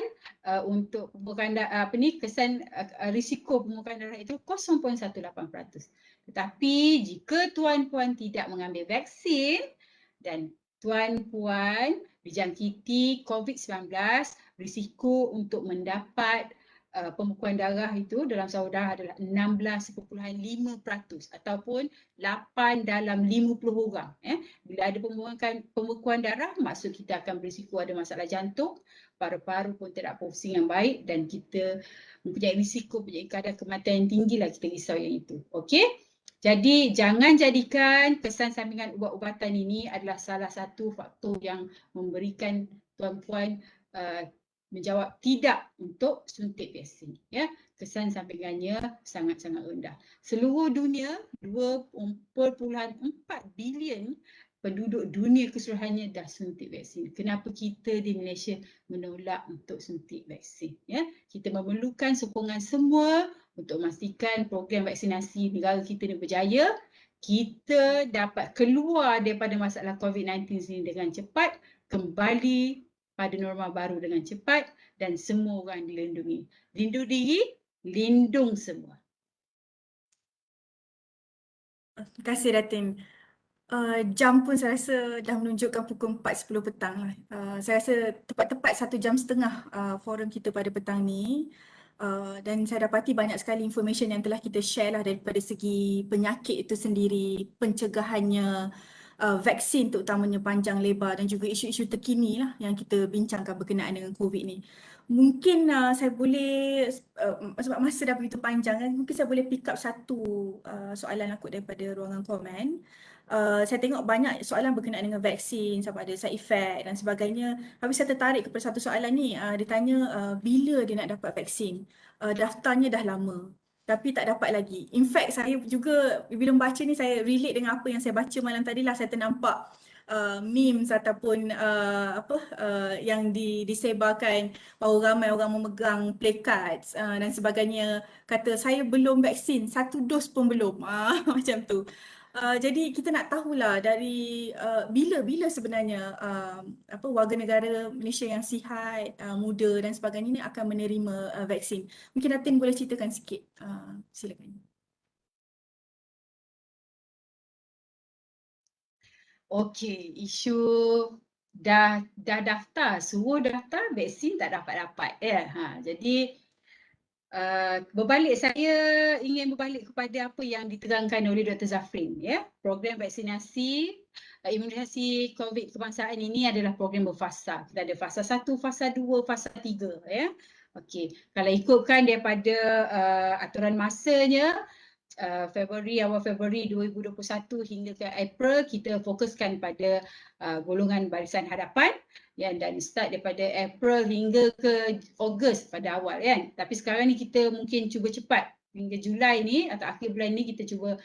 untuk pembekuan darah, kesan risiko pembekuan darah itu 0.18%. Tetapi jika tuan-puan tidak mengambil vaksin dan tuan-puan dijangkiti COVID-19, risiko untuk mendapat pembekuan darah itu dalam saluran darah adalah 16.5% ataupun 8 dalam 50 orang. Bila ada pembekuan darah, maksud kita akan berisiko ada masalah jantung, paru-paru pun tidak berfungsi yang baik dan kita mempunyai risiko mempunyai kadar kematian yang tinggi lah, kita risau yang itu. Okey? Jadi jangan jadikan kesan sampingan ubat-ubatan ini adalah salah satu faktor yang memberikan tuan-puan menjawab tidak untuk suntik vaksin. Ya, kesan sampingannya sangat-sangat rendah. Seluruh dunia 2.4 bilion penduduk dunia keseluruhannya dah suntik vaksin. Kenapa kita di Malaysia menolak untuk suntik vaksin? Ya, kita memerlukan sokongan semua untuk memastikan program vaksinasi negara kita ini berjaya. Kita dapat keluar daripada masalah COVID-19 ini dengan cepat, kembali pada norma baru dengan cepat dan semua orang dilindungi. Lindung diri, lindung semua. Terima kasih Datin. Jam pun saya rasa dah menunjukkan pukul 4.10 petang lah. Saya rasa tepat-tepat 1 jam setengah forum kita pada petang ni. Dan saya dapati banyak sekali information yang telah kita share lah daripada segi penyakit itu sendiri, pencegahannya, vaksin terutamanya panjang lebar dan juga isu-isu terkini lah yang kita bincangkan berkenaan dengan COVID ni. Mungkin saya boleh, sebab masa dah begitu panjang kan, mungkin saya boleh pick up satu soalan aku daripada ruangan komen. Saya tengok banyak soalan berkenaan dengan vaksin, sama ada side effect dan sebagainya. Tapi saya tertarik kepada satu soalan ni. Dia tanya bila dia nak dapat vaksin. Daftarnya dah lama tapi tak dapat lagi. In fact saya juga bila membaca ni saya relate dengan apa yang saya baca malam tadi lah. Saya ternampak memes ataupun yang disebarkan bahawa ramai orang memegang placards dan sebagainya, kata saya belum vaksin, 1 dos pun belum. Macam tu. Jadi kita nak tahulah dari bila sebenarnya warga negara Malaysia yang sihat, muda dan sebagainya ni akan menerima vaksin. Mungkin Datin boleh ceritakan sikit. Silakan. Okey, isu dah daftar, suruh daftar vaksin tak dapat-dapat ya. Jadi berbalik, saya ingin berbalik kepada apa yang diterangkan oleh Dr. Zafrin ya. Program vaksinasi imunisasi COVID kebangsaan ini adalah program berfasa. Kita ada fasa 1, fasa 2, fasa 3 ya. Okey, kalau ikutkan daripada aturan masanya awal Februari 2021 hingga ke April, kita fokuskan pada golongan barisan hadapan ya, dan start daripada April hingga ke Ogos pada awal kan. Tapi sekarang ni kita mungkin cuba cepat hingga Julai ni atau akhir bulan ni kita cuba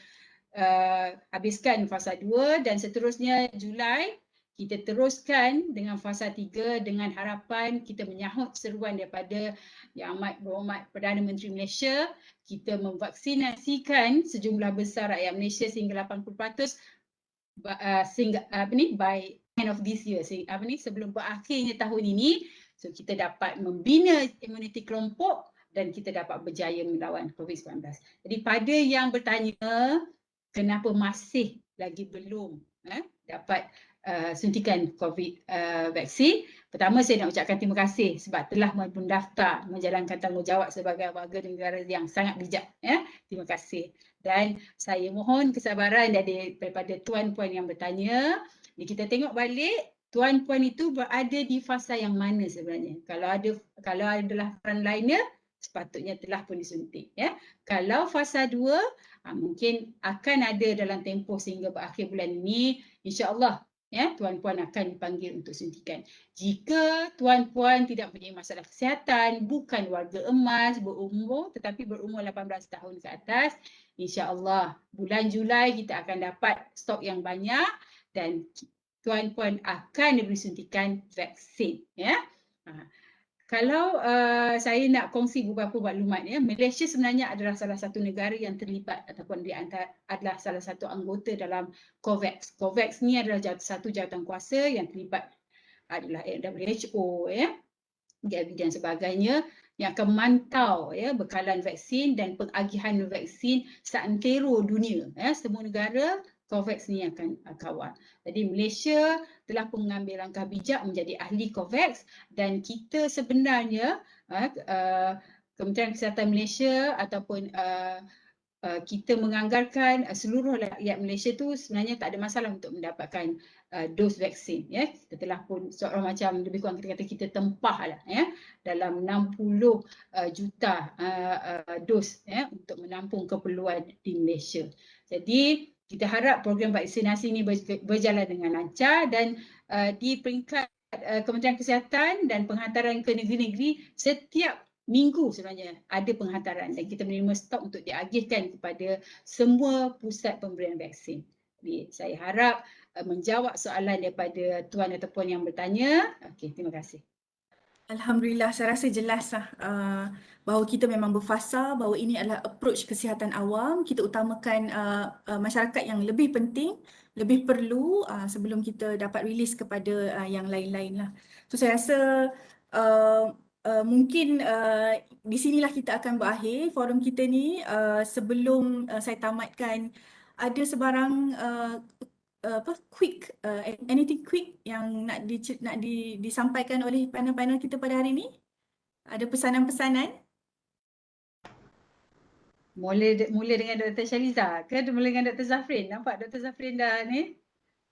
habiskan fasa 2 dan seterusnya Julai kita teruskan dengan fasa 3 dengan harapan kita menyahut seruan daripada Yang Amat Berhormat Perdana Menteri Malaysia, kita memvaksinasikan sejumlah besar rakyat Malaysia sehingga 80% by end of this year, sebelum berakhirnya tahun ini, so kita dapat membina imuniti kelompok dan kita dapat berjaya melawan COVID-19. Jadi pada yang bertanya kenapa masih lagi belum dapat suntikan COVID vaksin, pertama saya nak ucapkan terima kasih sebab telah mendaftar menjalankan tanggungjawab sebagai warga negara yang sangat bijak ya. Terima kasih. Dan saya mohon kesabaran daripada tuan-puan yang bertanya. Kita tengok balik tuan-puan itu berada di fasa yang mana sebenarnya. Kalau adalah frontliner, sepatutnya telah pun disuntik ya. Kalau fasa 2 mungkin akan ada dalam tempoh sehingga berakhir bulan ini, insya-Allah ya, tuan-puan akan dipanggil untuk suntikan. Jika tuan-puan tidak mempunyai masalah kesihatan, bukan warga emas, berumur tetapi berumur 18 tahun ke atas, insya-Allah bulan Julai kita akan dapat stok yang banyak dan tuan-puan akan diberi suntikan vaksin, ya. Kalau saya nak kongsi beberapa maklumat, ya, Malaysia sebenarnya adalah salah satu negara yang terlibat ataupun adalah salah satu anggota dalam COVAX. COVAX ni adalah satu jawatan kuasa yang terlibat adalah WHO, ya, Gavi dan sebagainya, yang akan memantau, ya, bekalan vaksin dan pengagihan vaksin seantero dunia, ya, semua negara COVAX ni akan kawal. Jadi Malaysia telah mengambil langkah bijak menjadi ahli COVAX dan kita sebenarnya Kementerian Kesihatan Malaysia ataupun kita menganggarkan seluruh rakyat Malaysia tu sebenarnya tak ada masalah untuk mendapatkan dos vaksin, ya. Kita telah pun seorang macam lebih kurang kita kata kita tempah lah, ya, dalam 60 juta dos, ya, untuk menampung keperluan di Malaysia. Jadi kita harap program vaksinasi ini berjalan dengan lancar dan di peringkat Kementerian Kesihatan dan penghantaran ke negeri-negeri setiap minggu sebenarnya ada penghantaran dan kita menerima stok untuk diagihkan kepada semua pusat pemberian vaksin. Jadi saya harap menjawab soalan daripada tuan ataupun yang bertanya. Okey, terima kasih. Alhamdulillah, saya rasa jelaslah bahawa kita memang berfasa bahawa ini adalah approach kesihatan awam. Kita utamakan masyarakat yang lebih penting, lebih perlu sebelum kita dapat release kepada yang lain-lain lah. So saya rasa mungkin di sinilah kita akan berakhir forum kita ni. Sebelum saya tamatkan, ada sebarang quick anything quick yang nak disampaikan oleh panel-panel kita pada hari ini? Ada pesanan-pesanan? Mula dengan Dr. Shaliza ke mula dengan Dr. Zafrin? Nampak Dr. Zafrin dah ni?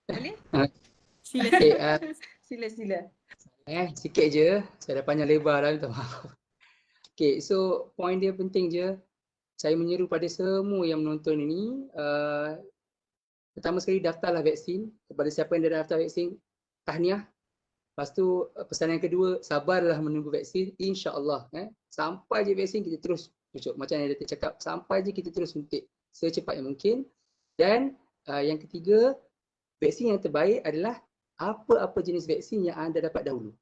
Boleh? Sila. Sila. Sikit je, saya dah panjang lebar dah, minta maaf. Okay, so point dia penting je. Saya menyeru pada semua yang menonton ini, pertama sekali daftarlah vaksin. Kepada siapa yang dah daftar vaksin, tahniah. Lepas tu pesanan yang kedua, sabarlah menunggu vaksin, insya-Allah. Sampai je vaksin kita terus cucuk. Macam yang Dato' cakap, sampai je kita terus suntik secepat yang mungkin. Dan yang ketiga, vaksin yang terbaik adalah apa-apa jenis vaksin yang anda dapat dahulu.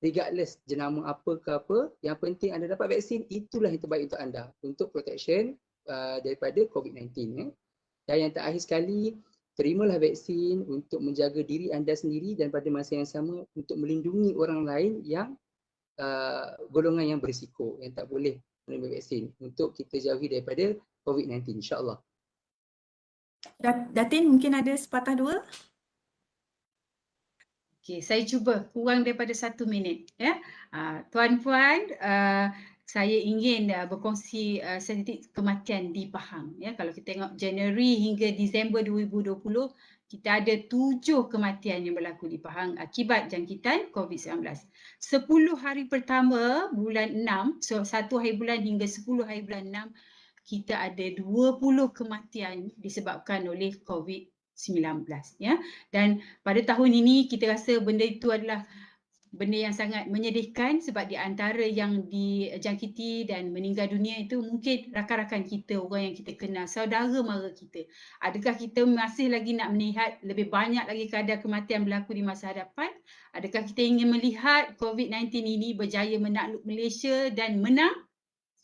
Regardless jenama apa ke apa, yang penting anda dapat vaksin, itulah yang terbaik untuk anda untuk protection daripada COVID-19. Dan yang terakhir sekali, terimalah vaksin untuk menjaga diri anda sendiri dan pada masa yang sama untuk melindungi orang lain yang golongan yang berisiko, yang tak boleh menerima vaksin, untuk kita jauhi daripada COVID-19, insya-Allah. Datin mungkin ada sepatah dua? Okey, saya cuba kurang daripada 1 minit, ya. Tuan-puan, saya ingin berkongsi statistik kematian di Pahang, ya. Kalau kita tengok Januari hingga Disember 2020, kita ada 7 kematian yang berlaku di Pahang akibat jangkitan COVID-19. 10 hari pertama bulan 6, so 1 hari bulan hingga 10 hari bulan 6, kita ada 20 kematian disebabkan oleh COVID-19, ya. Dan pada tahun ini kita rasa benda itu adalah benda yang sangat menyedihkan sebab di antara yang dijangkiti dan meninggal dunia itu mungkin rakan-rakan kita, orang yang kita kenal, saudara mara kita. Adakah kita masih lagi nak melihat lebih banyak lagi keadaan kematian berlaku di masa hadapan? Adakah kita ingin melihat COVID-19 ini berjaya menakluk Malaysia dan menang?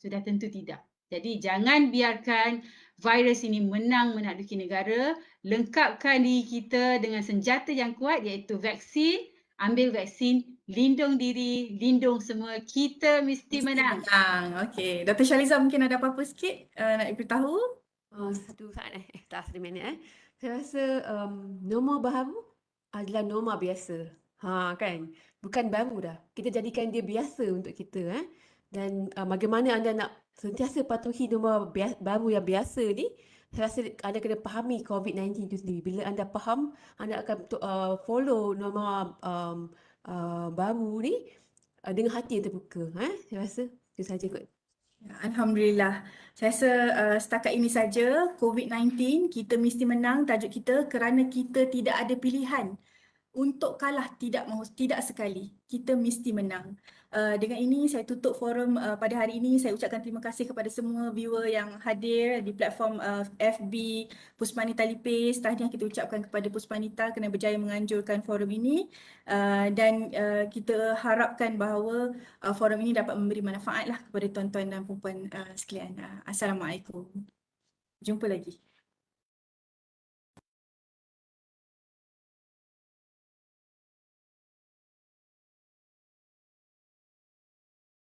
Sudah tentu tidak. Jadi jangan biarkan virus ini menang menakluki negara. Lengkapkan diri kita dengan senjata yang kuat iaitu vaksin. Ambil vaksin, lindung diri, lindung semua. Kita mesti menang. Okey, Dr. Shaliza mungkin ada apa-apa sikit nak beritahu? Satu saat tak 1 minit Saya rasa norma baru adalah norma biasa. Kan? Bukan baru dah. Kita jadikan dia biasa untuk kita. Dan bagaimana anda nak sentiasa patuhi norma baru yang biasa ni, saya rasa anda kena fahami COVID-19 itu sendiri. Bila anda faham, anda akan follow norma baru ni dengan hati yang terbuka. Saya rasa itu saja kot. Alhamdulillah. Saya rasa setakat ini saja COVID-19, kita mesti menang tajuk kita kerana kita tidak ada pilihan. untuk kalah tidak sekali. Kita mesti menang. Dengan ini saya tutup forum pada hari ini. Saya ucapkan terima kasih kepada semua viewer yang hadir di platform FB Puspanita Lipis. Tahniah kita ucapkan kepada Puspanita kerana berjaya menganjurkan forum ini. Dan kita harapkan bahawa forum ini dapat memberi manfaat lah kepada tuan-tuan dan puan-puan sekalian. Assalamualaikum. Jumpa lagi.